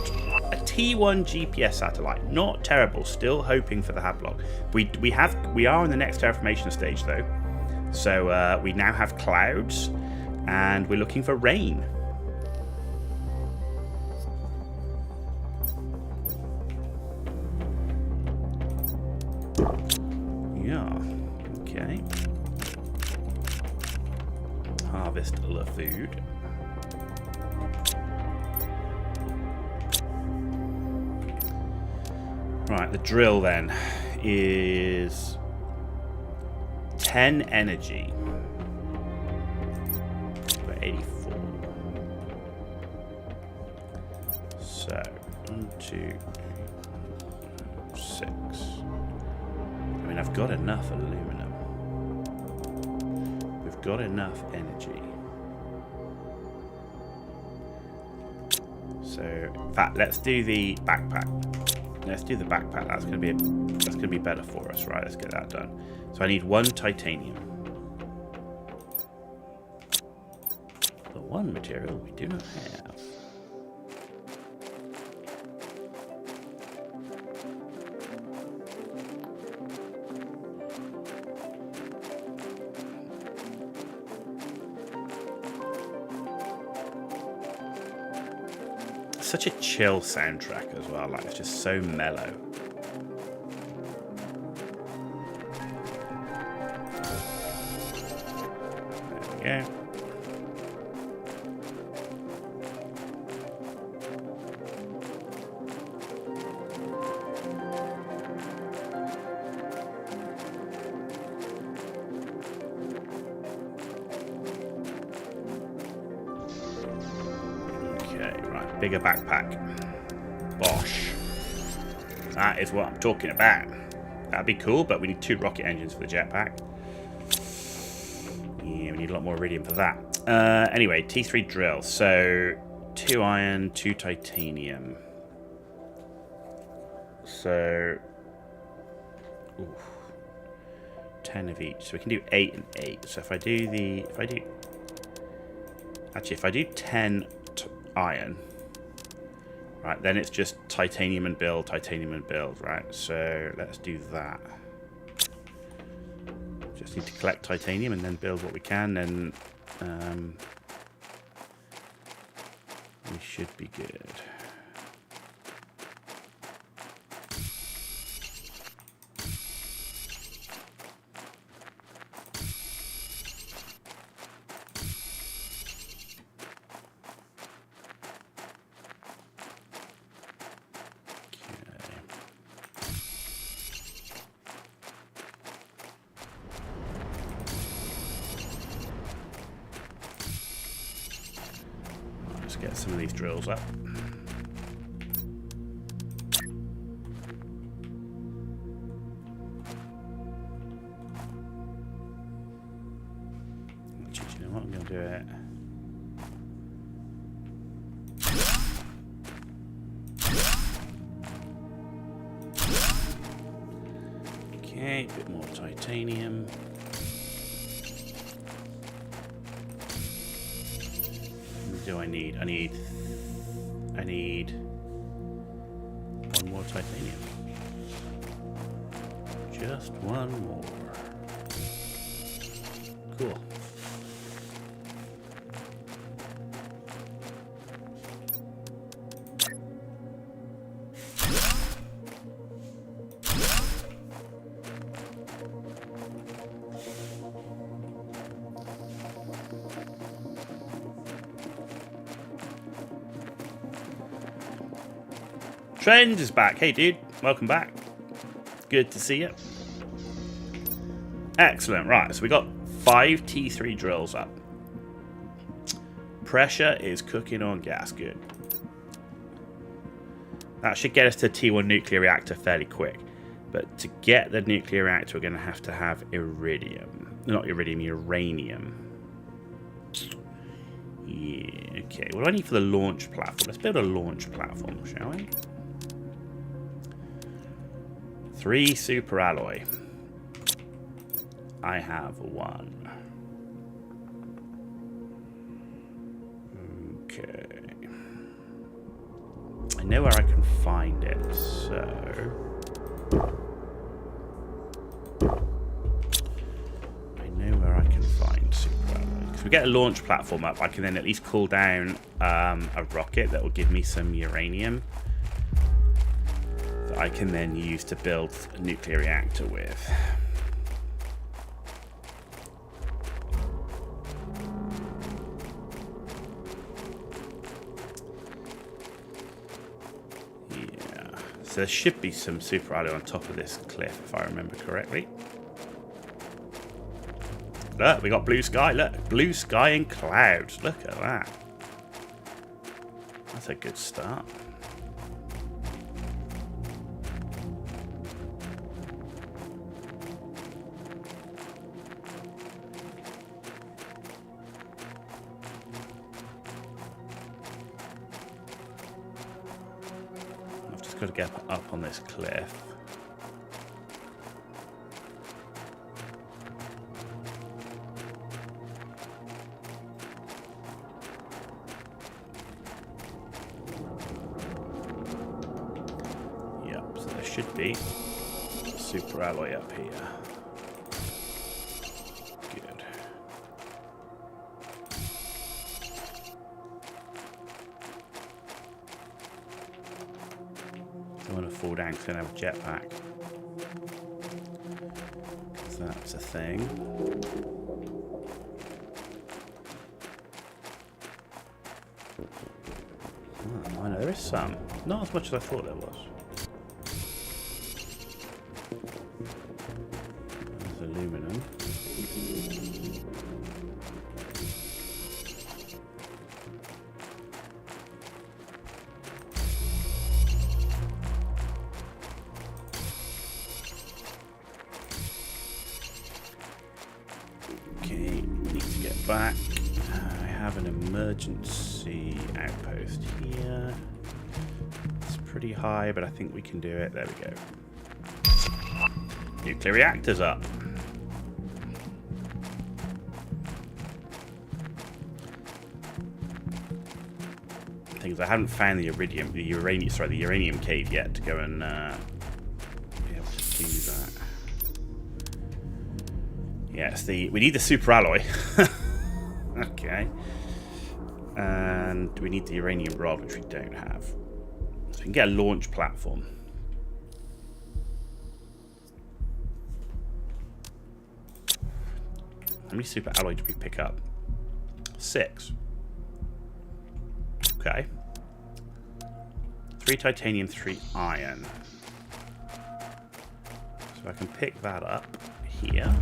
a T1 GPS satellite. Not terrible. Still hoping for the Hablog. We are in the next terraformation stage though. So we now have clouds, and we're looking for rain. Yeah. Okay. Harvest the food. Right, the drill then is 10 energy for 84. So 1, 2, 6. I mean, I've got enough aluminum. We've got enough energy. So, in fact, let's do the backpack. Let's do the backpack. That's going to be better for us, right? Let's get that done. So I need 1 titanium. The one material we do not have. Such a chill soundtrack as well, like it's just so mellow. There we go. Bigger backpack. Bosh. That is what I'm talking about. That'd be cool, but we need 2 rocket engines for the jetpack. Yeah, we need a lot more iridium for that. Anyway, T3 drill. So 2 iron, 2 titanium. So 10 of each. So we can do 8 and 8. So if I do 10 iron. Right, then it's just titanium and build, right? So let's do that. Just need to collect titanium and then build what we can, and we should be good. Get some of these drills up. Actually, do you know what? I'm going to do it. Okay, a bit more titanium. Do I need? I need one more titanium. Just one more. Cool. Trend is back. Hey, dude. Welcome back. Good to see you. Excellent. Right, so we got 5 T3 drills up. Pressure is cooking on gas. Good. That should get us to T1 nuclear reactor fairly quick. But to get the nuclear reactor, we're going to have iridium. Not iridium, uranium. Yeah, okay. What do I need for the launch platform? Let's build a launch platform, shall we? 3 super alloy. I have 1. Okay. I know where I can find it, so... I know where I can find super alloy. If we get a launch platform up, I can then at least cool down a rocket that will give me some uranium. I can then use to build a nuclear reactor with. Yeah, so there should be some super alloy on top of this cliff, if I remember correctly. Look, we got blue sky. Look, blue sky and clouds. Look at that. That's a good start. Got to get up on this cliff. Yep, so there should be a super alloy up here. Good. I want to fall down because I don't have a jetpack. So that's a thing. Oh, I know there is some. Not as much as I thought there was. There's aluminum. Okay, need to get back. I have an emergency outpost here. It's pretty high, but I think we can do it. There we go. Nuclear reactors up. thing is I haven't found the uranium cave yet to go and be able to do that. Yes, we need the super alloy. Okay. And we need the uranium rod, which we don't have. So we can get a launch platform. How many super alloy did we pick up? 6. Okay. 3 titanium, 3 iron. So I can pick that up here.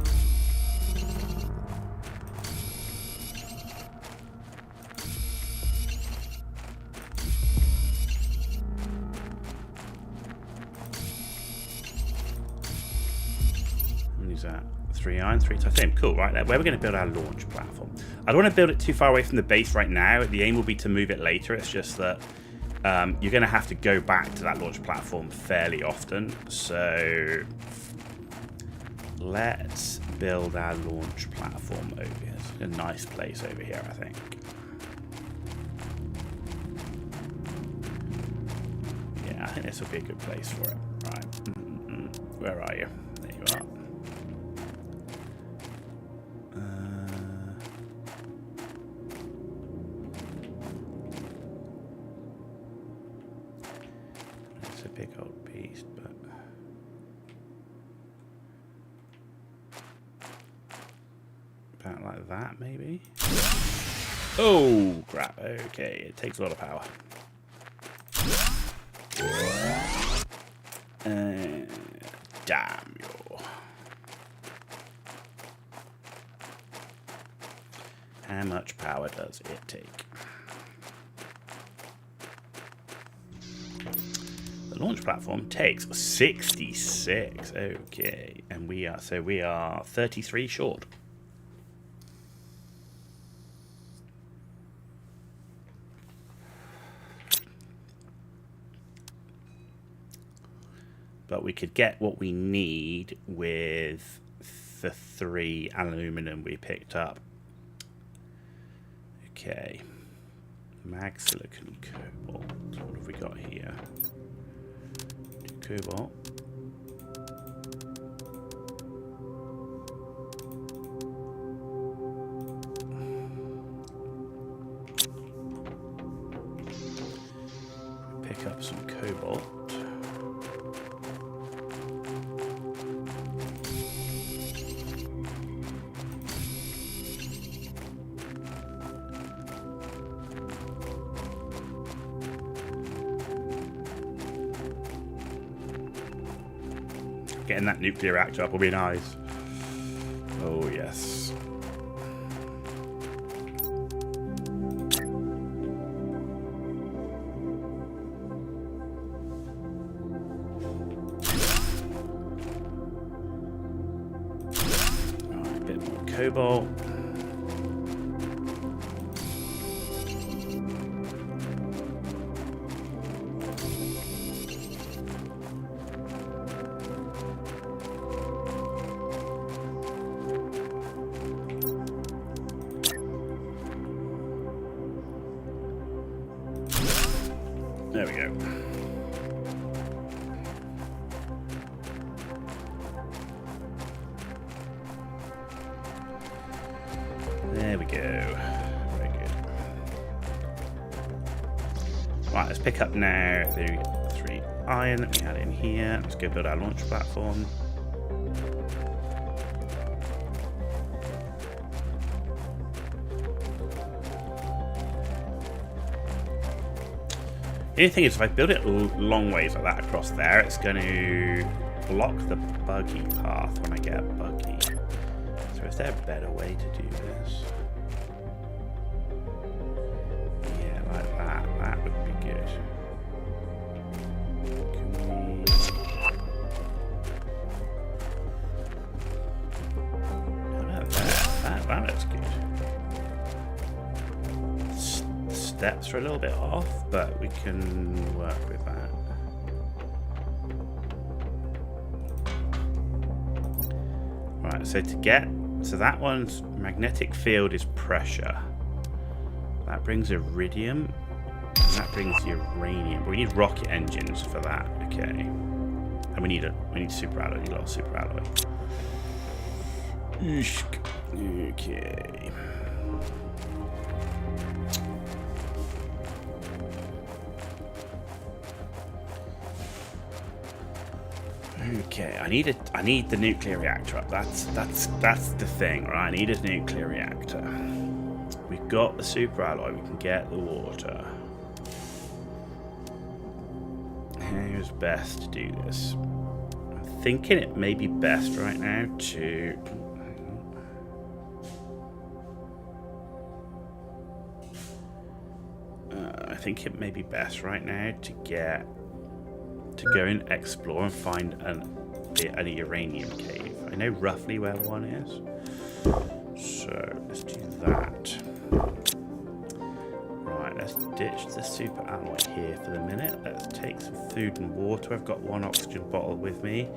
And use that. 3 iron, 3 titanium. Cool, right there. Where we're going to build our launch platform. I don't want to build it too far away from the base right now. The aim will be to move it later. It's just that you're going to have to go back to that launch platform fairly often. So let's build our launch platform over here. It's a nice place over here, I think. Yeah, I think this will be a good place for it. Right. Where are you? There you are. It's a big old beast, but about like that, maybe. Oh crap! Okay, it takes a lot of power. Damn you. How much power does it take? The launch platform takes 66. Okay, and we are 33 short. But we could get what we need with the 3 aluminum we picked up. Okay. Mag silicon cobalt. What have we got here? 2 cobalt. Pick up some cobalt. Getting that nuclear reactor up will be nice. Oh, yes. Alright, a bit more cobalt. There we go. There we go. Very good. Right, let's pick up now the 3 iron that we had in here. Let's go build our launch platform. The only thing is, if I build it long ways like that across there, it's going to block the buggy path when I get a buggy. So is there a better way to do this? Yeah, like that. That would be good. Can we... How about that? That looks good. Steps are a little bit off, but we can work with that. Right, so that one's magnetic field is pressure. That brings iridium. that brings uranium. But we need rocket engines for that. Okay. And we need super alloy. We need a lot of super alloy. Okay. Okay, I need the nuclear reactor up. That's the thing, right? I need a nuclear reactor. We've got the super alloy, we can get the water. How's best to do this? I'm thinking it may be best right now to I think it may be best right now to go and explore and find a uranium cave. I know roughly where one is, so let's do that. Right, let's ditch the super alloy here for the minute. Let's take some food and water. I've got one oxygen bottle with me.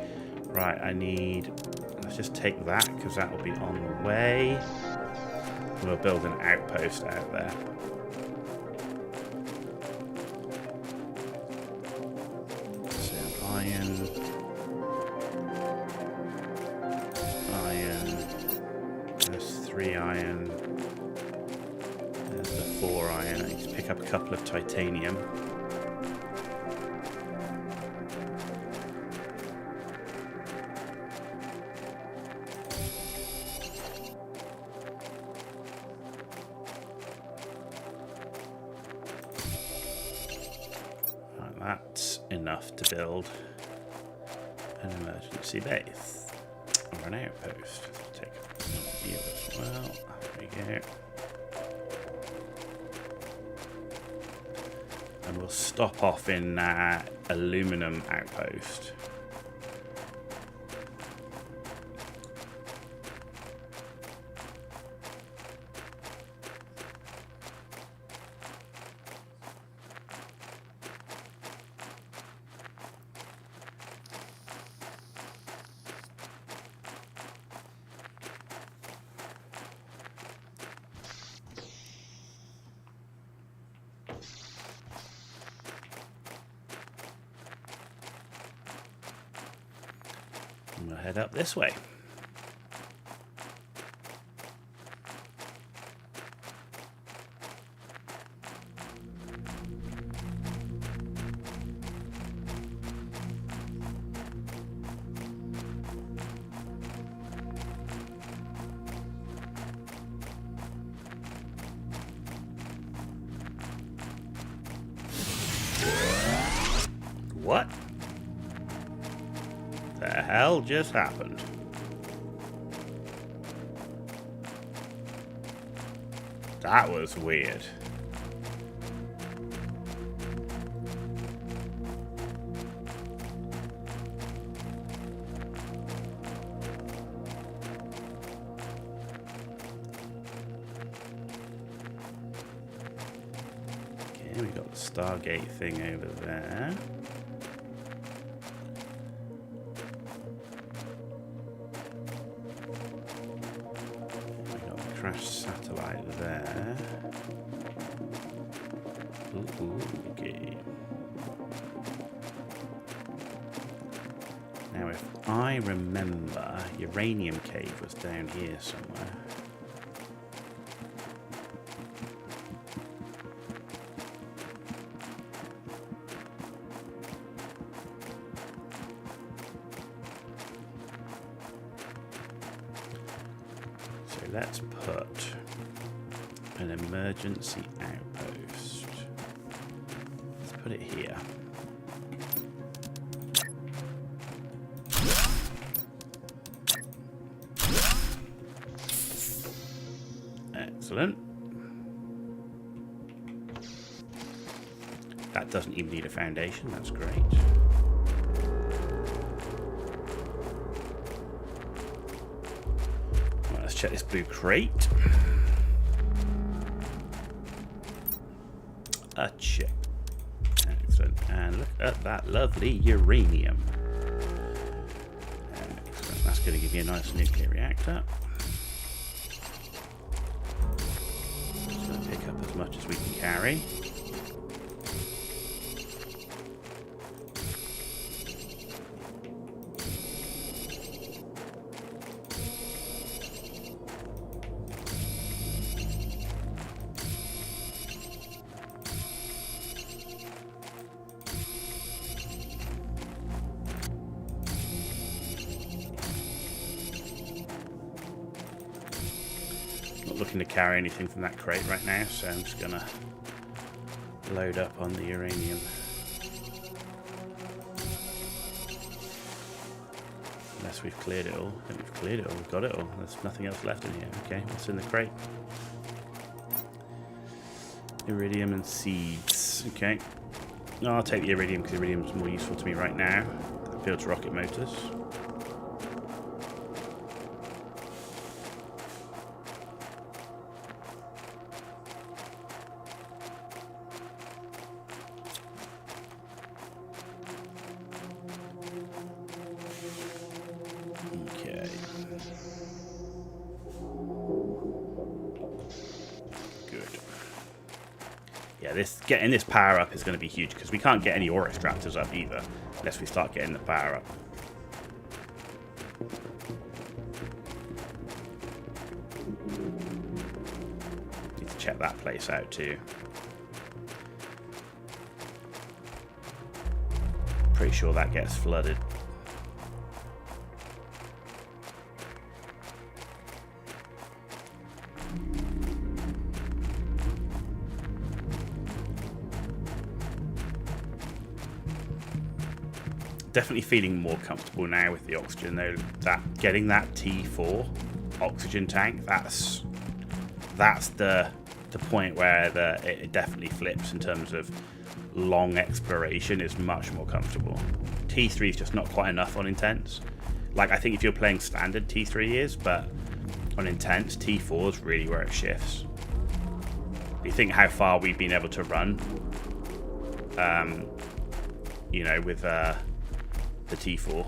Right, let's just take that because that will be on the way. We'll build an outpost out there. There's 3 iron. There's the 4 iron. I need to pick up a couple of titanium. Right, that's enough to build an emergency base or an outpost. Take you as well. There we go. And we'll stop off in aluminum outpost. And we'll head up this way. What the hell just happened? That was weird. Okay, we got the Stargate thing over there. Crashed satellite there. Ooh, okay. Now, if I remember, uranium cave was down here somewhere. Let's put an emergency outpost. Let's put it here. Excellent. That doesn't even need a foundation. That's great. Let's check this blue crate. A chip. Excellent. And look at that lovely uranium. Excellent. That's going to give you a nice nuclear reactor. Just going to pick up as much as we can carry. looking to carry anything from that crate right now, so I'm just gonna load up on the uranium. Unless we've cleared it all. I think we've cleared it all. We've got it all. There's nothing else left in here. Okay, what's in the crate? Iridium and seeds. Okay. No, I'll take the iridium because iridium is more useful to me right now. That builds rocket motors. Okay. Good. Yeah, getting this power up is going to be huge because we can't get any ore extractors up either unless we start getting the power up. Need to check that place out too. Pretty sure that gets flooded. Definitely feeling more comfortable now with the oxygen though. That getting that T4 oxygen tank, that's the point where it definitely flips in terms of long exploration is much more comfortable. T3 is just not quite enough on intense. Like I think if you're playing standard T3 is, but on intense T4 is really where it shifts. You think how far we've been able to run, you know, with the T4.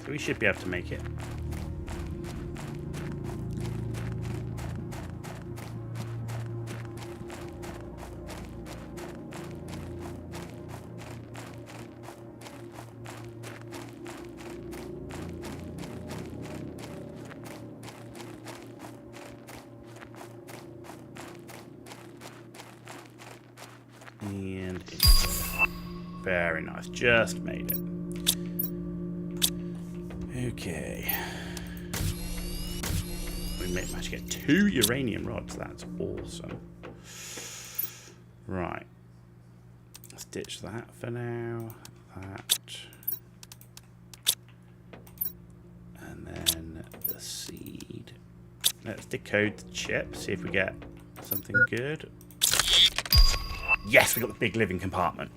So we should be able to make it. And very nice, just made it. Okay. We managed to get 2 uranium rods. That's awesome. Right. Let's ditch that for now. That. And then the seed. Let's decode the chip. See if we get something good. Yes, we got the big living compartment.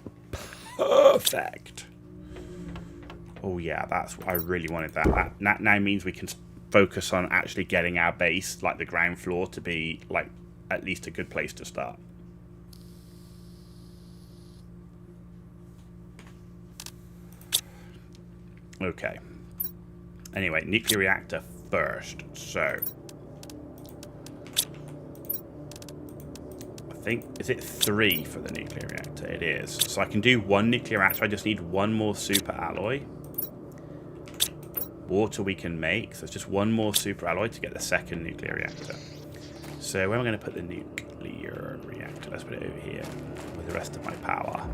Perfect. Oh yeah, that's I really wanted that. That now means we can focus on actually getting our base, like the ground floor, to be like at least a good place to start. Okay. Anyway, nuclear reactor first. So I think, is it 3 for the nuclear reactor? It is. So I can do 1 nuclear reactor. I just need 1 more super alloy. Water we can make, so it's just 1 more super alloy to get the 2nd nuclear reactor. So where am I going to put the nuclear reactor? Let's put it over here with the rest of my power.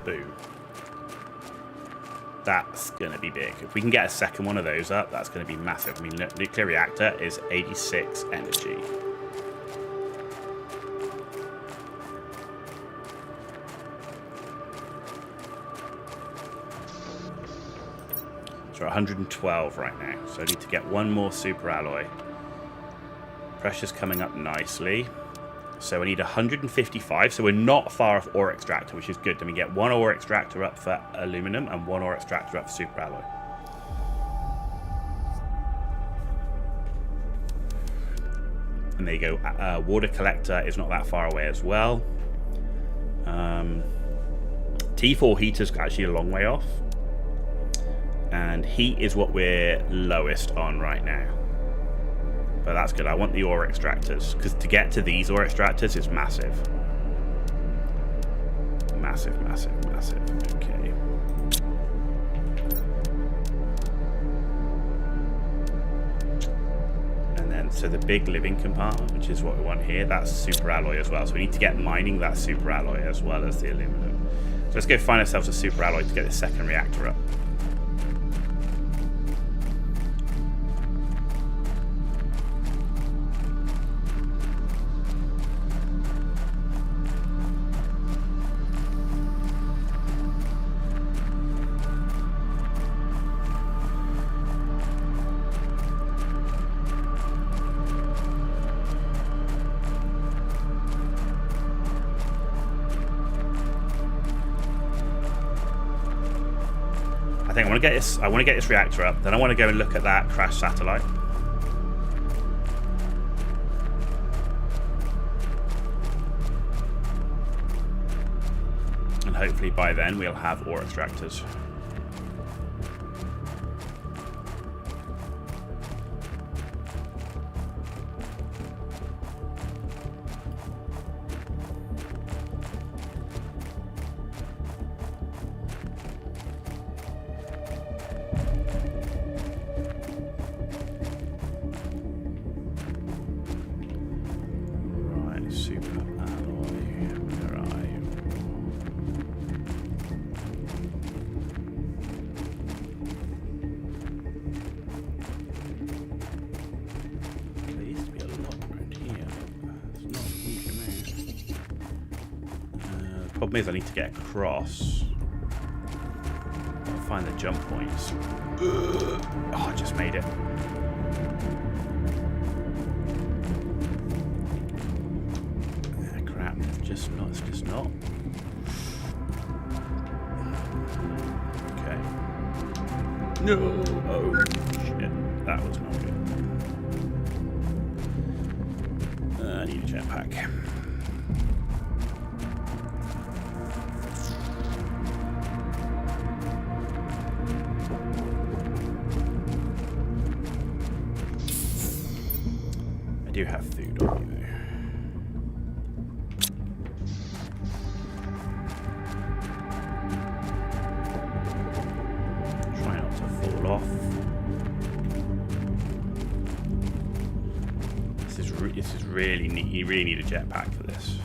Boom. That's going to be big. If we can get a 2nd one of those up, that's going to be massive. I mean, nuclear reactor is 86 energy. So 112 right now. So I need to get one more super alloy. Pressure's coming up nicely. So I need 155. So we're not far off ore extractor, which is good. Then we get one ore extractor up for aluminum and one ore extractor up for super alloy. And there you go. Water collector is not that far away as well. T4 heater's actually a long way off. And heat is what we're lowest on right now. But that's good. I want the ore extractors, because to get to these ore extractors is massive. Massive, massive, massive. Okay. And then, so the big living compartment, which is what we want here, that's super alloy as well. So we need to get mining that super alloy as well as the aluminum. So let's go find ourselves a super alloy to get this second reactor up. I want to get this reactor up. Then I want to go and look at that crashed satellite. And hopefully by then we'll have ore extractors. Problem is I need to get across. I'll find the jump points. Oh, I just made it. Crap, it's just not. Okay. No! Oh, shit. That was not good. I need a jetpack. I do have food on me there. Try not to fall off. This is really neat. You really need a jetpack for this.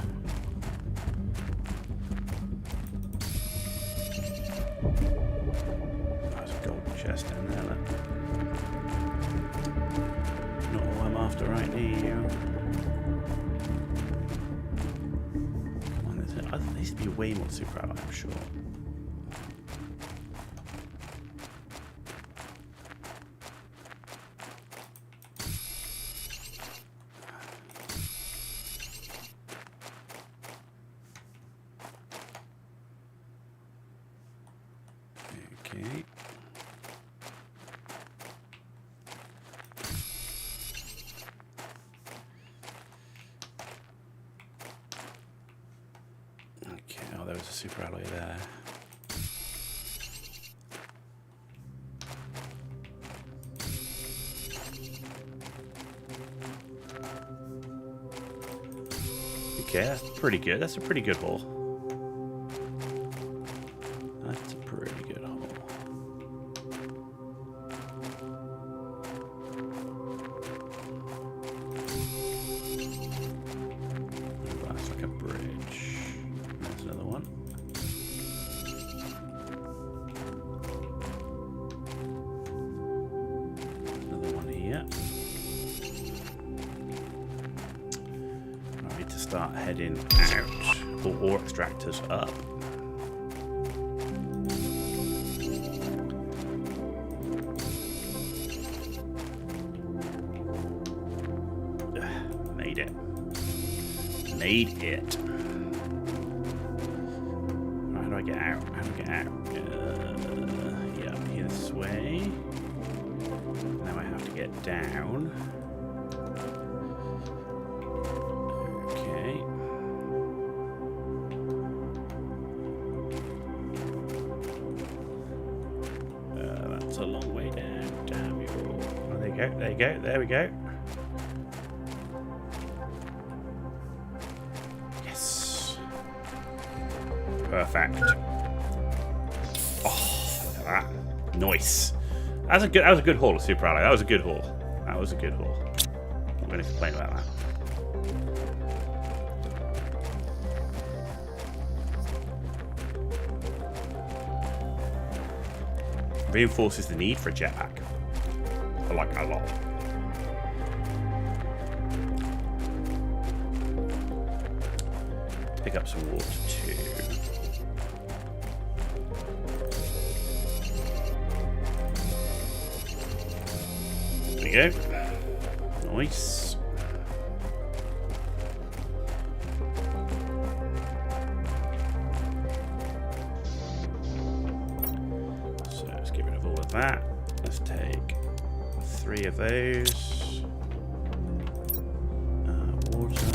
There's a gold chest in there. Look. Not all I'm after right now. Come on, there needs to be way more super alloy, I'm sure. Okay. Okay, oh, there was a super alloy there. Okay, that's pretty good. That's a pretty good haul. That's a pretty good haul. That's like a bridge. There's another one. Another one here. I need to start heading out. Ore extractors up. Need it. How do I get out? How do I get out? Yeah, up here this way. Now I have to get down. Okay. That's a long way down. Damn you all. Oh, there you go. There you go. There we go. Yes. Perfect. Oh, look at that. Nice. That was a good haul of Super Alloy. That was a good haul. That was a good haul. I'm not going to complain about that. Reinforces the need for a jetpack. I like that a lot. Pick up some water too. There we go. Nice. So let's get rid of all of that. Let's take 3 of those. Water.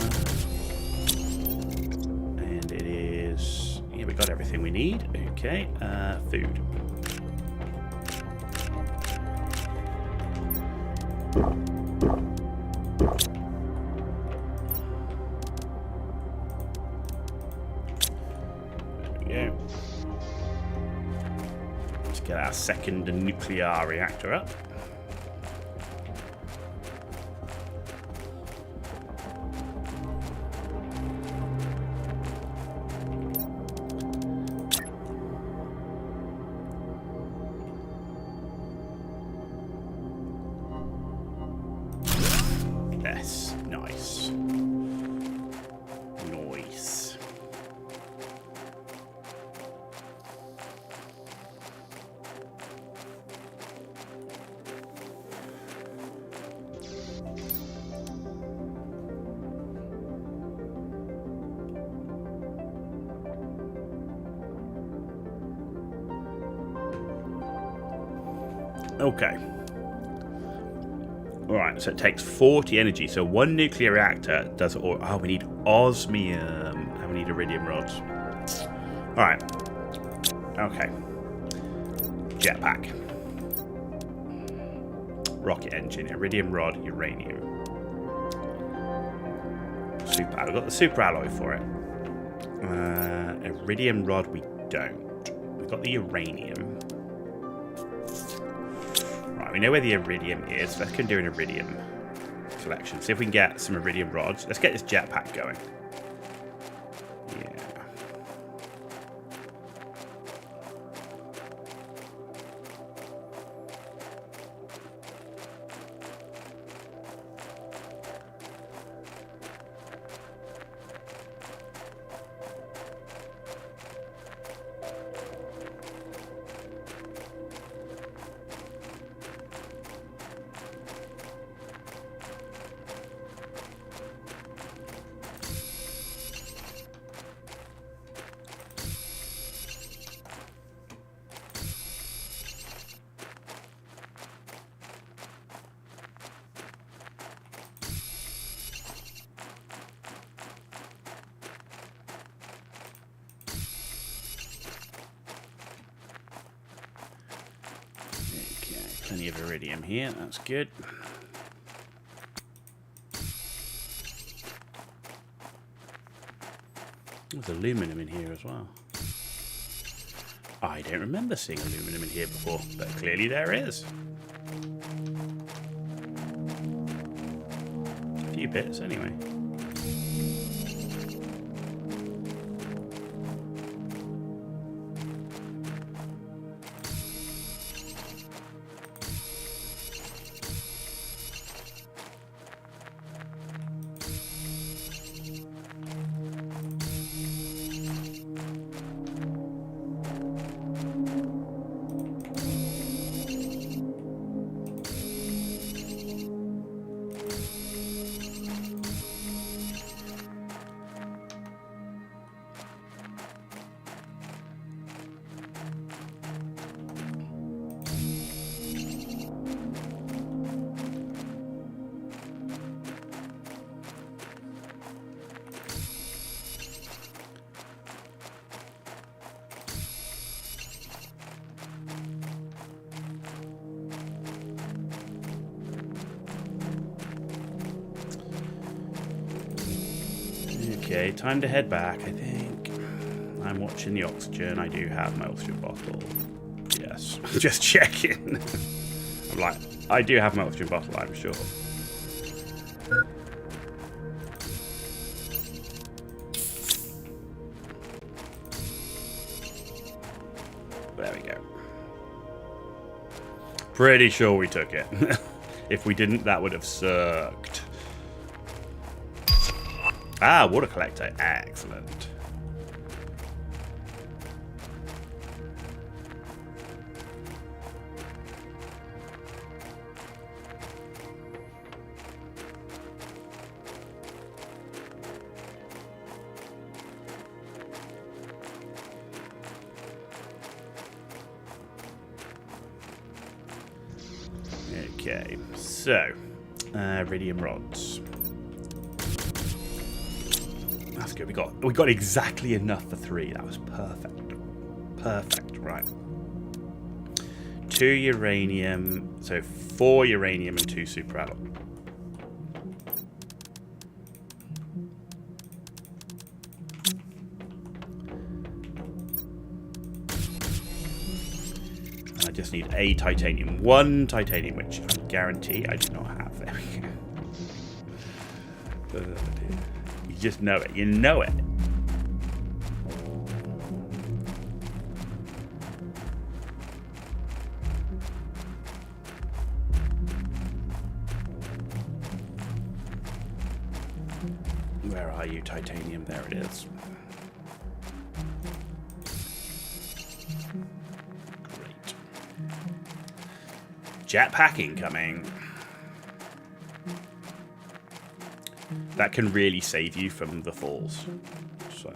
And it is... Yeah, we got everything we need. Okay. Food. There we go. Let's get our second nuclear reactor up. Yes, nice. Nice. Okay. Alright, so it takes 40 energy. So one nuclear reactor does it all. Oh, we need osmium. And we need iridium rods. Alright. Okay. Jetpack. Rocket engine. Iridium rod. Uranium. Super. I've got the super alloy for it. Iridium rod we don't. We've got the uranium. We know where the iridium is. Let's go do an iridium collection. See if we can get some iridium rods. Let's get this jetpack going. Yeah. Plenty of iridium here, that's good. There's aluminum in here as well. I don't remember seeing aluminum in here before, but clearly there is. A few bits anyway. Okay, time to head back, I think. I'm watching the oxygen. I do have my oxygen bottle. Yes. Just checking. I'm like, I do have my oxygen bottle, I'm sure. There we go. Pretty sure we took it. If we didn't, that would have sucked. Ah, water collector. Excellent. Okay, so iridium rods. That's good. We got exactly enough for 3. That was perfect. Perfect. Right. 2 uranium. So 4 uranium and 2 superalloy. I just need a titanium. 1 titanium, which I guarantee I do not have. There we go. You just know it. You know it. Where are you, titanium? There it is. Great. Jetpack incoming. That can really save you from the falls. So.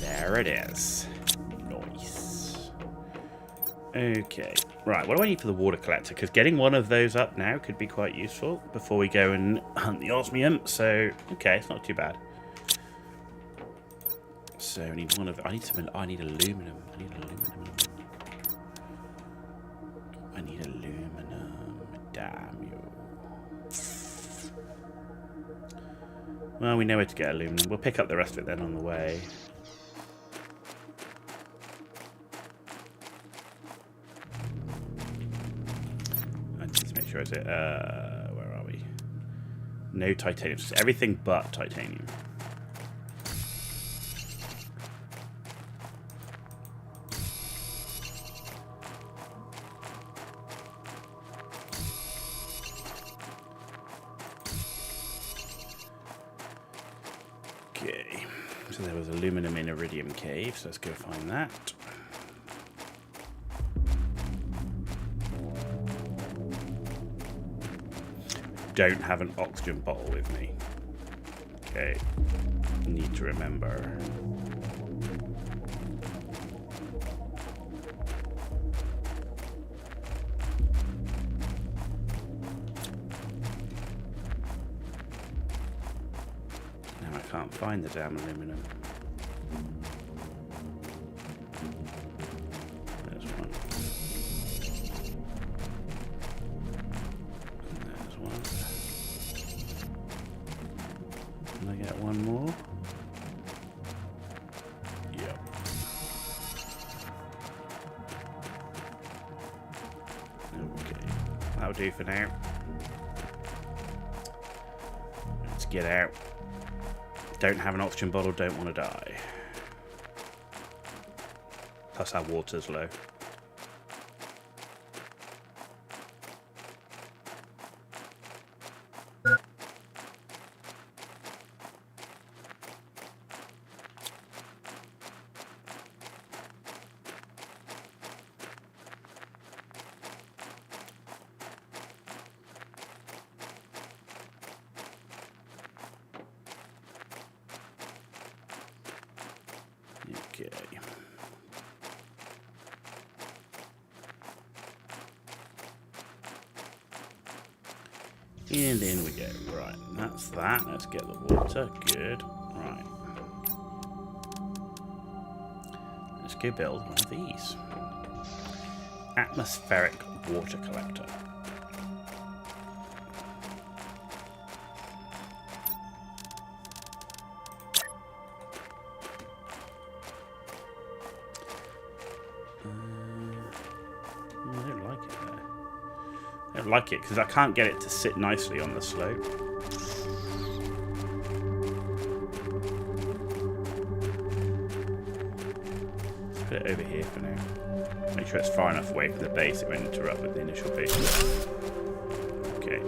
There it is. Nice. Okay. Right, what do I need for the water collector? Because getting one of those up now could be quite useful before we go and hunt the osmium. So, okay, it's not too bad. So I need one of. I need some. I need aluminum. I need aluminum. Damn you. Well, we know where to get aluminum. We'll pick up the rest of it then on the way. I need to make sure is it. Where are we? No titanium. Everything but titanium. Okay, so there was aluminum in Iridium Cave, so let's go find that. Don't have an oxygen bottle with me. Okay, need to remember. Can't find the damn aluminum. There's one. And there's one. Can I get one more? Yep. Okay. That'll do for now. Let's get out. Don't have an oxygen bottle, don't want to die. Plus our water's low. Okay. And in we go. Right, that's that. Let's get the water. Good. Right. Let's go build one of these. atmospheric water collector. I don't like it there. I don't like it because I can't get it to sit nicely on the slope. Let's put it over here for now. Make sure it's far enough away from the base it won't interrupt with the initial base. Okay.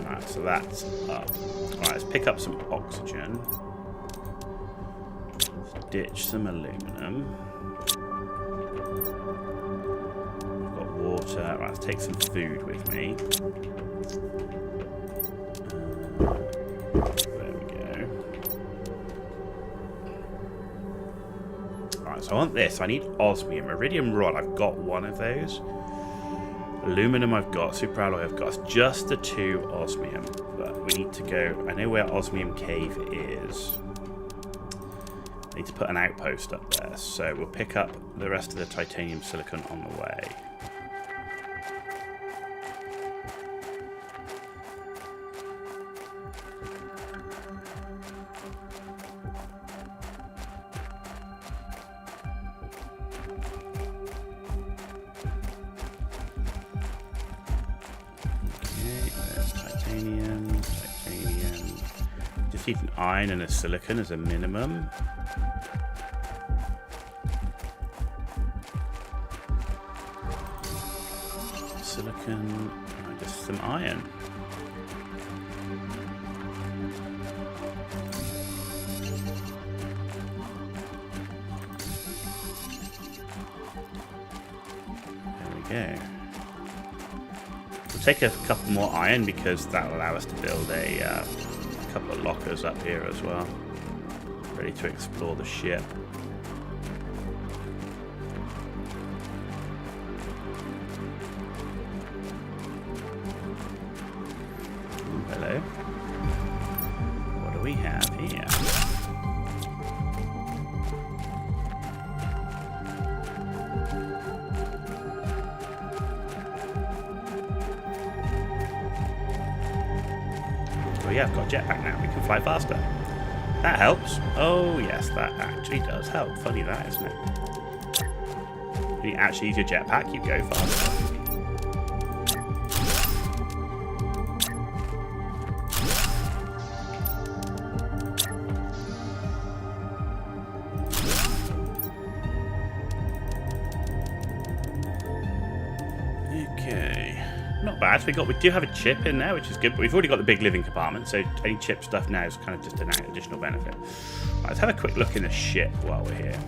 Alright, so that's up. Alright, let's pick up some oxygen. Let's ditch some aluminum. We've got water. Alright, let's take some food with me. There we go. Alright, so I want this. I need osmium. Iridium rod, I've got one of those. Aluminum I've got. Superalloy I've got. It's just the 2 osmium. But we need to go... I know where Osmium Cave is. I need to put an outpost up there. So we'll pick up the rest of the titanium silicon on the way. Titanium. Just need an iron and a silicon as a minimum. Silicon, just some iron. There we go. We'll take a couple more iron because that will allow us to build a couple of lockers up here as well. Ready to explore the ship. Ooh, hello. What do we have here? Oh yeah, I've got a jetpack now. We can fly faster. That helps. Oh yes, that actually does help. Funny that, isn't it? When you actually use your jetpack, you go faster. Okay. Not bad. We do have a chip in there, which is good, but we've already got the big living compartment, so any chip stuff now is kind of just an additional benefit. Right, let's have a quick look in the ship while we're here.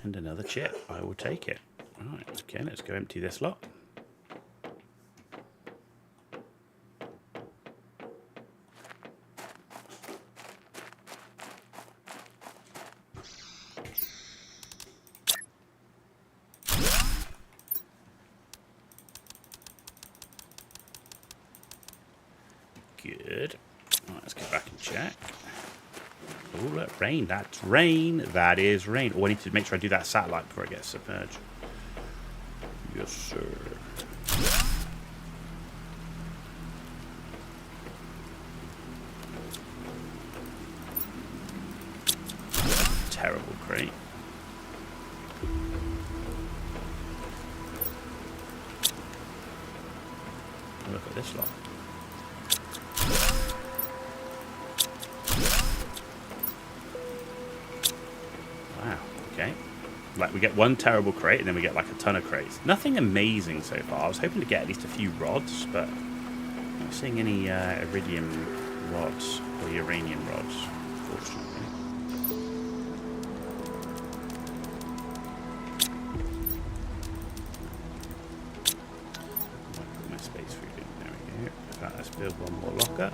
And another chip. I will take it. Right, okay, let's go empty this lot. Good. Right, let's go back and check. Oh, look, rain. That's rain. That is rain. Oh, I need to make sure I do that satellite before it gets submerged. Yes, sir. Terrible crate. Look at this lot. Okay, like we get one terrible crate and then we get like a ton of crates. Nothing amazing so far. I was hoping to get at least a few rods, but I'm not seeing any iridium rods. or uranium rods, fortunately. Put my space food in. There we go. In fact, let's build one more locker.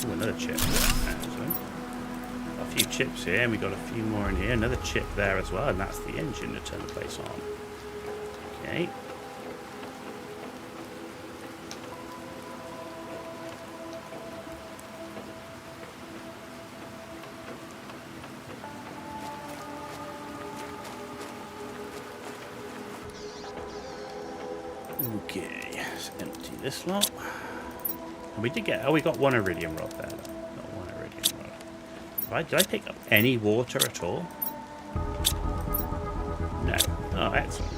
Ooh, another chip. A few chips here, and we got a few more in here. Another chip there as well, and that's the engine to turn the place on. Okay. Okay, let's empty this lot. And we did get, oh, we got one iridium rod there. Not one iridium rod. Right, did I pick up any water at all? No. Oh, excellent.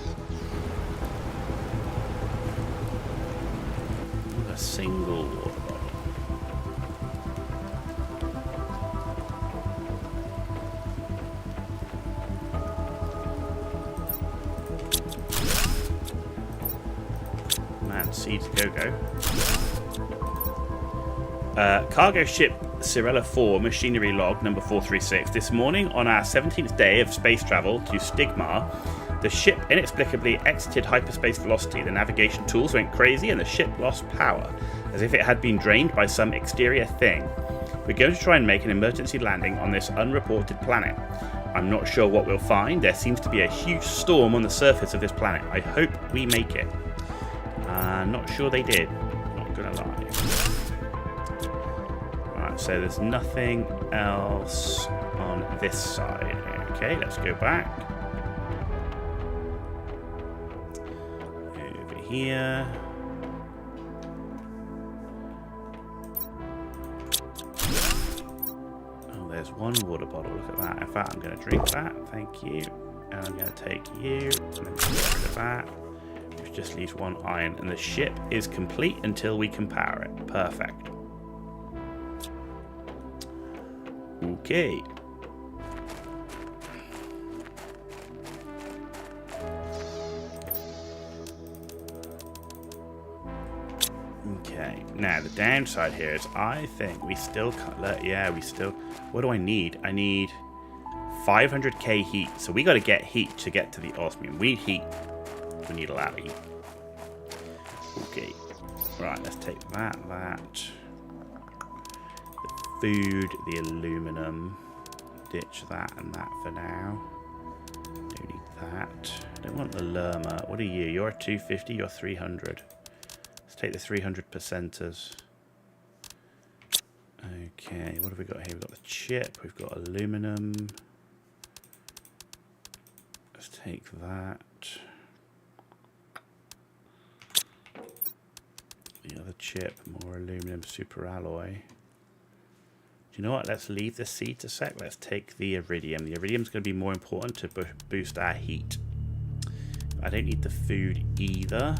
Not a single water bottle. Man, seeds go-go. Cargo ship Cirella 4 machinery log number 436. This morning, on our 17th day of space travel to Stigmar, the ship inexplicably exited hyperspace velocity. The navigation tools went crazy and the ship lost power, as if it had been drained by some exterior thing. We're going to try and make an emergency landing on this unreported planet. I'm not sure what we'll find. There seems to be a huge storm on the surface of this planet. I hope we make it. Not sure they did. Not gonna lie. So there's nothing else on this side. Okay, let's go back. Over here. Oh, there's one water bottle. Look at that. In fact, I'm going to drink that. Thank you. And I'm going to take you. And then get rid of that. Which just leaves one iron. And the ship is complete until we can power it. Perfect. Okay. Okay. Now the downside here is I think we still can't. Yeah, we still. What do I need? I need 500k heat. So we got to get heat to get to the osmium. We need heat. We need a lot of heat. Okay. Right. Let's take that. Food, the aluminum, ditch that and that for now. Don't need that. Don't want the Lerma. What are you? You're 250, you're 300. Let's take the 300%ers. Okay, what have we got here? We've got the chip, we've got aluminum. Let's take that. The other chip, more aluminum, super alloy. Do you know what? Let's leave the seat a sec. Let's take the iridium. The iridium's going to be more important to boost our heat. I don't need the food either.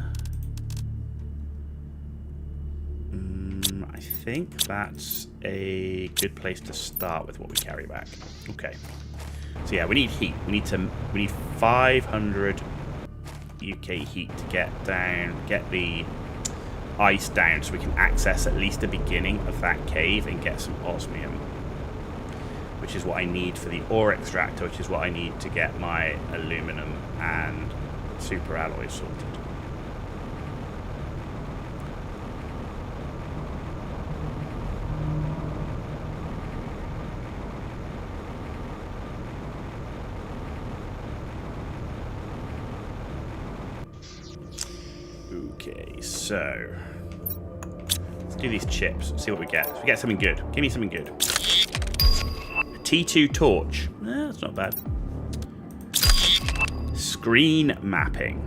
I think that's a good place to start with what we carry back. Okay. So yeah, we need heat. We need 500 UK heat to get the ice down so we can access at least the beginning of that cave and get some osmium, which is what I need for the ore extractor, which is what I need to get my aluminum and super alloy sorted. Okay, so let's do these chips, see what we get. We get something good. Give me something good. A T2 torch. That's not bad. Screen mapping.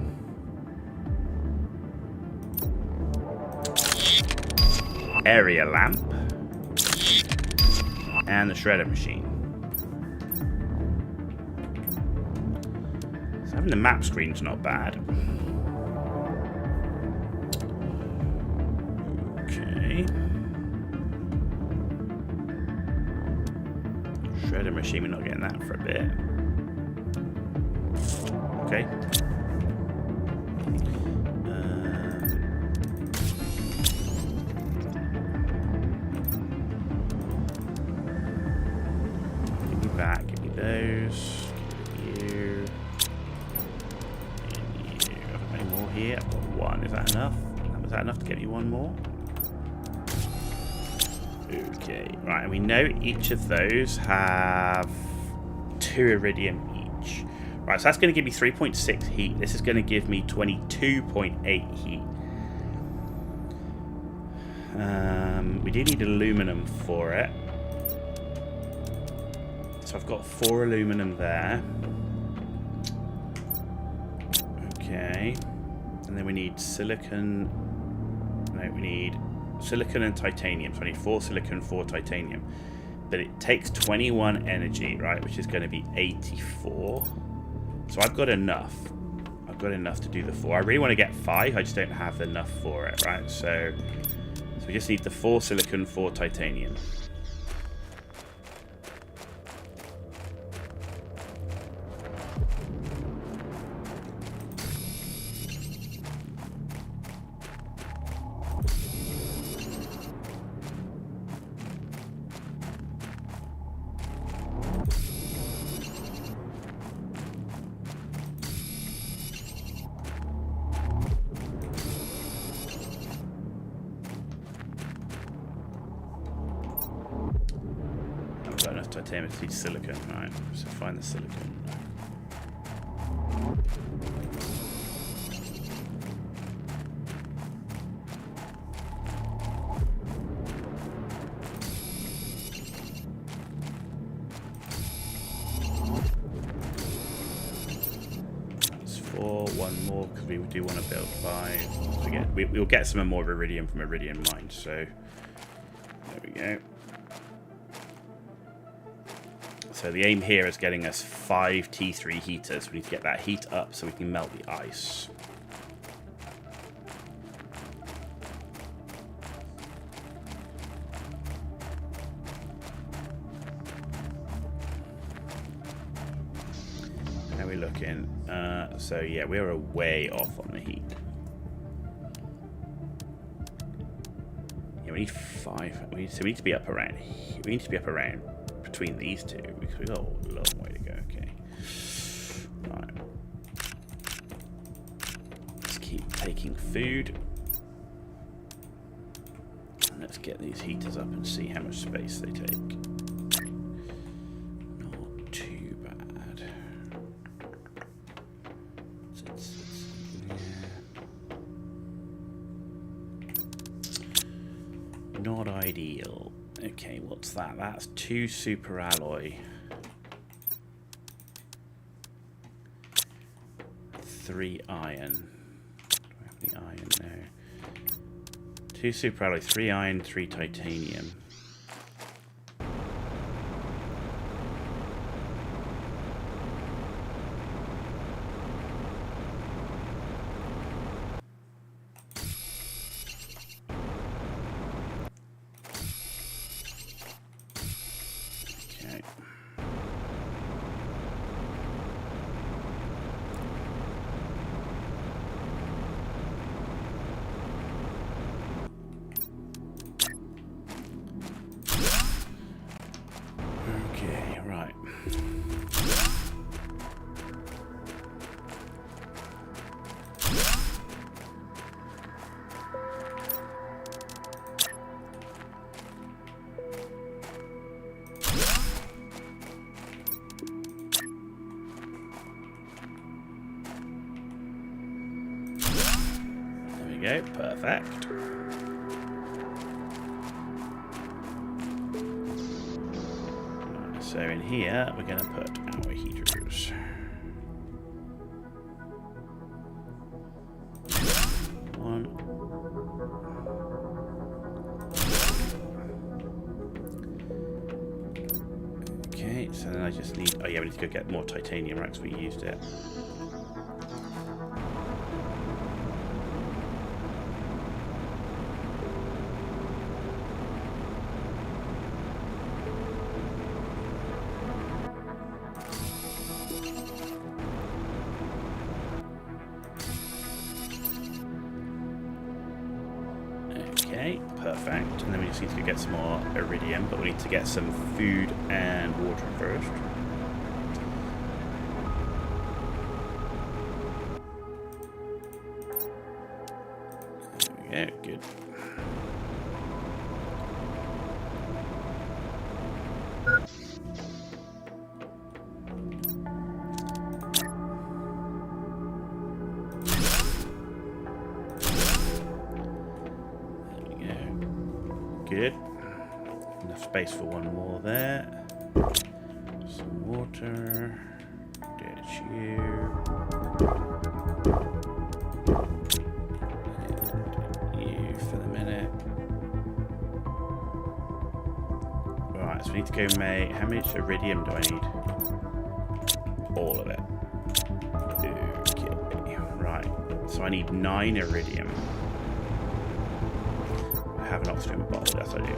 area lamp, and the shredder machine. So having the map screen's not bad. Okay. Shredder machine, we're not getting that for a bit. Okay. Give me back, give me those. Give you. And you. Have I got any more here? I've got one. Is that enough? Was that enough to get me one more? Okay, right, and we know each of those have 2 iridium each. Right, so that's going to give me 3.6 heat. This is going to give me 22.8 heat. We do need aluminum for it. So I've got 4 aluminum there. Okay. And then we need silicon. No, we need silicon and titanium. So I need 4 silicon, 4 titanium. But it takes 21 energy, right? Which is going to be 84. So I've got enough. I've got enough to do the 4. I really want to get 5. I just don't have enough for it, right? So we just need the 4 silicon, 4 titanium. Titanium, it's silicon, right? So find the silicon. That's 4, 1 more because we do want to build 5. So again, we'll get some more iridium from Iridium Mine. So there we go. So the aim here is getting us 5 T3 heaters. We need to get that heat up so we can melt the ice. How are we looking? So yeah, we're way off on the heat. Yeah, we need 5. So we need to be up around. We need to be up around between these two because we've got a long way to go. Okay, right. Let's keep taking food and let's get these heaters up and see how much space they take. Not too bad. Yeah. Not ideal. Okay, what's that? That's 2 super alloy. 3 iron. Do I have the iron there? 2 super alloy, 3 iron, 3 titanium. Go, perfect. So in here, we're going to put our heaters. One. I just need... Oh yeah, we need to go get more titanium racks. We used it. Okay, perfect. And then we just need to go get some more iridium, but we need to get some food and water first. There we go, good. Good. Enough space for one more there. Some water. Ditch you. And you for the minute. Right, so we need to go make... How much iridium do I need? All of it. Okay. Right. So I need 9 iridium. I have an oxygen bottle, yes I do.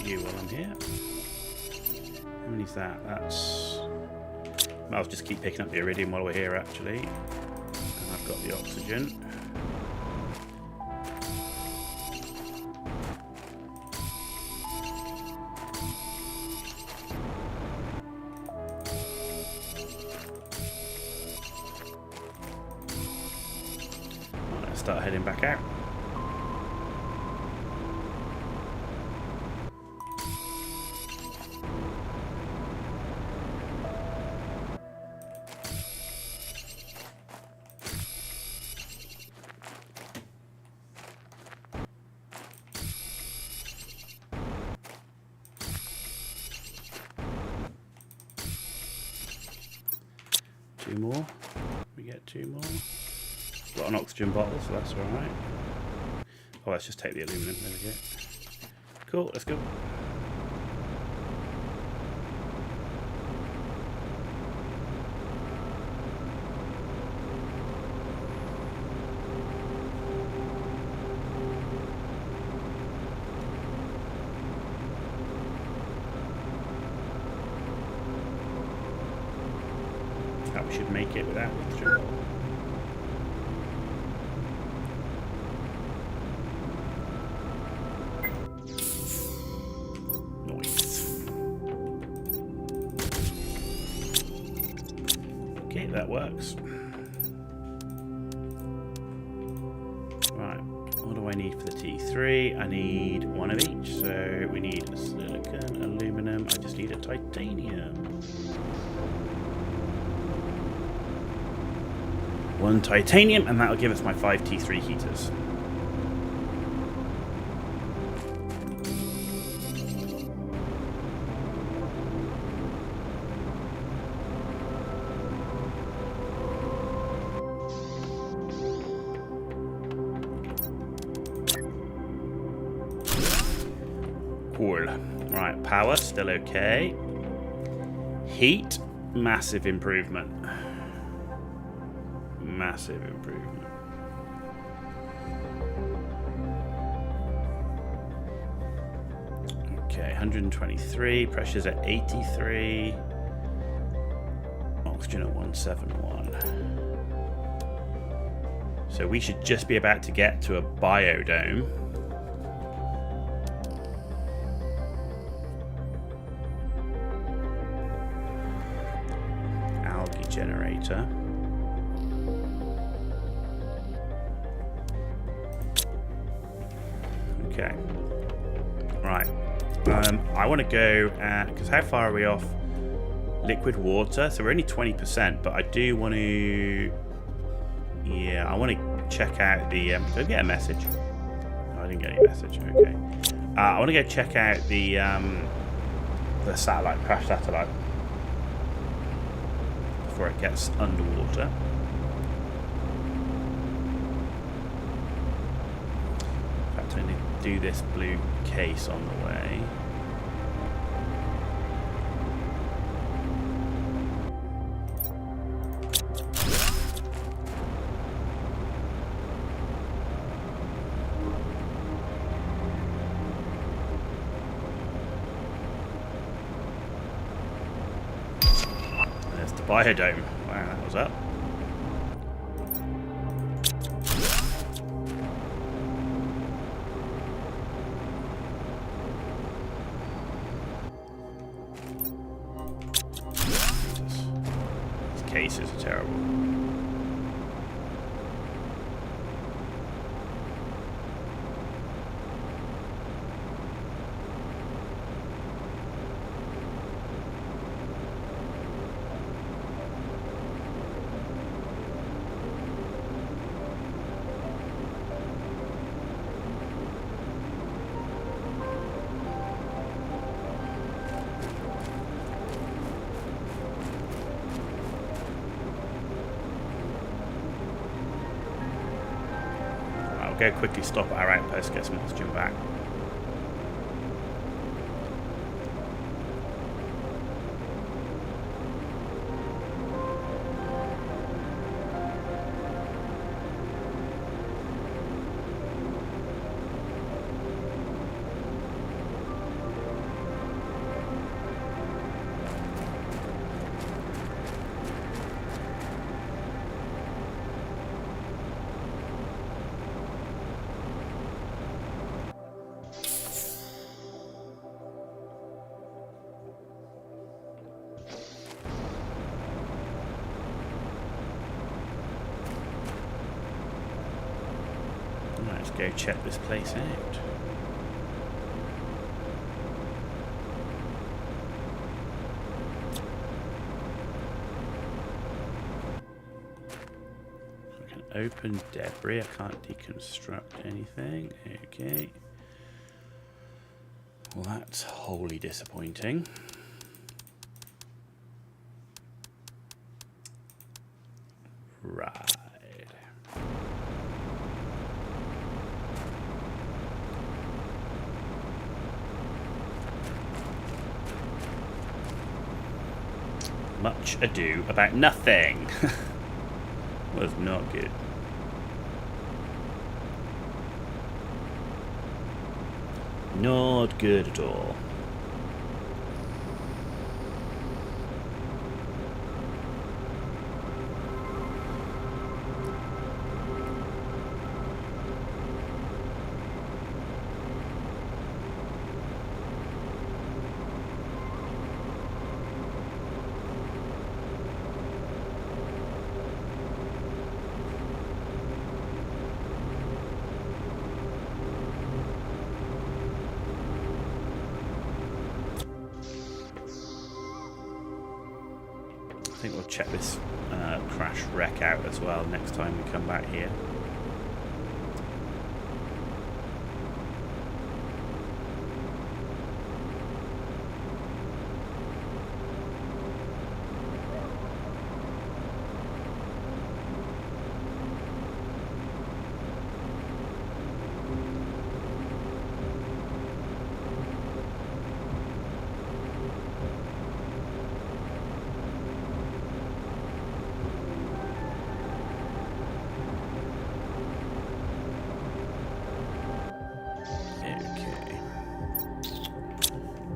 You while I'm here. How many's that? That's... I'll just keep picking up the iridium while we're here, actually. And I've got the oxygen. Let's start heading back out. Two more. We get 2 more. Got an oxygen bottle, so that's alright. Oh, let's just take the aluminum. There we go. Cool, let's go. We should make it without the oxygen bottle. Nice. Okay, that works. Right, what do I need for the T3? I need 1 of each. So we need a silicon, aluminum. I just need a titanium. 1 titanium, and that'll give us my 5 T3 heaters. Cool. Right, power, still okay. Heat, massive improvement. Massive improvement. Okay, 123. Pressure's at 83. Oxygen at 171. So we should just be about to get to a biodome. Algae generator. Okay. Right. I want to go at... Because how far are we off? Liquid water. So we're only 20%, but I do want to... Yeah, I want to check out the... did I get a message? No, I didn't get any message. Okay. I want to go check out the satellite, crash satellite, before it gets underwater. In fact, I need to do this blue case on the way. Biodome. Wow, that was up. Jesus. These cases are terrible. I'll go quickly stop at our outpost, get some oxygen back. Let's go check this place out. I can open debris. I can't deconstruct anything. Okay. Well, that's wholly disappointing. Right. Much ado about nothing. Was not good. Not good at all. I think we'll check this crash wreck out as well next time we come back here.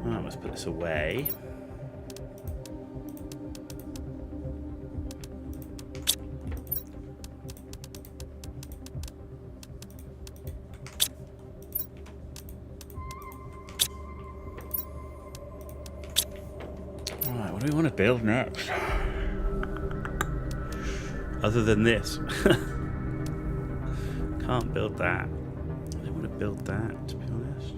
Alright, let's put this away. Alright, what do we want to build next? Other than this. Can't build that. I don't want to build that, to be honest.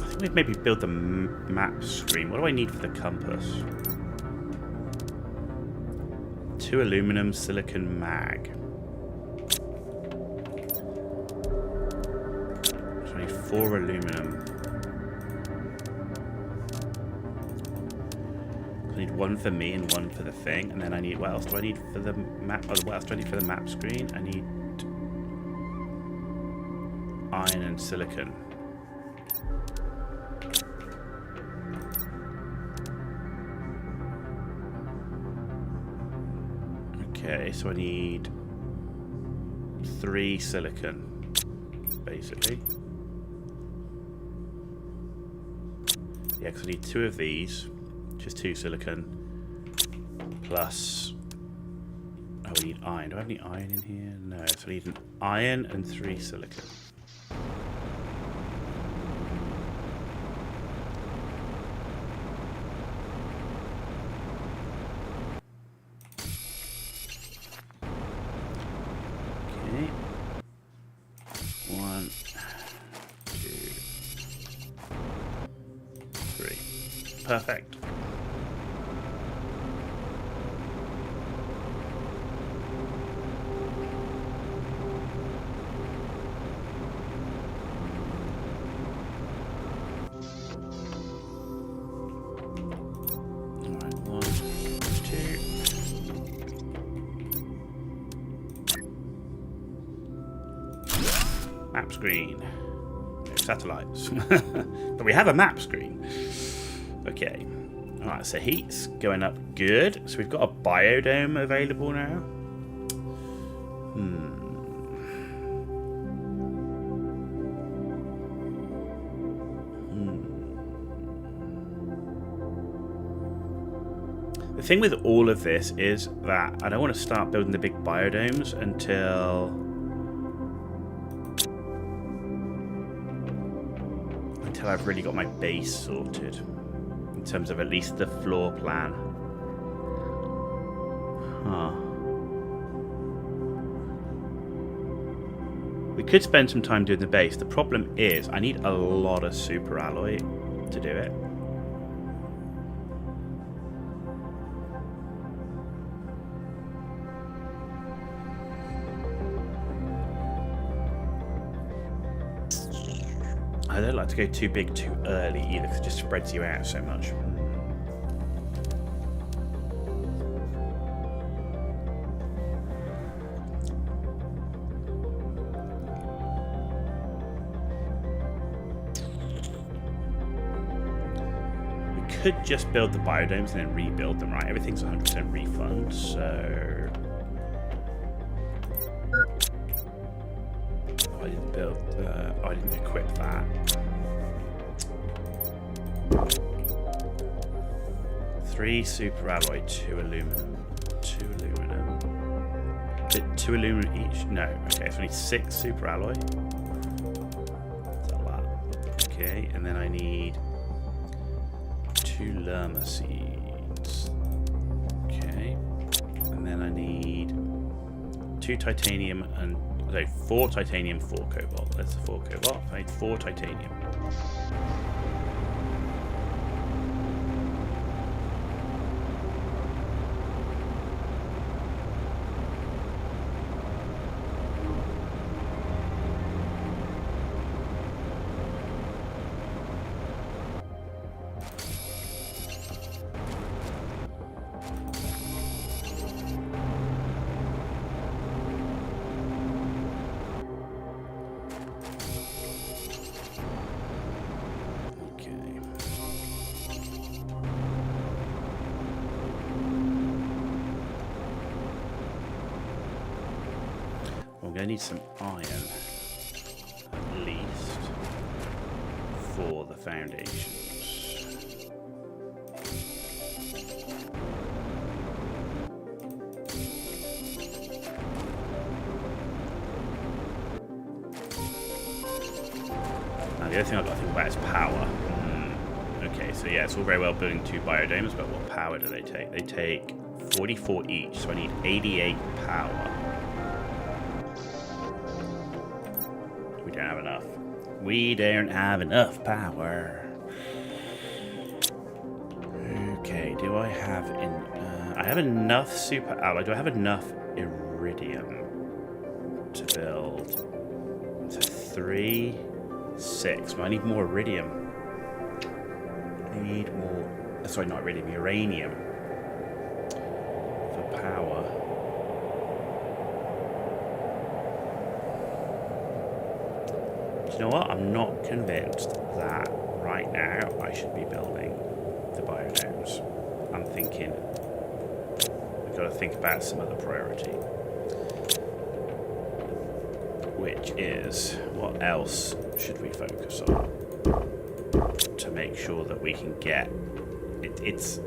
I think we'd maybe build the map screen. What do I need for the compass? 2 aluminum, silicon mag. So I need 4 aluminum. I need 1 for me and 1 for the thing, and then I need, what else do I need for the map? Oh, what else do I need for the map screen? I need iron and silicon. Okay, so I need 3 silicon, basically. Yeah, because I need 2 of these. Just 2 silicon plus. Oh, we need iron. Do I have any iron in here? No. So I need an iron and 3 silicon. Okay. 1, 2, 3. Perfect. Map screen. No satellites. But we have a map screen. Okay. Alright, so heat's going up good. So we've got a biodome available now. The thing with all of this is that I don't want to start building the big biodomes until I've really got my base sorted in terms of at least the floor plan. We could spend some time doing the base. The problem is I need a lot of super alloy to do it. I don't like to go too big too early either, because it just spreads you out so much. We could just build the biodomes and then rebuild them, right? Everything's 100% refund, so... I didn't build, I didn't equip that. 3 super alloy, 2 aluminum. 2 aluminum. 2 aluminum each? No. Okay, so I need 6 super alloy. That's a lot. Okay, and then I need 2 llama seeds. Okay. And then I need 2 titanium and... So 4 titanium, 4 cobalt. That's 4 cobalt. I need 4 titanium. I'm going to need some iron, at least. foundations. Now the other thing I've got to think about is power. Okay, so yeah, it's all very well building 2 biodomes, but what power do they take? They take 44 each, so I need 88 power. We don't have enough. We don't have enough power. Okay, do I have I have enough super alloy. Do I have enough iridium to build? So 3, 6. I need more iridium. I need more. Sorry, not iridium, uranium for power. Do you know what? I'm not convinced that right now I should be building the biodomes. I'm thinking we've got to think about some other priority, which is what else should we focus on to make sure that we can get it's.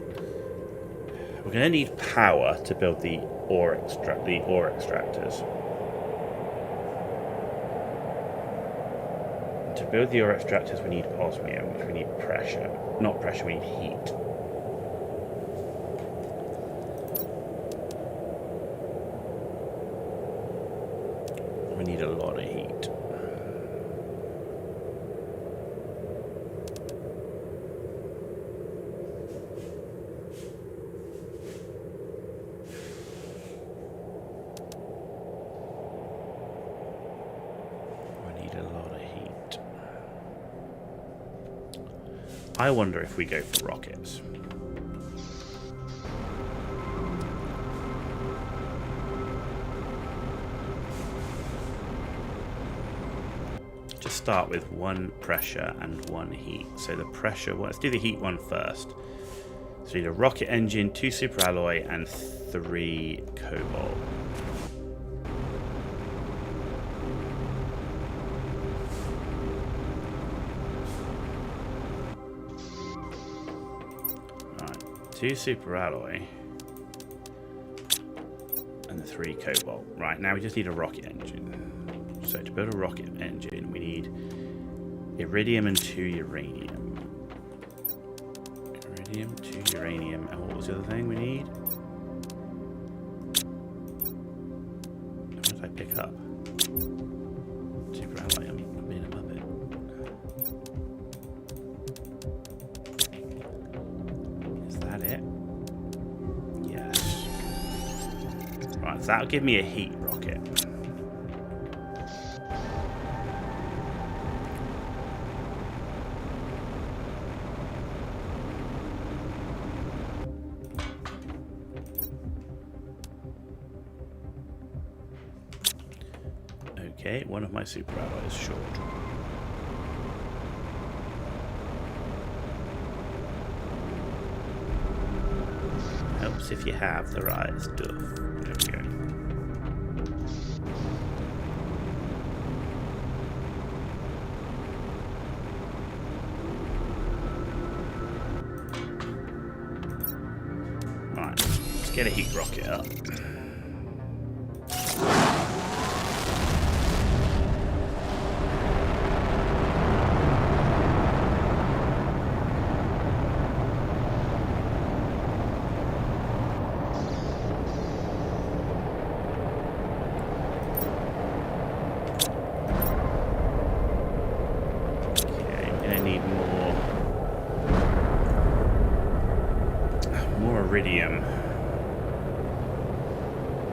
We're going to need power to build the ore extractors. To build the ore extractors, we need osmium, which we need pressure. Not pressure, we need heat. We need a lot of heat. I wonder if we go for rockets. Just start with 1 pressure and 1 heat. So the pressure, well, let's do the heat one first. So we need a rocket engine, 2 superalloy, and 3 cobalt. Two superalloy and the 3 cobalt. Right, now we just need a rocket engine. So to build a rocket engine, we need iridium and 2 uranium. Iridium, 2 uranium, and what was the other thing we need? What did I pick up? Superalloy, I'm being a muppet. It? Yes. Right, so that'll give me a heat rocket. Okay, one of my superalloys is short. Helps if you have the right stuff. There we go. Right, let's get a heat rocket up. Iridium.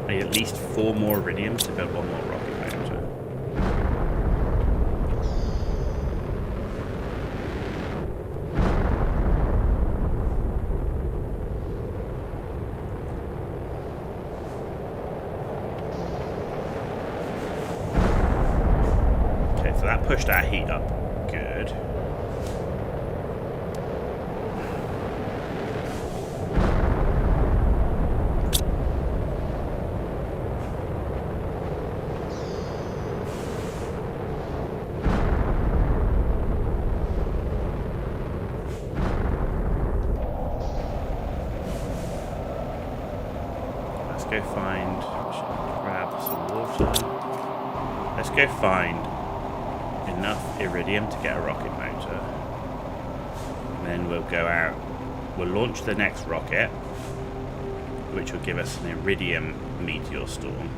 I need at least 4 more iridium to build 1 more rocket motor. Okay, so that pushed our heat up. Good. go find... grab some water. Let's go find enough iridium to get a rocket motor. And then we'll go out. We'll launch the next rocket, which will give us an iridium meteor storm.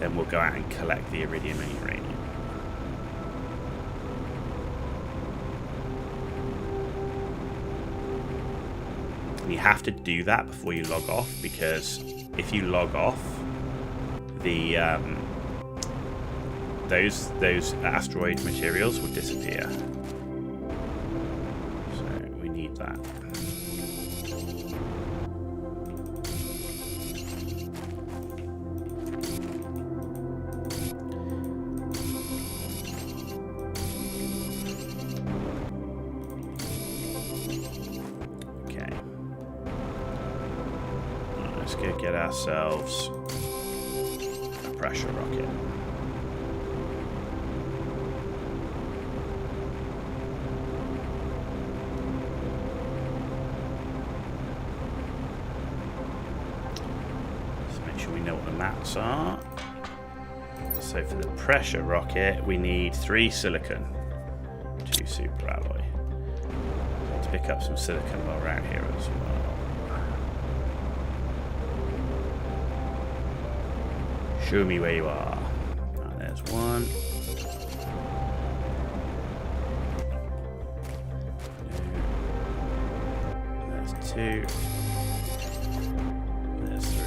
Then we'll go out and collect the iridium and uranium. And you have to do that before you log off, because if you log off, the those asteroid materials will disappear. So we need that. Let's go get ourselves a pressure rocket. Let's make sure we know what the maps are. So for the pressure rocket, we need 3 silicon, 2 super alloy. Let's pick up some silicon while we're out here as well. Show me where you are. Oh, there's 1. There's 2. There's 3.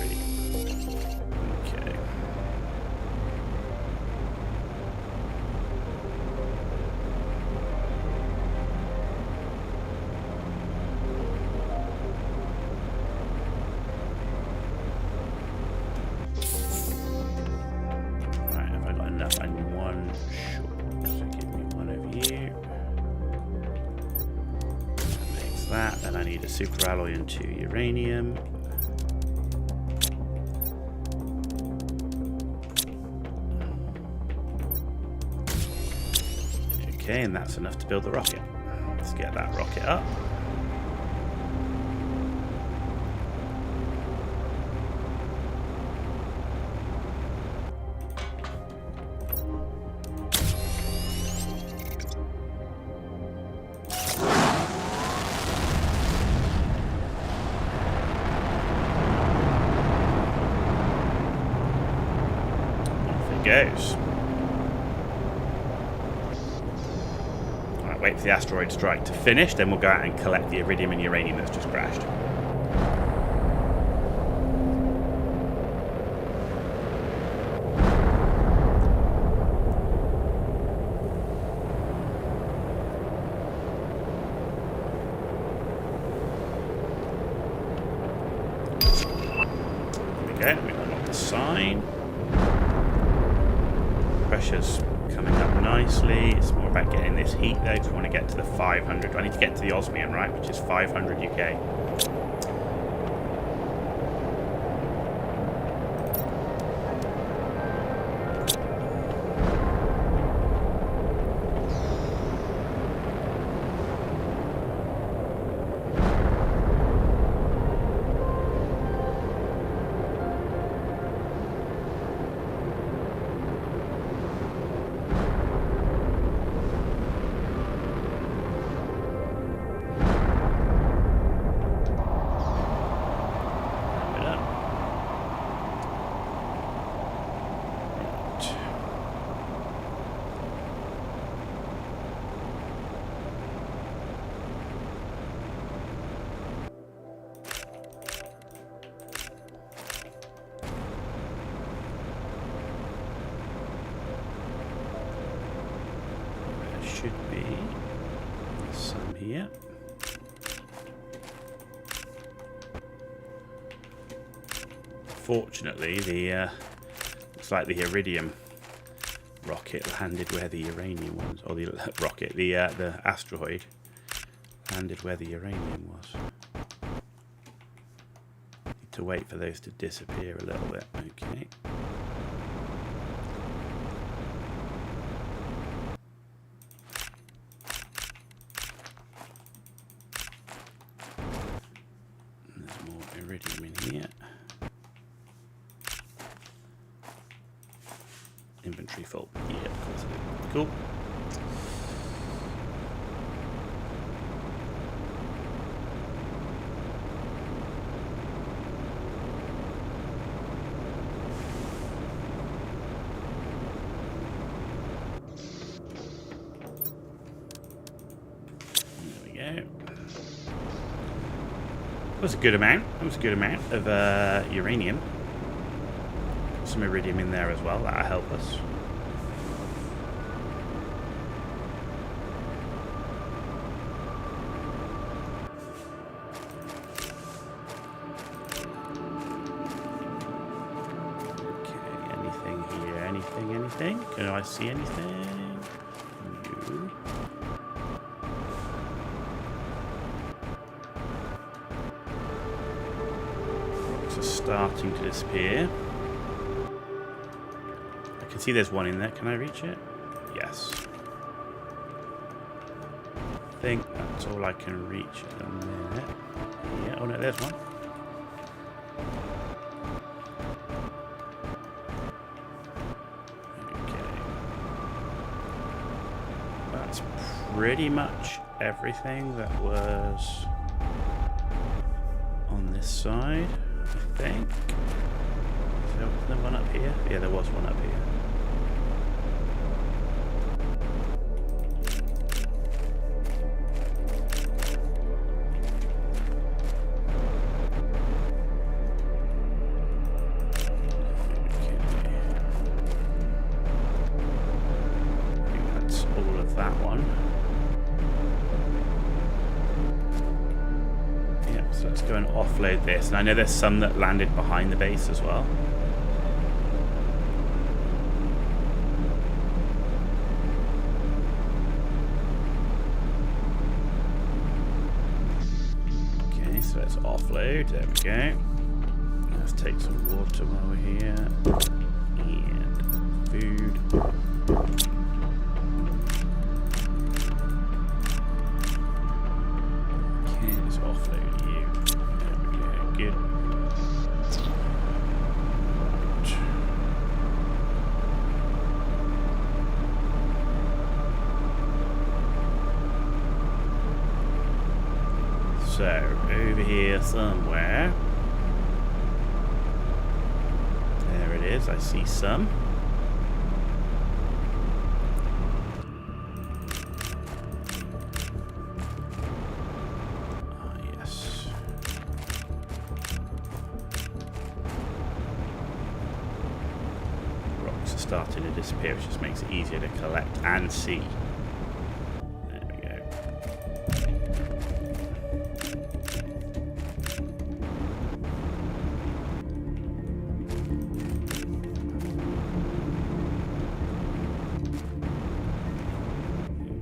Okay. I'm 1 short, so give me 1 of you. That makes that. Then I need a super alloy and 2 uranium. Okay, and that's enough to build the rocket. Let's get that rocket up. Goes. Alright, wait for the asteroid strike to finish, then we'll go out and collect the iridium and uranium that's just crashed. There we go, we unlock the sign. Pressure's coming up nicely. It's more about getting this heat though, because we want to get to the 500. I need to get to the osmium, right, which is 500 UK. Should be some here. Fortunately, the looks like the iridium rocket landed where the uranium was, or the rocket, the asteroid landed where the uranium was. Need to wait for those to disappear a little bit. Okay. Iridium in here. Inventory full. Yeah, of course I did. Cool. That was a good amount. That was a good amount of uranium. Some iridium in there as well. That'll help us. Okay, anything here? Anything? Can I see anything? No. Starting to disappear. I can see there's one in there. Can I reach it? Yes. I think that's all I can reach at the minute. Yeah, oh no, there's one. Okay. That's pretty much everything that was on this side. I think. So was there one up here? Yeah, there was one up here. Okay. I think that's all of that one. So let's go and offload this. And I know there's some that landed behind the base as well. Okay, so let's offload. There we go. Let's take some water while we're here. And food. Offload you. There we go. Good. Right. So, over here somewhere. There it is. I see some. Starting to disappear, which just makes it easier to collect and see. There we go.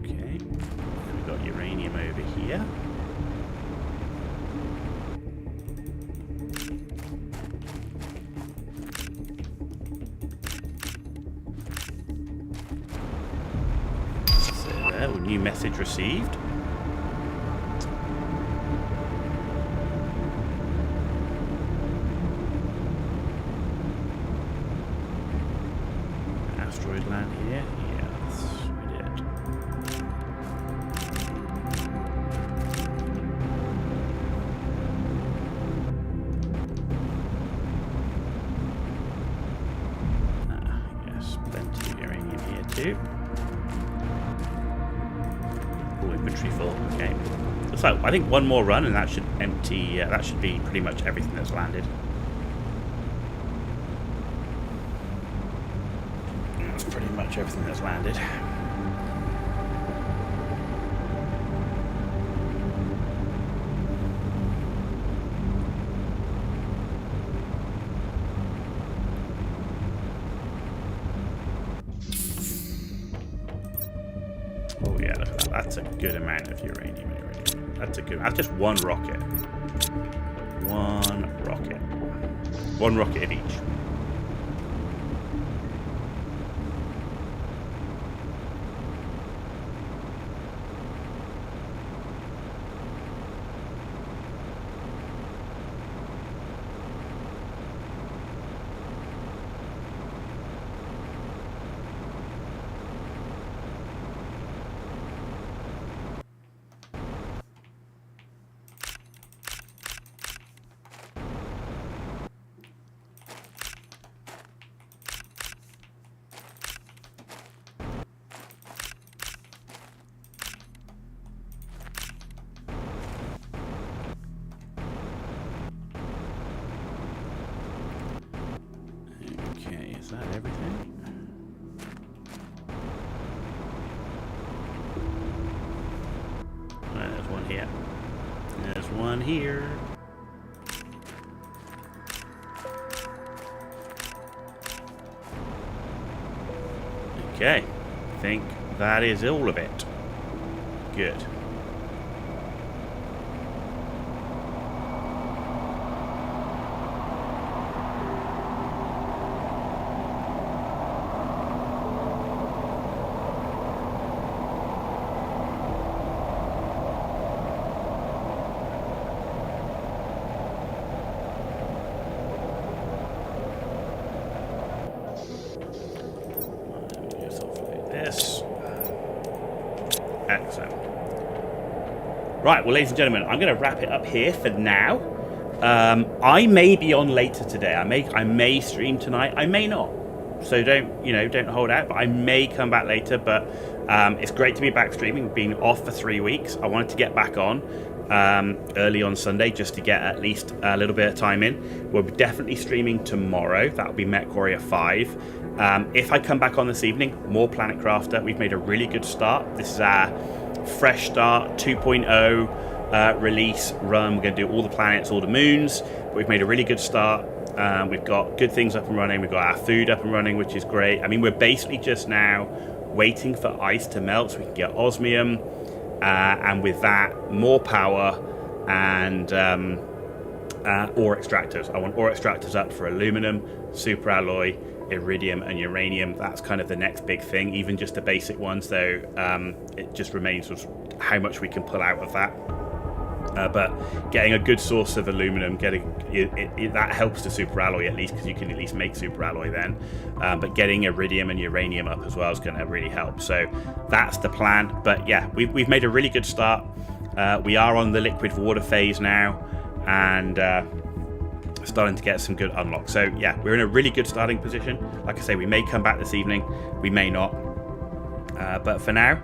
Okay. We've got uranium over here. New message received. Asteroid land here? Yes, we did. Yes, plenty of uranium here too. Inventory full. Okay. Looks like I think one more run and that should empty. That should be pretty much everything that's landed. That's pretty much everything that's landed. Oh yeah, look at that. That's a good amount of uranium. That's a good. That's just one rocket. One rocket. One rocket at each. Is that everything? Right, there's one here. There's one here. Okay, I think that is all of it. Good. This. Excellent. Right, well, ladies and gentlemen, I'm going to wrap it up here for now. I may be on later today. I may stream tonight. I may not. So don't hold out. But I may come back later. But it's great to be back streaming. We've been off for 3 weeks. I wanted to get back on early on Sunday just to get at least a little bit of time in. We'll be definitely streaming tomorrow. That'll be MechWarrior 5. If I come back on this evening, more Planet Crafter. We've made a really good start. This is our fresh start 2.0 release run. We're going to do all the planets, all the moons. But we've made a really good start. We've got good things up and running. We've got our food up and running, which is great. I mean, we're basically just now waiting for ice to melt so we can get osmium. And with that, more power and ore extractors. I want ore extractors up for aluminum, super alloy, iridium and uranium. That's kind of the next big thing. Even just the basic ones, though, it just remains sort of how much we can pull out of that. But getting a good source of aluminum, that helps the super alloy at least, because you can at least make super alloy then. But getting iridium and uranium up as well is going to really help. So that's the plan. But yeah, we've made a really good start. We are on the liquid water phase now, and starting to get some good unlocks. So yeah, we're in a really good starting position. Like I say, we may come back this evening, we may not. But for now,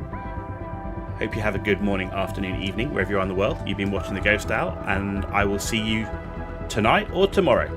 hope you have a good morning, afternoon, evening, wherever you are in the world. You've been watching The Ghost Owl, and I will see you tonight or tomorrow.